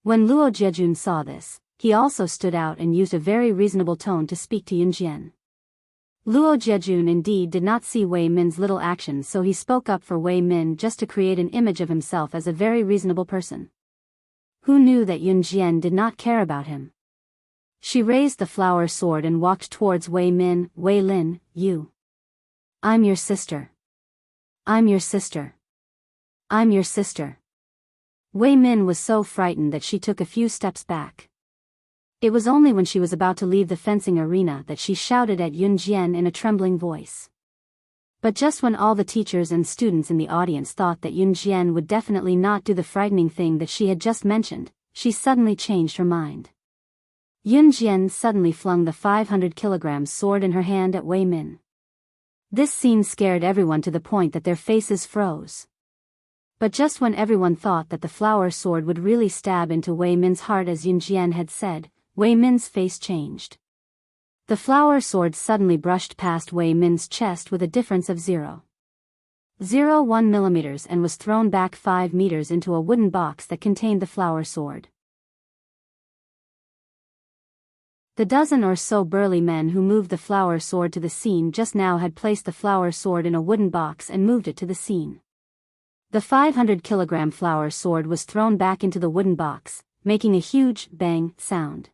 When Luo Jiejun saw this, he also stood out and used a very reasonable tone to speak to Yun Jian. Luo Jiejun indeed did not see Wei Min's little actions, so he spoke up for Wei Min just to create an image of himself as a very reasonable person. Who knew that Yun Jian did not care about him? She raised the flower sword and walked towards Wei Min. Wei Lin, you. I'm your sister. I'm your sister. I'm your sister. Wei Min was so frightened that she took a few steps back. It was only when she was about to leave the fencing arena that she shouted at Yun Jian in a trembling voice. But just when all the teachers and students in the audience thought that Yun Jian would definitely not do the frightening thing that she had just mentioned, she suddenly changed her mind. Yun Jian suddenly flung the 500-kilogram sword in her hand at Wei Min. This scene scared everyone to the point that their faces froze. But just when everyone thought that the flower sword would really stab into Wei Min's heart as Yun Jian had said, Wei Min's face changed. The flower sword suddenly brushed past Wei Min's chest with a difference of 0.01 millimeters and was thrown back 5 meters into a wooden box that contained the flower sword. The dozen or so burly men who moved the flower sword to the scene just now had placed the flower sword in a wooden box and moved it to the scene. The 500-kilogram flower sword was thrown back into the wooden box, making a huge bang sound.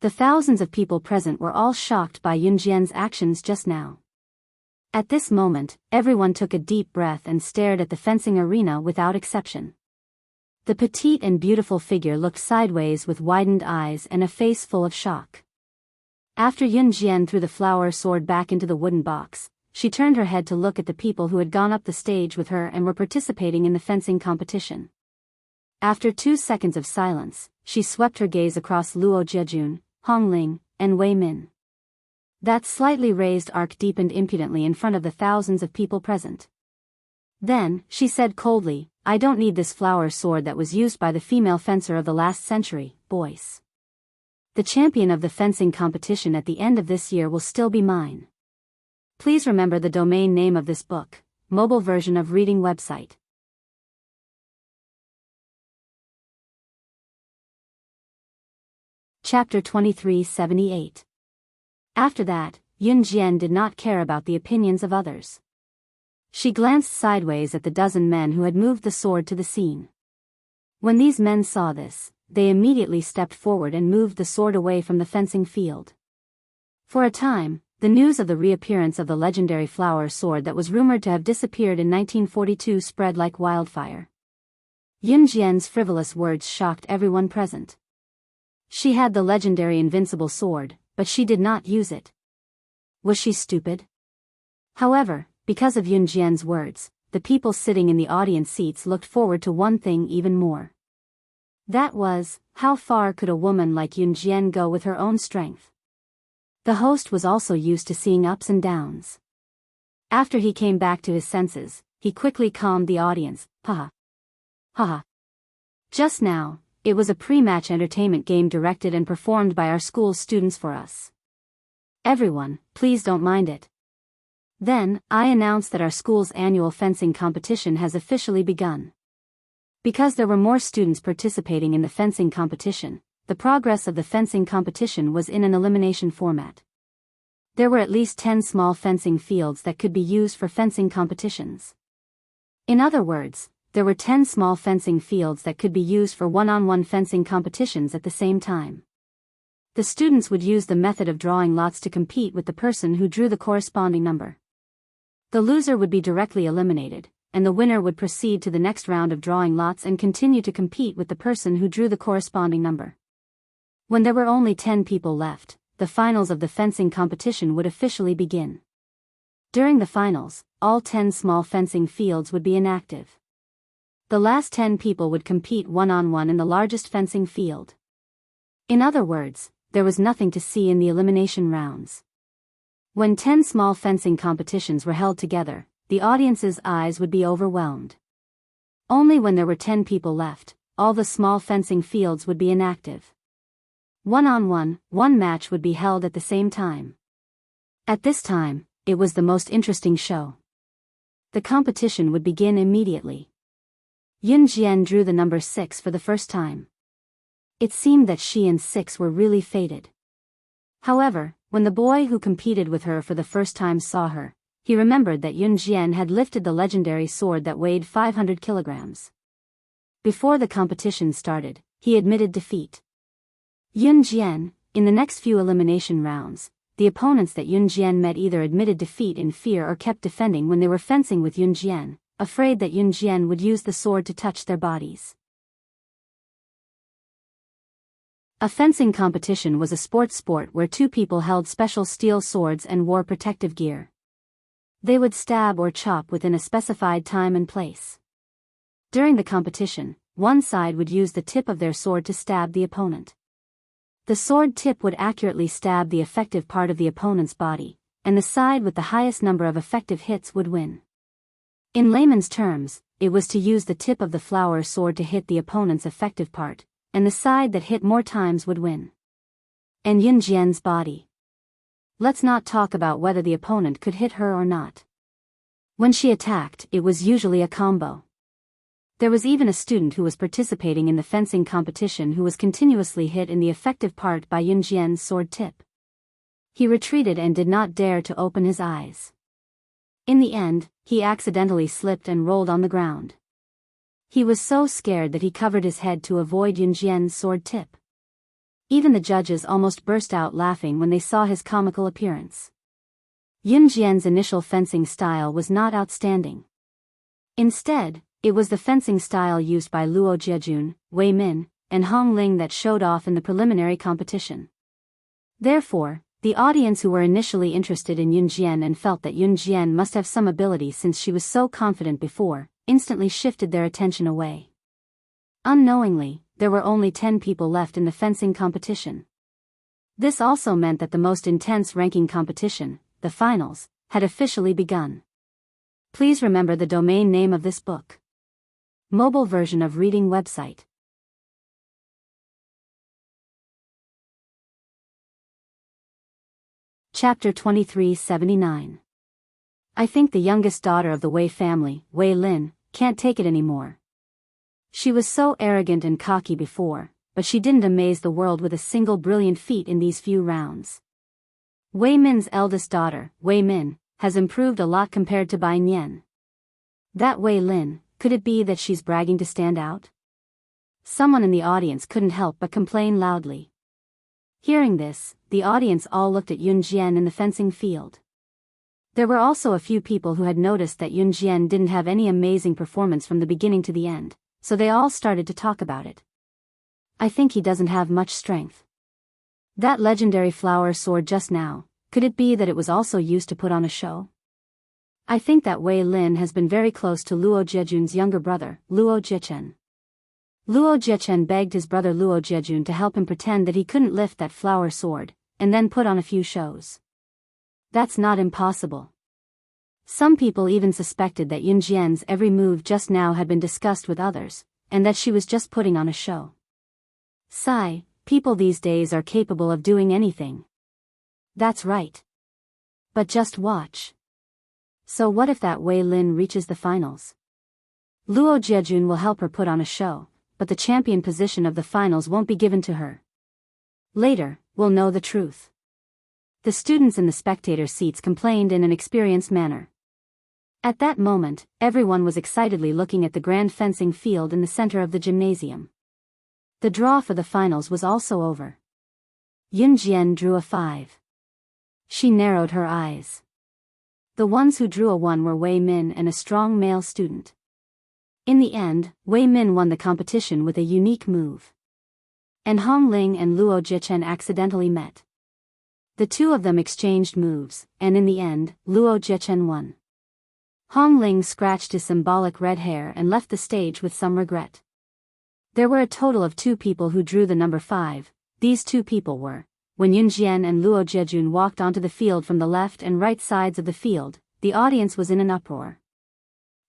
The thousands of people present were all shocked by Yun Jian's actions just now. At this moment, everyone took a deep breath and stared at the fencing arena without exception. The petite and beautiful figure looked sideways with widened eyes and a face full of shock. After Yun Jian threw the flower sword back into the wooden box, she turned her head to look at the people who had gone up the stage with her and were participating in the fencing competition. After 2 seconds of silence, she swept her gaze across Luo Jiejun, Hong Ling, and Wei Min. That slightly raised arc deepened impudently in front of the thousands of people present. Then, she said coldly, I don't need this flower sword that was used by the female fencer of the last century, boys. The champion of the fencing competition at the end of this year will still be mine. Please remember the domain name of this book, mobile version of reading website. Chapter 2378. After that, Yun Jian did not care about the opinions of others. She glanced sideways at the dozen men who had moved the sword to the scene. When these men saw this, they immediately stepped forward and moved the sword away from the fencing field. For a time, the news of the reappearance of the legendary flower sword that was rumored to have disappeared in 1942 spread like wildfire. Yun Jian's frivolous words shocked everyone present. She had the legendary invincible sword, but she did not use it. Was she stupid? However, because of Yun Jian's words, the people sitting in the audience seats looked forward to one thing even more. That was, how far could a woman like Yun Jian go with her own strength? The host was also used to seeing ups and downs. After he came back to his senses, he quickly calmed the audience. Haha. Haha. Just now, it was a pre-match entertainment game directed and performed by our school's students for us. Everyone, please don't mind it. Then, I announce that our school's annual fencing competition has officially begun. Because there were more students participating in the fencing competition, the progress of the fencing competition was in an elimination format. There were at least 10 small fencing fields that could be used for fencing competitions. In other words, there were 10 small fencing fields that could be used for one-on-one fencing competitions at the same time. The students would use the method of drawing lots to compete with the person who drew the corresponding number. The loser would be directly eliminated, and the winner would proceed to the next round of drawing lots and continue to compete with the person who drew the corresponding number. When there were only 10 people left, the finals of the fencing competition would officially begin. During the finals, all 10 small fencing fields would be inactive. The last 10 people would compete one-on-one in the largest fencing field. In other words, there was nothing to see in the elimination rounds. When 10 small fencing competitions were held together, the audience's eyes would be overwhelmed. Only when there were 10 people left, all the small fencing fields would be inactive. One-on-one, one match would be held at the same time. At this time, it was the most interesting show. The competition would begin immediately. Yun Jian drew the number 6 for the first time. It seemed that she and 6 were really fated. However, when the boy who competed with her for the first time saw her, he remembered that Yun Jian had lifted the legendary sword that weighed 500 kilograms. Before the competition started, he admitted defeat. Yun Jian, in the next few elimination rounds, the opponents that Yun Jian met either admitted defeat in fear or kept defending when they were fencing with Yun Jian, afraid that Yun Jian would use the sword to touch their bodies. A fencing competition was a sport where two people held special steel swords and wore protective gear. They would stab or chop within a specified time and place. During the competition, one side would use the tip of their sword to stab the opponent. The sword tip would accurately stab the effective part of the opponent's body, and the side with the highest number of effective hits would win. In layman's terms, it was to use the tip of the flower sword to hit the opponent's effective part, and the side that hit more times would win. And Yun Jian's body. Let's not talk about whether the opponent could hit her or not. When she attacked, it was usually a combo. There was even a student who was participating in the fencing competition who was continuously hit in the effective part by Yun Jian's sword tip. He retreated and did not dare to open his eyes. In the end, he accidentally slipped and rolled on the ground. He was so scared that he covered his head to avoid Yun Jian's sword tip. Even the judges almost burst out laughing when they saw his comical appearance. Yun Jian's initial fencing style was not outstanding. Instead, it was the fencing style used by Luo Jiejun, Wei Min, and Hong Ling that showed off in the preliminary competition. Therefore, the audience who were initially interested in Yun Jian and felt that Yun Jian must have some ability since she was so confident before, instantly shifted their attention away. Unknowingly, there were only 10 people left in the fencing competition. This also meant that the most intense ranking competition, the finals, had officially begun. Please remember the domain name of this book. Mobile version of reading website. Chapter 2379. I think the youngest daughter of the Wei family, Wei Lin, can't take it anymore. She was so arrogant and cocky before, but she didn't amaze the world with a single brilliant feat in these few rounds. Wei Min's eldest daughter, Wei Min, has improved a lot compared to Bai Nian. That Wei Lin, could it be that she's bragging to stand out? Someone in the audience couldn't help but complain loudly. Hearing this, the audience all looked at Yun Jian in the fencing field. There were also a few people who had noticed that Yun Jian didn't have any amazing performance from the beginning to the end, so they all started to talk about it. I think he doesn't have much strength. That legendary flower sword just now, could it be that it was also used to put on a show? I think that Wei Lin has been very close to Luo Jiejun's younger brother, Luo Jiechen. Luo Jiechen begged his brother Luo Jiejun to help him pretend that he couldn't lift that flower sword, and then put on a few shows. That's not impossible. Some people even suspected that Yun Jian's every move just now had been discussed with others, and that she was just putting on a show. Sigh, people these days are capable of doing anything. That's right. But just watch. So what if that Wei Lin reaches the finals? Luo Jiejun will help her put on a show, but the champion position of the finals won't be given to her. Later, we'll know the truth. The students in the spectator seats complained in an experienced manner. At that moment, everyone was excitedly looking at the grand fencing field in the center of the gymnasium. The draw for the finals was also over. Yun Jian drew a 5. She narrowed her eyes. The ones who drew a 1 were Wei Min and a strong male student. In the end, Wei Min won the competition with a unique move. And Hong Ling and Luo Jichen accidentally met. The two of them exchanged moves, and in the end, Luo Jichen won. Hong Ling scratched his symbolic red hair and left the stage with some regret. There were a total of 2 people who drew the number 5. These 2 people were, when Yun Jian and Luo Jiejun walked onto the field from the left and right sides of the field, the audience was in an uproar.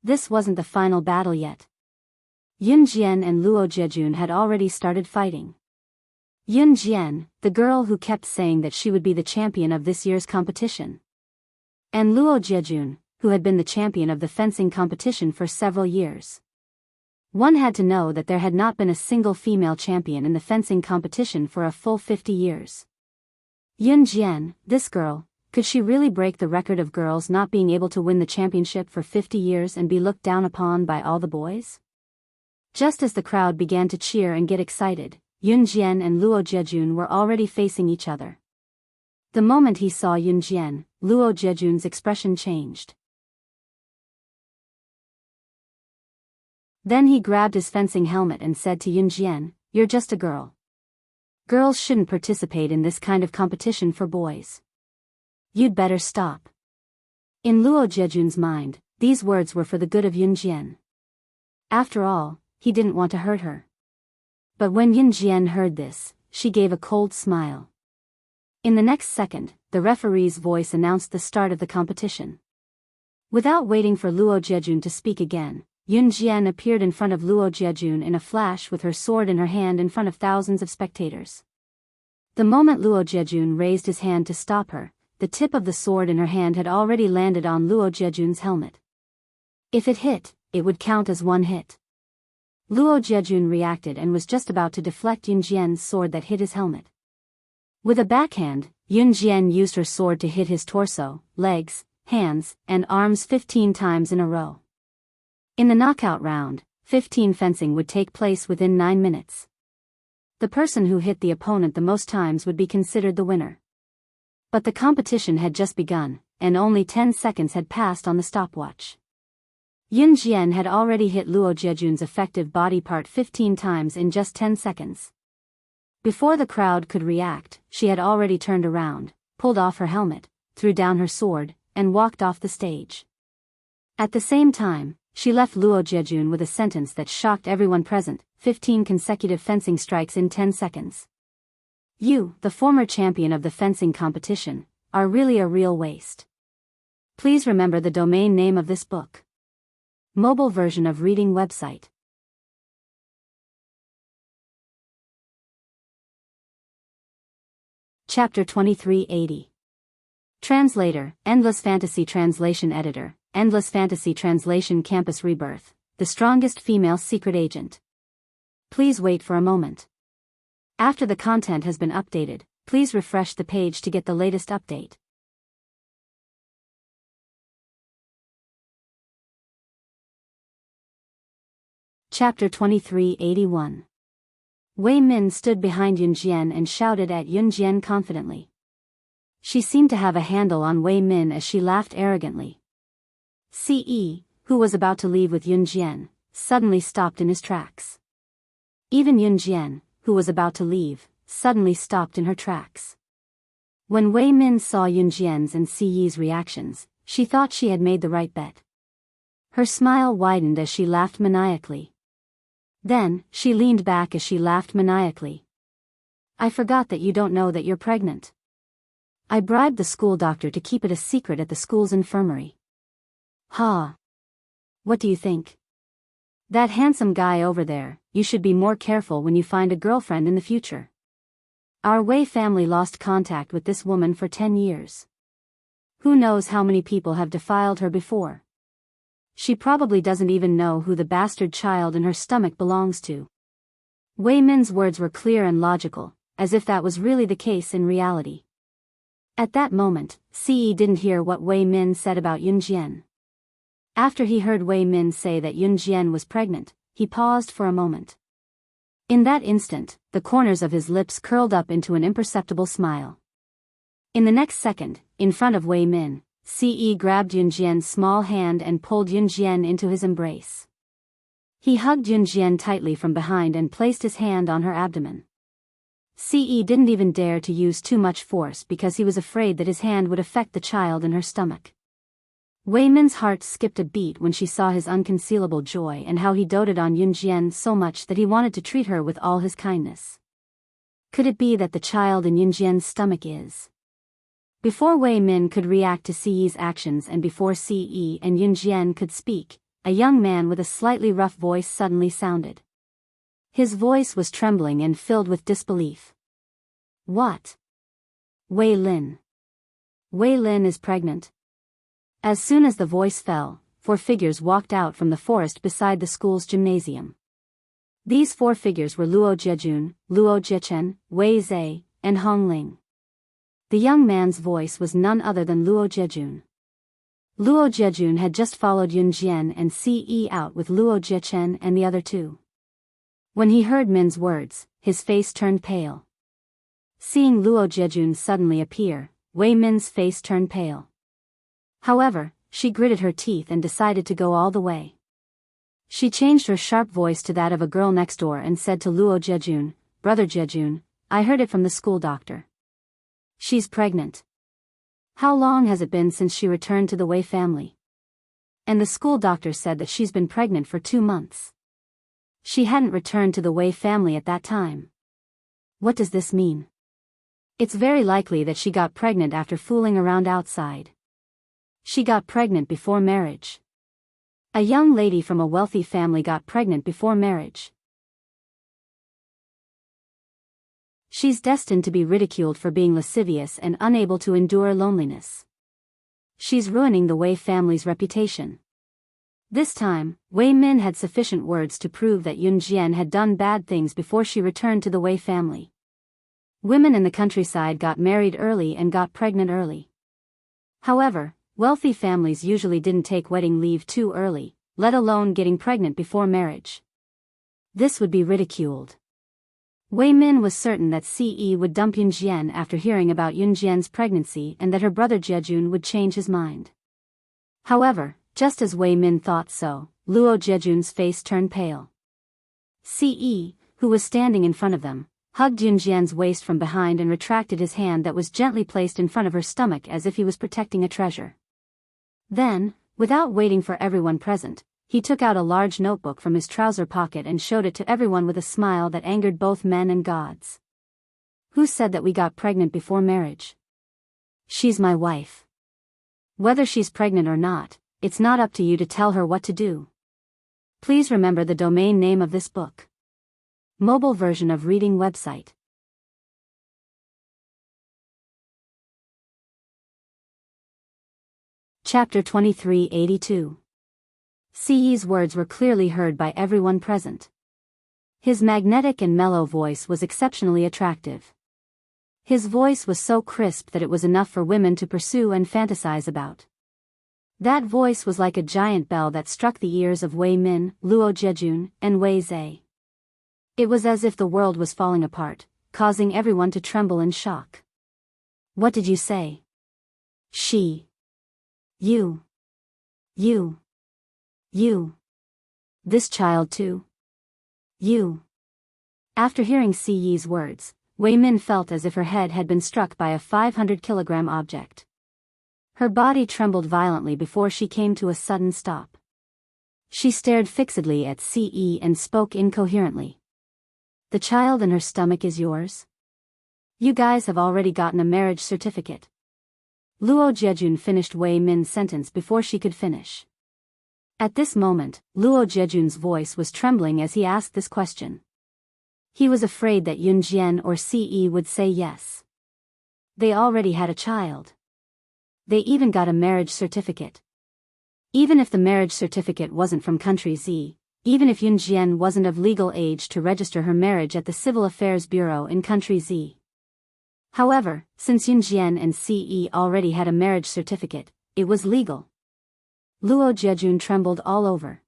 This wasn't the final battle yet. Yun Jian and Luo Jiejun had already started fighting. Yun Jian, the girl who kept saying that she would be the champion of this year's competition. And Luo Jiejun, who had been the champion of the fencing competition for several years. One had to know that there had not been a single female champion in the fencing competition for a full 50 years. Yun Jian, this girl, could she really break the record of girls not being able to win the championship for 50 years and be looked down upon by all the boys? Just as the crowd began to cheer and get excited, Yun Jian and Luo Jiejun were already facing each other. The moment he saw Yun Jian, Luo Jiejun's expression changed. Then he grabbed his fencing helmet and said to Yun Jian, "You're just a girl. Girls shouldn't participate in this kind of competition for boys. You'd better stop." In Luo Jiejun's mind, these words were for the good of Yun Jian. After all, he didn't want to hurt her. But when Yun Jian heard this, she gave a cold smile. In the next second, the referee's voice announced the start of the competition. Without waiting for Luo Jiejun to speak again, Yun Jian appeared in front of Luo Jiejun in a flash with her sword in her hand in front of thousands of spectators. The moment Luo Jiejun raised his hand to stop her, the tip of the sword in her hand had already landed on Luo Jiejun's helmet. If it hit, it would count as 1 hit. Luo Jiejun reacted and was just about to deflect Yun Jian's sword that hit his helmet. With a backhand, Yun Jian used her sword to hit his torso, legs, hands, and arms 15 times in a row. In the knockout round, 15 fencing would take place within 9 minutes. The person who hit the opponent the most times would be considered the winner. But the competition had just begun, and only 10 seconds had passed on the stopwatch. Yun Jian had already hit Luo Jiejun's effective body part 15 times in just 10 seconds. Before the crowd could react, she had already turned around, pulled off her helmet, threw down her sword, and walked off the stage. At the same time, she left Luo Jiejun with a sentence that shocked everyone present: 15 consecutive fencing strikes in 10 seconds. You, the former champion of the fencing competition, are really a real waste. Please remember the domain name of this book. Mobile version of reading website. Chapter 2380. Translator, Endless Fantasy Translation Editor, Endless Fantasy Translation Campus Rebirth, the strongest female secret agent. Please wait for a moment. After the content has been updated, please refresh the page to get the latest update. Chapter 2381. Wei Min stood behind Yun Jian and shouted at Yun Jian confidently. She seemed to have a handle on Wei Min as she laughed arrogantly. Ce, who was about to leave with Yun Jian, suddenly stopped in his tracks. Even Yun Jian, who was about to leave, suddenly stopped in her tracks. When Wei Min saw Yun Jian's and Ce's reactions, she thought she had made the right bet. Her smile widened as she laughed maniacally. Then, she leaned back as she laughed maniacally. "I forgot that you don't know that you're pregnant. I bribed the school doctor to keep it a secret at the school's infirmary." "Ha! What do you think? That handsome guy over there, you should be more careful when you find a girlfriend in the future. Our Wei family lost contact with this woman for 10 years. Who knows how many people have defiled her before. She probably doesn't even know who the bastard child in her stomach belongs to. Wei Min's words were clear and logical, as if that was really the case in reality. At that moment, Ce didn't hear what Wei Min said about Yunjian. After he heard Wei Min say that Yunjian was pregnant, he paused for a moment. In that instant, the corners of his lips curled up into an imperceptible smile. In the next second, in front of Wei Min, Ce grabbed Yunjian's small hand and pulled Yunjian into his embrace. He hugged Yunjian tightly from behind and placed his hand on her abdomen. Ce didn't even dare to use too much force because he was afraid that his hand would affect the child in her stomach. Wei Min's heart skipped a beat when she saw his unconcealable joy and how he doted on Yunjian so much that he wanted to treat her with all his kindness. Could it be that the child in Yunjian's stomach is? Before Wei Min could react to Ce's actions and before Ce and Yunjian could speak, a young man with a slightly rough voice suddenly sounded. His voice was trembling and filled with disbelief. What? Wei Lin. Wei Lin is pregnant? As soon as the voice fell, 4 figures walked out from the forest beside the school's gymnasium. These 4 figures were Luo Jiejun, Luo Jiechen, Wei Zhe, and Hong Ling. The young man's voice was none other than Luo Jiejun. Luo Jiejun had just followed Yunjian and Ce out with Luo Jiechen and the other 2. When he heard Min's words, his face turned pale. Seeing Luo Jiejun suddenly appear, Wei Min's face turned pale. However, she gritted her teeth and decided to go all the way. She changed her sharp voice to that of a girl next door and said to Luo Jiejun, "Brother Jiejun, I heard it from the school doctor. She's pregnant. How long has it been since she returned to the Wei family?" And the school doctor said that she's been pregnant for 2 months. She hadn't returned to the Wei family at that time. What does this mean? It's very likely that she got pregnant after fooling around outside. She got pregnant before marriage. A young lady from a wealthy family got pregnant before marriage. She's destined to be ridiculed for being lascivious and unable to endure loneliness. She's ruining the Wei family's reputation. This time, Wei Min had sufficient words to prove that Yunjian had done bad things before she returned to the Wei family. Women in the countryside got married early and got pregnant early. However, wealthy families usually didn't take wedding leave too early, let alone getting pregnant before marriage. This would be ridiculed. Wei Min was certain that Ce would dump Yunjian after hearing about Yunjian's pregnancy and that her brother Jiejun would change his mind. However, just as Wei Min thought so, Luo Jiejun's face turned pale. Ce, who was standing in front of them, hugged Yunjian's waist from behind and retracted his hand that was gently placed in front of her stomach as if he was protecting a treasure. Then, without waiting for everyone present, he took out a large notebook from his trouser pocket and showed it to everyone with a smile that angered both men and gods. Who said that we got pregnant before marriage? She's my wife. Whether she's pregnant or not, it's not up to you to tell her what to do. Please remember the domain name of this book. Mobile version of reading website. Chapter 2382. Ce's words were clearly heard by everyone present. His magnetic and mellow voice was exceptionally attractive. His voice was so crisp that it was enough for women to pursue and fantasize about. That voice was like a giant bell that struck the ears of Wei Min, Luo Jiejun, and Wei Zhe. It was as if the world was falling apart, causing everyone to tremble in shock. What did you say? She. You. This child too? You. After hearing Ce's words, Wei Min felt as if her head had been struck by a 500-kilogram object. Her body trembled violently before she came to a sudden stop. She stared fixedly at Ce and spoke incoherently. The child in her stomach is yours? You guys have already gotten a marriage certificate. Luo Jiejun finished Wei Min's sentence before she could finish. At this moment, Luo Jiejun's voice was trembling as he asked this question. He was afraid that Yunjian or Ce would say yes. They already had a child. They even got a marriage certificate. Even if the marriage certificate wasn't from country Z, even if Yunjian wasn't of legal age to register her marriage at the Civil Affairs Bureau in country Z. However, since Yunjian and CE already had a marriage certificate, it was legal. Luo Jiejun trembled all over.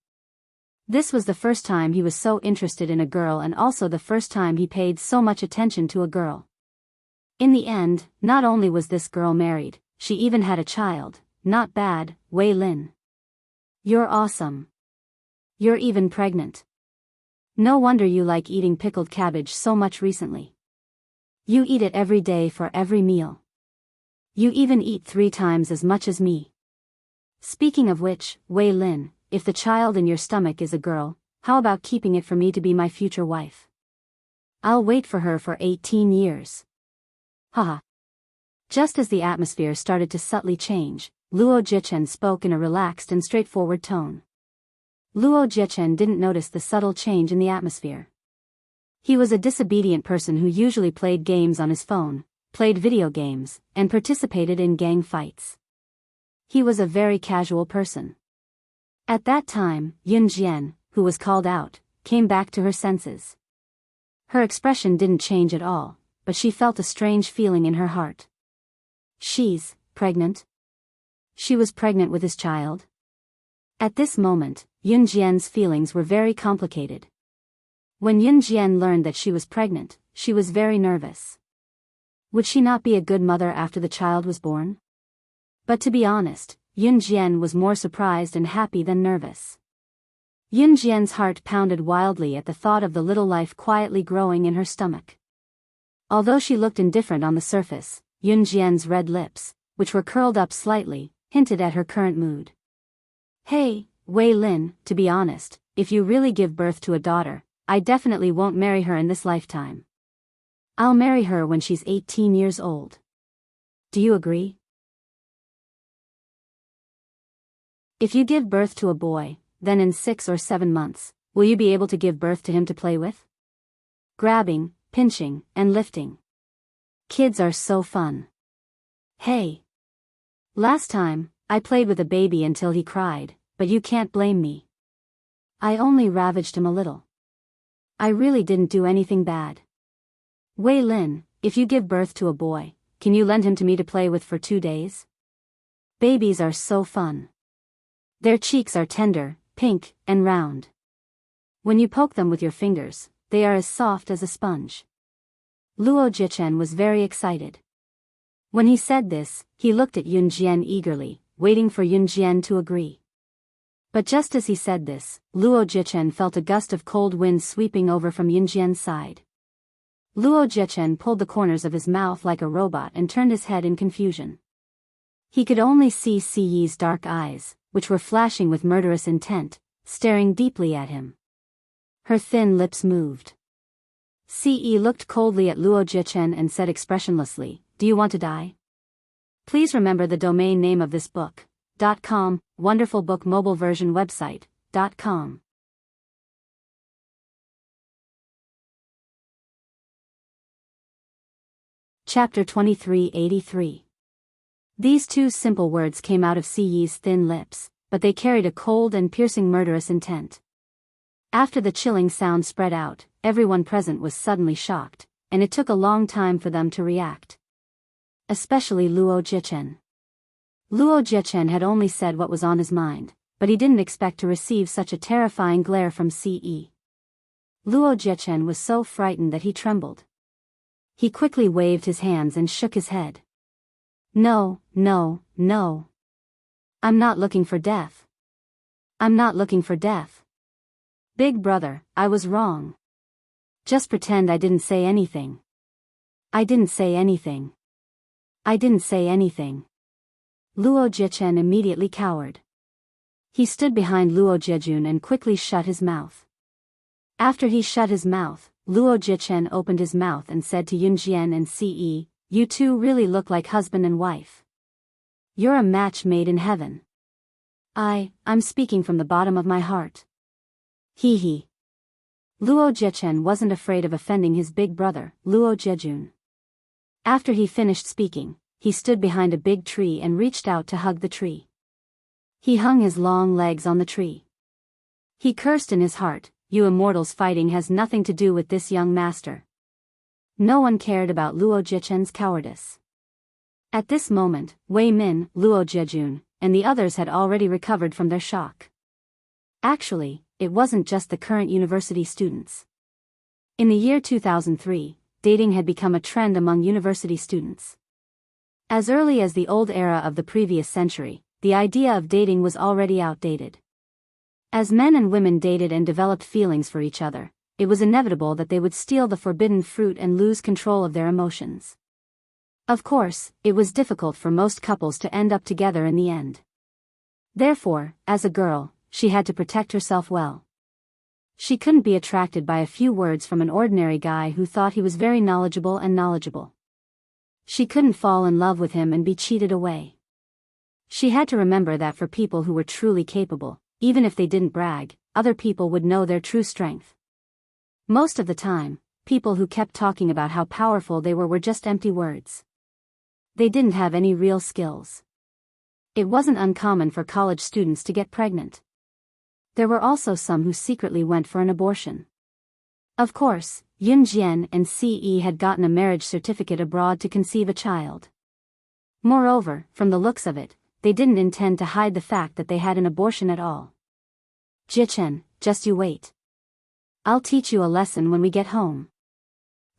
This was the first time he was so interested in a girl and also the first time he paid so much attention to a girl. In the end, not only was this girl married, she even had a child. Not bad, Wei Lin. You're awesome. You're even pregnant. No wonder you like eating pickled cabbage so much recently. You eat it every day for every meal. You even eat 3 times as much as me. Speaking of which, Wei Lin, if the child in your stomach is a girl, how about keeping it for me to be my future wife? I'll wait for her for 18 years. Haha. Just as the atmosphere started to subtly change, Luo Jichen spoke in a relaxed and straightforward tone. Luo Jichen didn't notice the subtle change in the atmosphere. He was a disobedient person who usually played games on his phone, played video games, and participated in gang fights. He was a very casual person. At that time, Yun Jian, who was called out, came back to her senses. Her expression didn't change at all, but she felt a strange feeling in her heart. She's pregnant? She was pregnant with his child? At this moment, Yun Jian's feelings were very complicated. When Yun Jian learned that she was pregnant, she was very nervous. Would she not be a good mother after the child was born? But to be honest, Yun Jian was more surprised and happy than nervous. Yun Jian's heart pounded wildly at the thought of the little life quietly growing in her stomach. Although she looked indifferent on the surface, Yun Jian's red lips, which were curled up slightly, hinted at her current mood. Hey, Wei Lin, to be honest, if you really give birth to a daughter, I definitely won't marry her in this lifetime. I'll marry her when she's 18 years old. Do you agree? If you give birth to a boy, then in 6 or 7 months, will you be able to give birth to him to play with? Grabbing, pinching, and lifting. Kids are so fun. Hey. Last time, I played with a baby until he cried, but you can't blame me. I only ravaged him a little. I really didn't do anything bad. Wei Lin, if you give birth to a boy, can you lend him to me to play with for 2 days? Babies are so fun. Their cheeks are tender, pink, and round. When you poke them with your fingers, they are as soft as a sponge. Luo Jichen was very excited. When he said this, he looked at Yun Jian eagerly, waiting for Yun Jian to agree. But just as he said this, Luo Jichen felt a gust of cold wind sweeping over from Yun Jian's side. Luo Jichen pulled the corners of his mouth like a robot and turned his head in confusion. He could only see Siyi's dark eyes, which were flashing with murderous intent, staring deeply at him. Her thin lips moved. Siyi looked coldly at Luo Jichen and said expressionlessly, "Do you want to die? Please remember the domain name of this book. .com, Wonderful Book Mobile Version Website. .com. Chapter 2383. These 2 simple words came out of Siyi's thin lips, but they carried a cold and piercing murderous intent. After the chilling sound spread out, everyone present was suddenly shocked, and it took a long time for them to react. Especially Luo Jichen. Luo Jichen had only said what was on his mind, but he didn't expect to receive such a terrifying glare from Ce. Luo Jichen was so frightened that he trembled. He quickly waved his hands and shook his head. No, no, no. I'm not looking for death. I'm not looking for death. Big brother, I was wrong. Just pretend I didn't say anything. I didn't say anything. I didn't say anything. Luo Jichen immediately cowered. He stood behind Luo Jiejun and quickly shut his mouth. After he shut his mouth, Luo Jichen opened his mouth and said to Yun Jian and Ce, "You 2 really look like husband and wife. You're a match made in heaven." I'm speaking from the bottom of my heart. Hee hee. Luo Jichen wasn't afraid of offending his big brother, Luo Jiejun. After he finished speaking, he stood behind a big tree and reached out to hug the tree. He hung his long legs on the tree. He cursed in his heart, "You immortals fighting has nothing to do with this young master." No one cared about Luo Jiechen's cowardice. At this moment, Wei Min, Luo Jiejun, and the others had already recovered from their shock. Actually, it wasn't just the current university students. In the year 2003, dating had become a trend among university students. As early as the old era of the previous century, the idea of dating was already outdated. As men and women dated and developed feelings for each other, it was inevitable that they would steal the forbidden fruit and lose control of their emotions. Of course, it was difficult for most couples to end up together in the end. Therefore, as a girl, she had to protect herself well. She couldn't be attracted by a few words from an ordinary guy who thought he was very knowledgeable. She couldn't fall in love with him and be cheated away. She had to remember that for people who were truly capable, even if they didn't brag, other people would know their true strength. Most of the time, people who kept talking about how powerful they were just empty words. They didn't have any real skills. It wasn't uncommon for college students to get pregnant. There were also some who secretly went for an abortion. Of course, Yun Jian and Ce had gotten a marriage certificate abroad to conceive a child. Moreover, from the looks of it, they didn't intend to hide the fact that they had an abortion at all. "Jichen, just you wait. I'll teach you a lesson when we get home."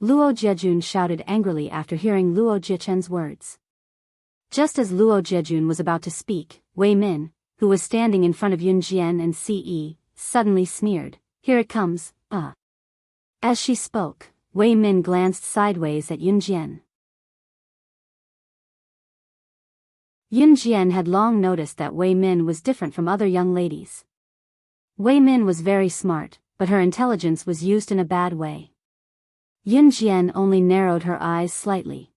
Luo Jiejun shouted angrily after hearing Luo Jichen's words. Just as Luo Jiejun was about to speak, Wei Min, who was standing in front of Yun Jian and Ce, suddenly sneered, "Here it comes, As she spoke, Wei Min glanced sideways at Yun Jian. Yun Jian had long noticed that Wei Min was different from other young ladies. Wei Min was very smart, but her intelligence was used in a bad way. Yun Jian only narrowed her eyes slightly.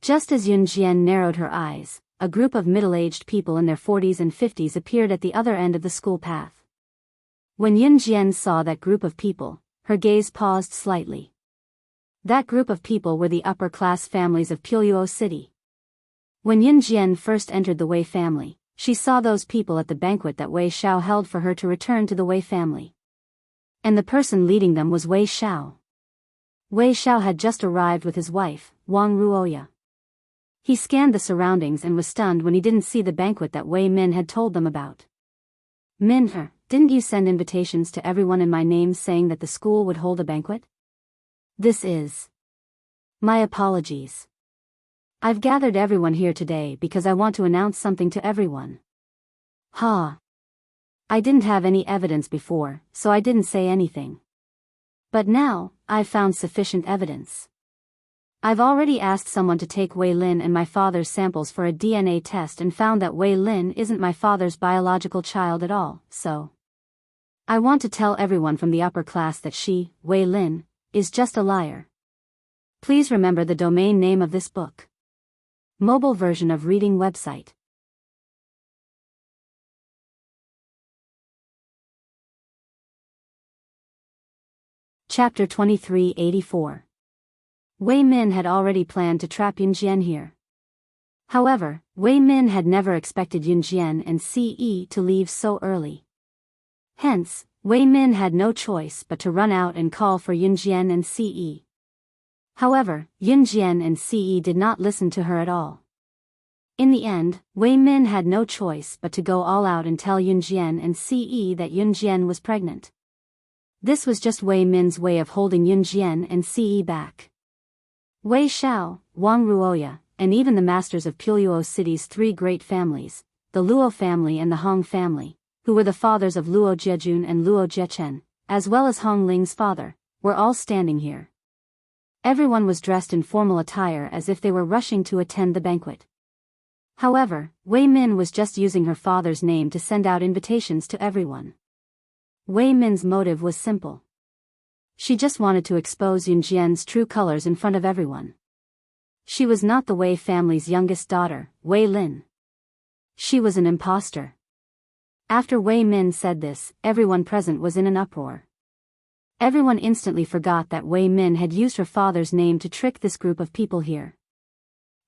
Just as Yun Jian narrowed her eyes, a group of middle-aged people in their 40s and 50s appeared at the other end of the school path. When Yun Jian saw that group of people, her gaze paused slightly. That group of people were the upper-class families of Biyao City. When Yun Jian first entered the Wei family, she saw those people at the banquet that Wei Xiao held for her to return to the Wei family. And the person leading them was Wei Xiao. Wei Xiao had just arrived with his wife, Wang Ruoya. He scanned the surroundings and was stunned when he didn't see the banquet that Wei Min had told them about. "Min, didn't you send invitations to everyone in my name saying that the school would hold a banquet?" "This is... My apologies. I've gathered everyone here today because I want to announce something to everyone." "Ha. I didn't have any evidence before, so I didn't say anything. But now, I've found sufficient evidence. I've already asked someone to take Wei Lin and my father's samples for a DNA test and found that Wei Lin isn't my father's biological child at all, so I want to tell everyone from the upper class that she, Wei Lin, is just a liar. Please remember the domain name of this book. Mobile version of reading website. Chapter 2384. Wei Min had already planned to trap Yun Jian here. However, Wei Min had never expected Yun Jian and Ce to leave so early. Hence, Wei Min had no choice but to run out and call for Yun Jian and Ce. However, Yun Jian and Ce did not listen to her at all. In the end, Wei Min had no choice but to go all out and tell Yun Jian and Ce that Yun Jian was pregnant. This was just Wei Min's way of holding Yun Jian and Ce back. Wei Xiao, Wang Ruoya, and even the masters of Biyao City's three great families, the Luo family and the Hong family, who were the fathers of Luo Jiejun and Luo Jiechen, as well as Hong Ling's father, were all standing here. Everyone was dressed in formal attire as if they were rushing to attend the banquet. However, Wei Min was just using her father's name to send out invitations to everyone. Wei Min's motive was simple. She just wanted to expose Yun Jian's true colors in front of everyone. She was not the Wei family's youngest daughter, Wei Lin. She was an imposter. After Wei Min said this, everyone present was in an uproar. Everyone instantly forgot that Wei Min had used her father's name to trick this group of people here.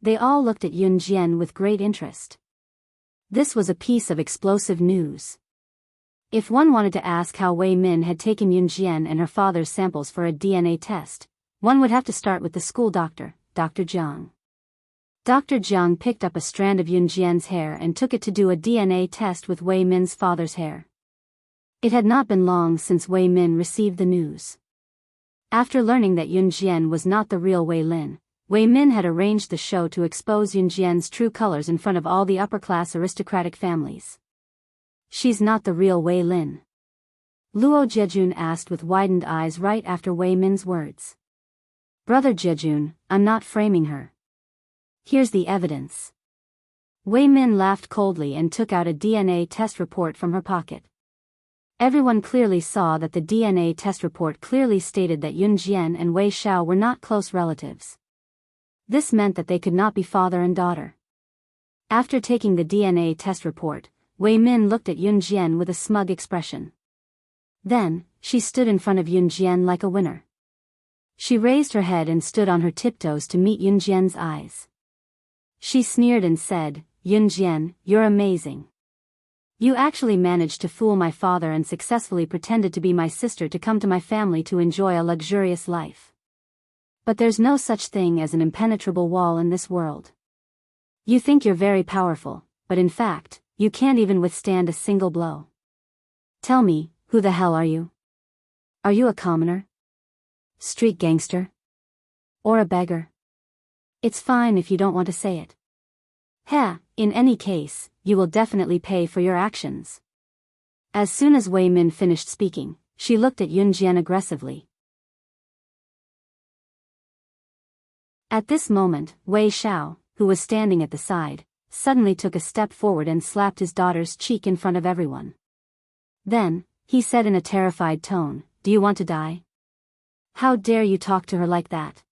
They all looked at Yun Jian with great interest. This was a piece of explosive news. If one wanted to ask how Wei Min had taken Yunjian and her father's samples for a DNA test, one would have to start with the school doctor, Dr. Jiang. Dr. Jiang picked up a strand of Yunjian's hair and took it to do a DNA test with Wei Min's father's hair. It had not been long since Wei Min received the news. After learning that Yunjian was not the real Wei Lin, Wei Min had arranged the show to expose Yunjian's true colors in front of all the upper-class aristocratic families. She's not the real Wei Lin. Luo Jiejun asked with widened eyes right after Wei Min's words. Brother Jiejun, I'm not framing her. Here's the evidence. Wei Min laughed coldly and took out a DNA test report from her pocket. Everyone clearly saw that the DNA test report clearly stated that Yunjian and Wei Xiao were not close relatives. This meant that they could not be father and daughter. After taking the DNA test report, Wei Min looked at Yunjian with a smug expression. Then, she stood in front of Yunjian like a winner. She raised her head and stood on her tiptoes to meet Yunjian's eyes. She sneered and said, Yunjian, you're amazing. You actually managed to fool my father and successfully pretended to be my sister to come to my family to enjoy a luxurious life. But there's no such thing as an impenetrable wall in this world. You think you're very powerful, but in fact, you can't even withstand a single blow. Tell me, who the hell are you? Are you a commoner? Street gangster? Or a beggar? It's fine if you don't want to say it. In any case, you will definitely pay for your actions. As soon as Wei Min finished speaking, she looked at Yunjian aggressively. At this moment, Wei Xiao, who was standing at the side, suddenly took a step forward and slapped his daughter's cheek in front of everyone. Then, he said in a terrified tone, Do you want to die? How dare you talk to her like that?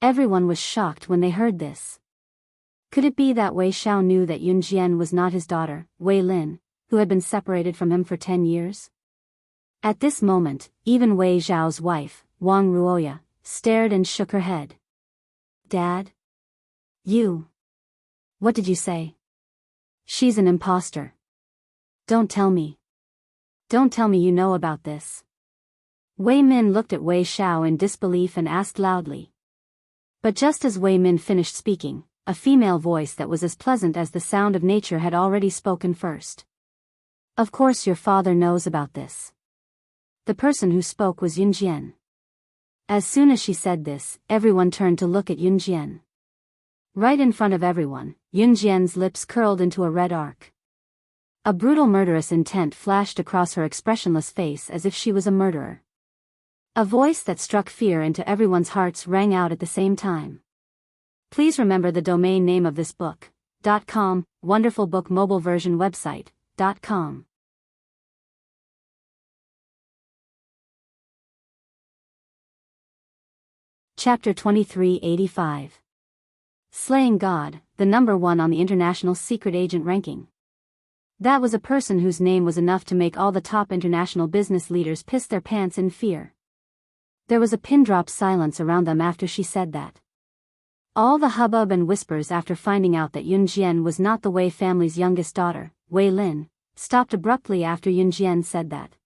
Everyone was shocked when they heard this. Could it be that Wei Xiao knew that Yunjian was not his daughter, Wei Lin, who had been separated from him for 10 years? At this moment, even Wei Zhao's wife, Wang Ruoya, stared and shook her head. Dad? You? What did you say? She's an imposter. Don't tell me. Don't tell me you know about this. Wei Min looked at Wei Xiao in disbelief and asked loudly. But just as Wei Min finished speaking, a female voice that was as pleasant as the sound of nature had already spoken first. Of course your father knows about this. The person who spoke was Yunjian. As soon as she said this, everyone turned to look at Yunjian. Right in front of everyone, Yunjian's lips curled into a red arc. A brutal murderous intent flashed across her expressionless face as if she was a murderer. A voice that struck fear into everyone's hearts rang out at the same time. Please remember the domain name of this book, .com, Wonderful Book Mobile Version Website, .com. Chapter 2385. Slaying God, the number one on the international secret agent ranking. That was a person whose name was enough to make all the top international business leaders piss their pants in fear. There was a pin-drop silence around them after she said that. All the hubbub and whispers after finding out that Yunjian was not the Wei family's youngest daughter, Wei Lin, stopped abruptly after Yunjian said that.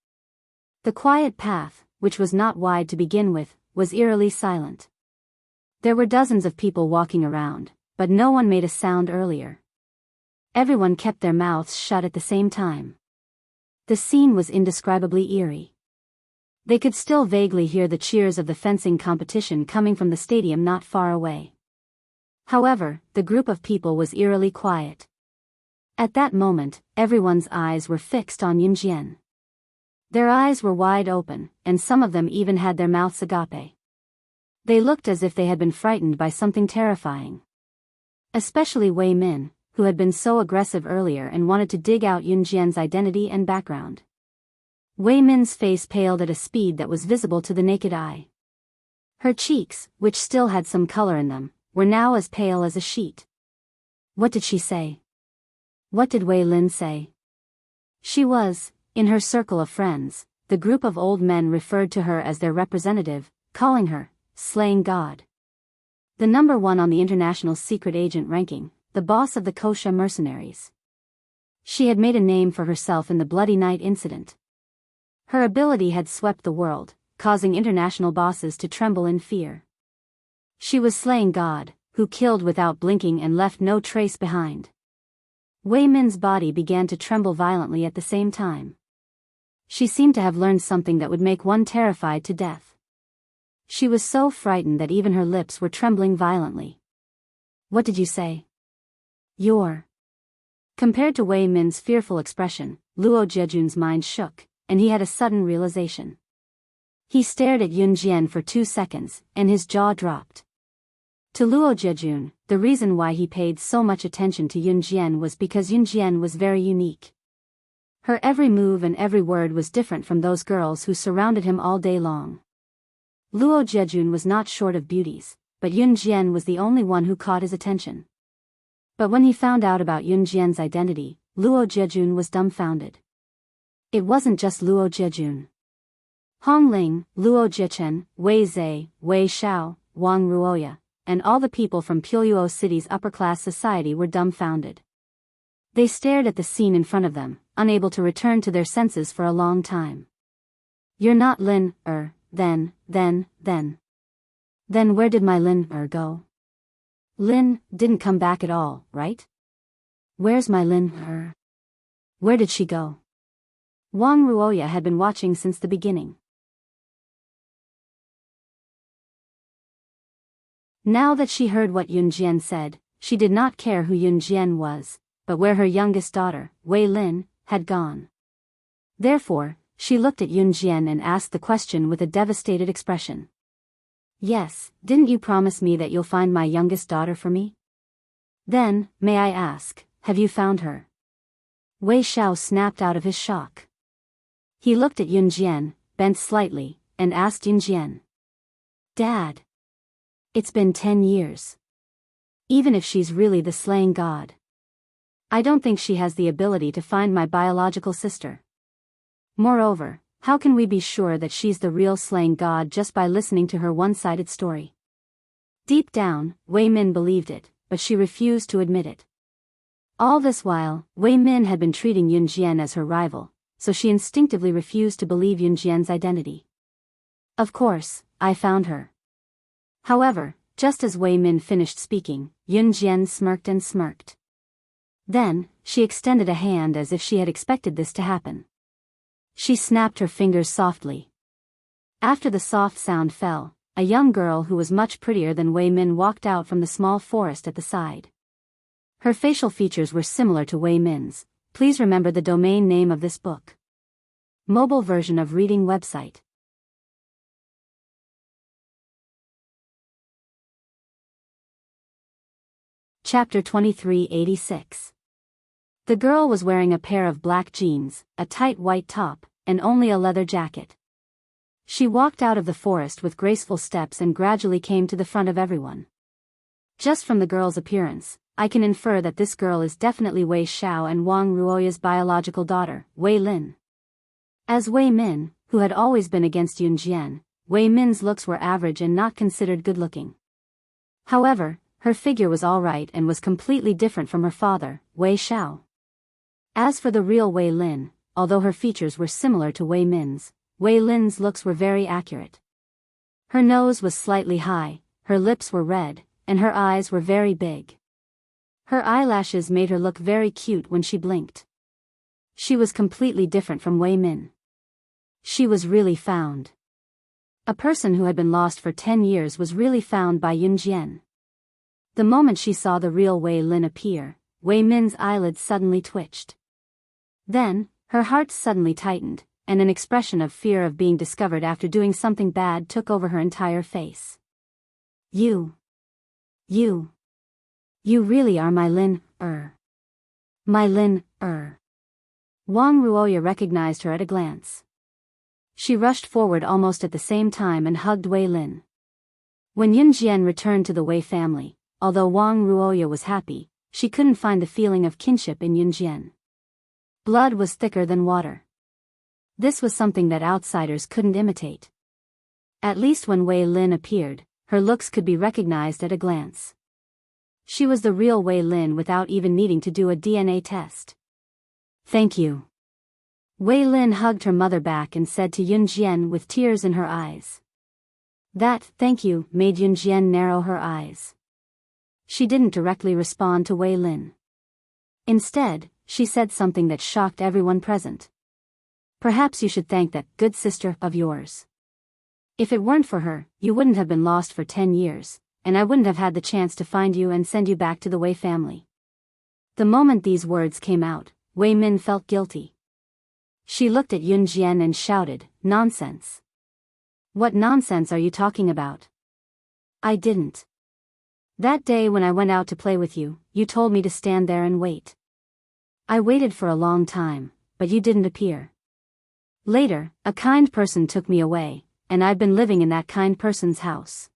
The quiet path, which was not wide to begin with, was eerily silent. There were dozens of people walking around, but no one made a sound earlier. Everyone kept their mouths shut at the same time. The scene was indescribably eerie. They could still vaguely hear the cheers of the fencing competition coming from the stadium not far away. However, the group of people was eerily quiet. At that moment, everyone's eyes were fixed on Yunjian. Their eyes were wide open, and some of them even had their mouths agape. They looked as if they had been frightened by something terrifying. Especially Wei Min, who had been so aggressive earlier and wanted to dig out Yunjian's identity and background. Wei Min's face paled at a speed that was visible to the naked eye. Her cheeks, which still had some color in them, were now as pale as a sheet. What did she say? What did Wei Lin say? She was, in her circle of friends, the group of old men referred to her as their representative, calling her, Slaying God. The number one on the international secret agent ranking, the boss of the Kosha mercenaries. She had made a name for herself in the Bloody Night incident. Her ability had swept the world, causing international bosses to tremble in fear. She was slaying God, who killed without blinking and left no trace behind. Wei Min's body began to tremble violently at the same time. She seemed to have learned something that would make one terrified to death. She was so frightened that even her lips were trembling violently. "What did you say?" "You're..." Compared to Wei Min's fearful expression, Luo Jejun's mind shook, and he had a sudden realization. He stared at Yun Jian for 2 seconds, and his jaw dropped. To Luo Jejun, the reason why he paid so much attention to Yun Jian was because Yun Jian was very unique. Her every move and every word was different from those girls who surrounded him all day long. Luo Jejun was not short of beauties, but Yun Jian was the only one who caught his attention. But when he found out about Yun Jian's identity, Luo Jejun was dumbfounded. It wasn't just Luo Jejun. Hong Ling, Luo Jichen, Wei Zhe, Wei Xiao, Wang Ruoya, and all the people from Puyo City's upper-class society were dumbfounded. They stared at the scene in front of them, unable to return to their senses for a long time. "You're not Lin, then where did my Lin, go? Lin didn't come back at all, right? Where's my Lin, Where did she go?" Wang Ruoya had been watching since the beginning. Now that she heard what Yun Jian said, she did not care who Yun Jian was, but where her youngest daughter, Wei Lin, had gone. Therefore, she looked at Yun Jian and asked the question with a devastated expression. "Yes, didn't you promise me that you'll find my youngest daughter for me? Then, may I ask, have you found her?" Wei Xiao snapped out of his shock. He looked at Yun Jian, bent slightly, and asked Yun Jian. "Dad. It's been 10 years. Even if she's really the slaying god, I don't think she has the ability to find my biological sister. Moreover, how can we be sure that she's the real slaying god just by listening to her one-sided story?" Deep down, Wei Min believed it, but she refused to admit it. All this while, Wei Min had been treating Yun Jian as her rival, so she instinctively refused to believe Yun Jian's identity. "Of course, I found her." However, just as Wei Min finished speaking, Yun Jian smirked and smirked. Then, she extended a hand as if she had expected this to happen. She snapped her fingers softly. After the soft sound fell, a young girl who was much prettier than Wei Min walked out from the small forest at the side. Her facial features were similar to Wei Min's. Please remember the domain name of this book. Mobile version of reading website. Chapter 2386. The girl was wearing a pair of black jeans, a tight white top, and only a leather jacket. She walked out of the forest with graceful steps and gradually came to the front of everyone. Just from the girl's appearance, I can infer that this girl is definitely Wei Xiao and Wang Ruoya's biological daughter, Wei Lin. As Wei Min, who had always been against Yun Jian, Wei Min's looks were average and not considered good-looking. However, her figure was all right and was completely different from her father, Wei Xiao. As for the real Wei Lin, although her features were similar to Wei Min's, Wei Lin's looks were very accurate. Her nose was slightly high, her lips were red, and her eyes were very big. Her eyelashes made her look very cute when she blinked. She was completely different from Wei Min. She was really found. A person who had been lost for 10 years was really found by Yun Jian. The moment she saw the real Wei Lin appear, Wei Min's eyelids suddenly twitched. Then, her heart suddenly tightened, and an expression of fear of being discovered after doing something bad took over her entire face. You really are my Lin, My Lin, Wang Ruoya recognized her at a glance. She rushed forward almost at the same time and hugged Wei Lin. When Yun Jian returned to the Wei family, although Wang Ruoya was happy, she couldn't find the feeling of kinship in Yun Jian. Blood was thicker than water. This was something that outsiders couldn't imitate. At least when Wei Lin appeared, her looks could be recognized at a glance. She was the real Wei Lin without even needing to do a DNA test. Thank you. Wei Lin hugged her mother back and said to Yun Jian with tears in her eyes. That "thank you" made Yun Jian narrow her eyes. She didn't directly respond to Wei Lin. Instead, she said something that shocked everyone present. Perhaps you should thank that good sister of yours. If it weren't for her, you wouldn't have been lost for 10 years, and I wouldn't have had the chance to find you and send you back to the Wei family. The moment these words came out, Wei Min felt guilty. She looked at Yun Jian and shouted, "Nonsense. What nonsense are you talking about? I didn't. That day when I went out to play with you, you told me to stand there and wait. I waited for a long time, but you didn't appear. Later, a kind person took me away, and I've been living in that kind person's house.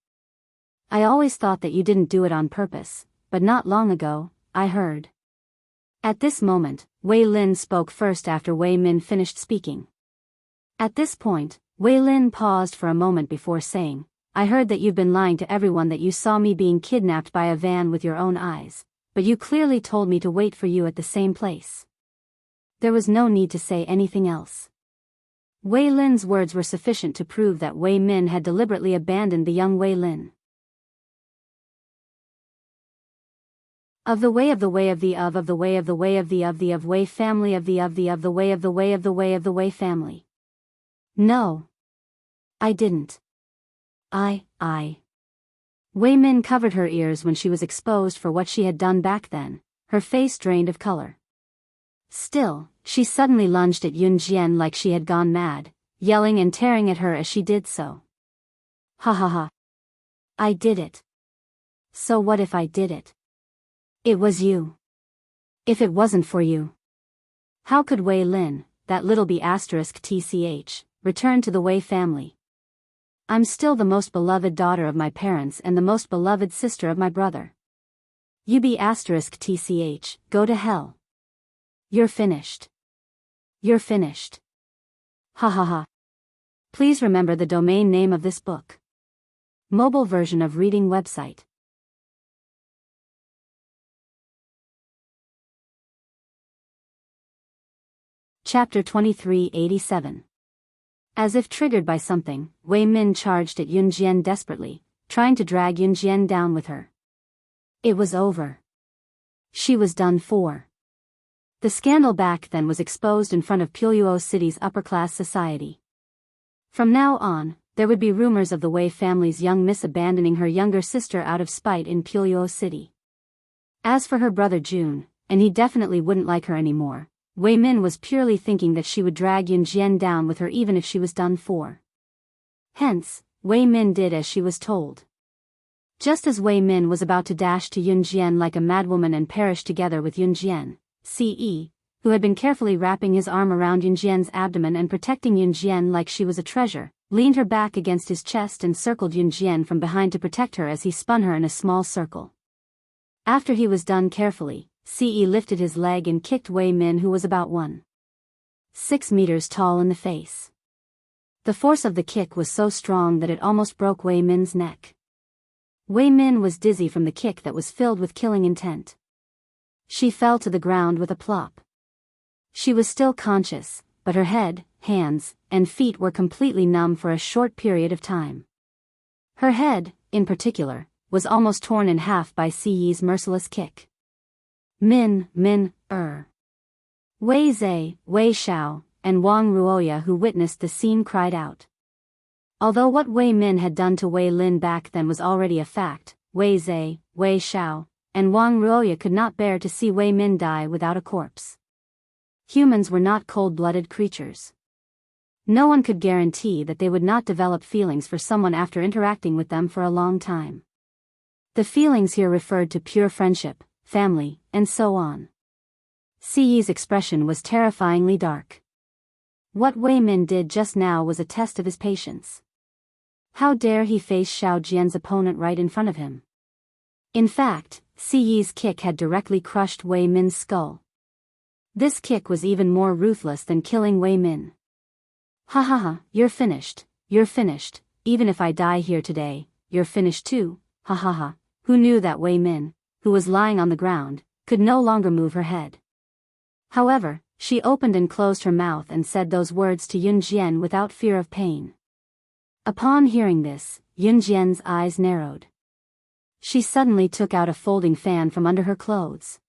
I always thought that you didn't do it on purpose, but not long ago, I heard." At this moment, Wei Lin spoke first after Wei Min finished speaking. At this point, Wei Lin paused for a moment before saying, "I heard that you've been lying to everyone that you saw me being kidnapped by a van with your own eyes, but you clearly told me to wait for you at the same place." There was no need to say anything else. Wei Lin's words were sufficient to prove that Wei Min had deliberately abandoned the young Wei Lin. Of the way of the way of the of the way of the way of the of Wei family of the way of the way of the way of the Wei family. No. I didn't. I. Wei Min covered her ears when she was exposed for what she had done back then, her face drained of color. Still, she suddenly lunged at Yun Jian like she had gone mad, yelling and tearing at her as she did so. Ha ha ha. I did it. So what if I did it? It was you. If it wasn't for you, how could Wei Lin, that little B***tch, return to the Wei family? I'm still the most beloved daughter of my parents and the most beloved sister of my brother. You B***tch, go to hell. You're finished. You're finished. Ha ha ha. Please remember the domain name of this book. Mobile version of reading website. Chapter 2387. As if triggered by something, Wei Min charged at Yun Jian desperately, trying to drag Yun Jian down with her. It was over. She was done for. The scandal back then was exposed in front of Biyao City's upper-class society. From now on, there would be rumors of the Wei family's young miss abandoning her younger sister out of spite in Biyao City. As for her brother Jun, and he definitely wouldn't like her anymore, Wei Min was purely thinking that she would drag Yun Jian down with her even if she was done for. Hence, Wei Min did as she was told. Just as Wei Min was about to dash to Yun Jian like a madwoman and perish together with Yun Jian, CE, who had been carefully wrapping his arm around Yun Jian's abdomen and protecting Yun Jian like she was a treasure, leaned her back against his chest and circled Yun Jian from behind to protect her as he spun her in a small circle. After he was done carefully, CE lifted his leg and kicked Wei Min, who was about 1.6 meters tall, in the face. The force of the kick was so strong that it almost broke Wei Min's neck. Wei Min was dizzy from the kick that was filled with killing intent. She fell to the ground with a plop. She was still conscious, but her head, hands, and feet were completely numb for a short period of time. Her head, in particular, was almost torn in half by CE's merciless kick. Wei Zhe, Wei Xiao, and Wang Ruoya, who witnessed the scene, cried out. Although what Wei Min had done to Wei Lin back then was already a fact, Wei Zhe, Wei Xiao, and Wang Ruoya could not bear to see Wei Min die without a corpse. Humans were not cold-blooded creatures. No one could guarantee that they would not develop feelings for someone after interacting with them for a long time. The feelings here referred to pure friendship, family, and so on. CE's expression was terrifyingly dark. What Wei Min did just now was a test of his patience. How dare he face Xiao Jian's opponent right in front of him? In fact, CE's kick had directly crushed Wei Min's skull. This kick was even more ruthless than killing Wei Min. Ha ha ha, you're finished, even if I die here today, you're finished too, ha ha ha. Who knew that Wei Min, who was lying on the ground, could no longer move her head? However, She opened and closed her mouth and said those words to Yun Jian without fear of pain. Upon hearing this, Yun Jian's eyes narrowed. She suddenly took out a folding fan from under her clothes.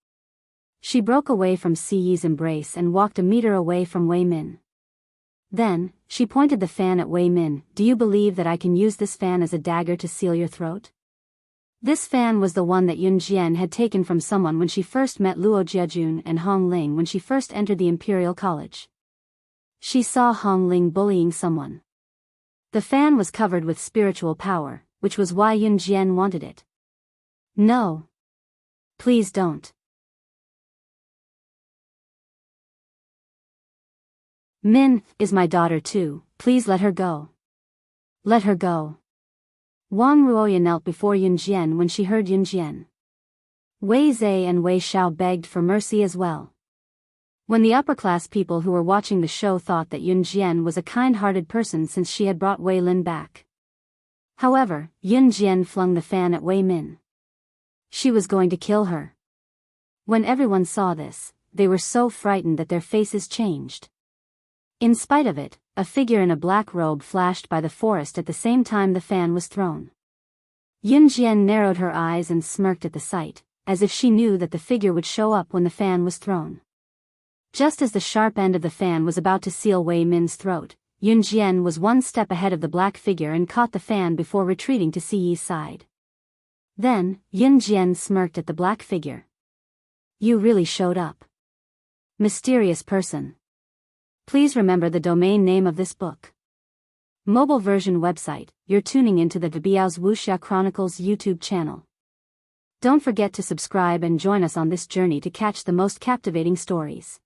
She broke away from Siyi's embrace and walked a meter away from Wei Min. Then, she pointed the fan at Wei Min. Do you believe that I can use this fan as a dagger to seal your throat? This fan was the one that Yun Jian had taken from someone when she first met Luo Jiajun and Hong Ling when she first entered the Imperial College. She saw Hong Ling bullying someone. The fan was covered with spiritual power, which was why Yun Jian wanted it. No. Please don't. Min is my daughter too, please let her go. Let her go. Wang Ruoya knelt before Yun Jian when she heard Yun Jian. Wei Zhe and Wei Xiao begged for mercy as well. When the upper-class people who were watching the show thought that Yun Jian was a kind-hearted person since she had brought Wei Lin back. However, Yun Jian flung the fan at Wei Min. She was going to kill her. When everyone saw this, they were so frightened that their faces changed. In spite of it, a figure in a black robe flashed by the forest at the same time the fan was thrown. Yun Jian narrowed her eyes and smirked at the sight, as if she knew that the figure would show up when the fan was thrown. Just as the sharp end of the fan was about to seal Wei Min's throat, Yun Jian was one step ahead of the black figure and caught the fan before retreating to Siyi's side. Then, Yun Jian smirked at the black figure. You really showed up. Mysterious person. Please remember the domain name of this book. Mobile version website. You're tuning into the Biyao's Wuxia Chronicles YouTube channel. Don't forget to subscribe and join us on this journey to catch the most captivating stories.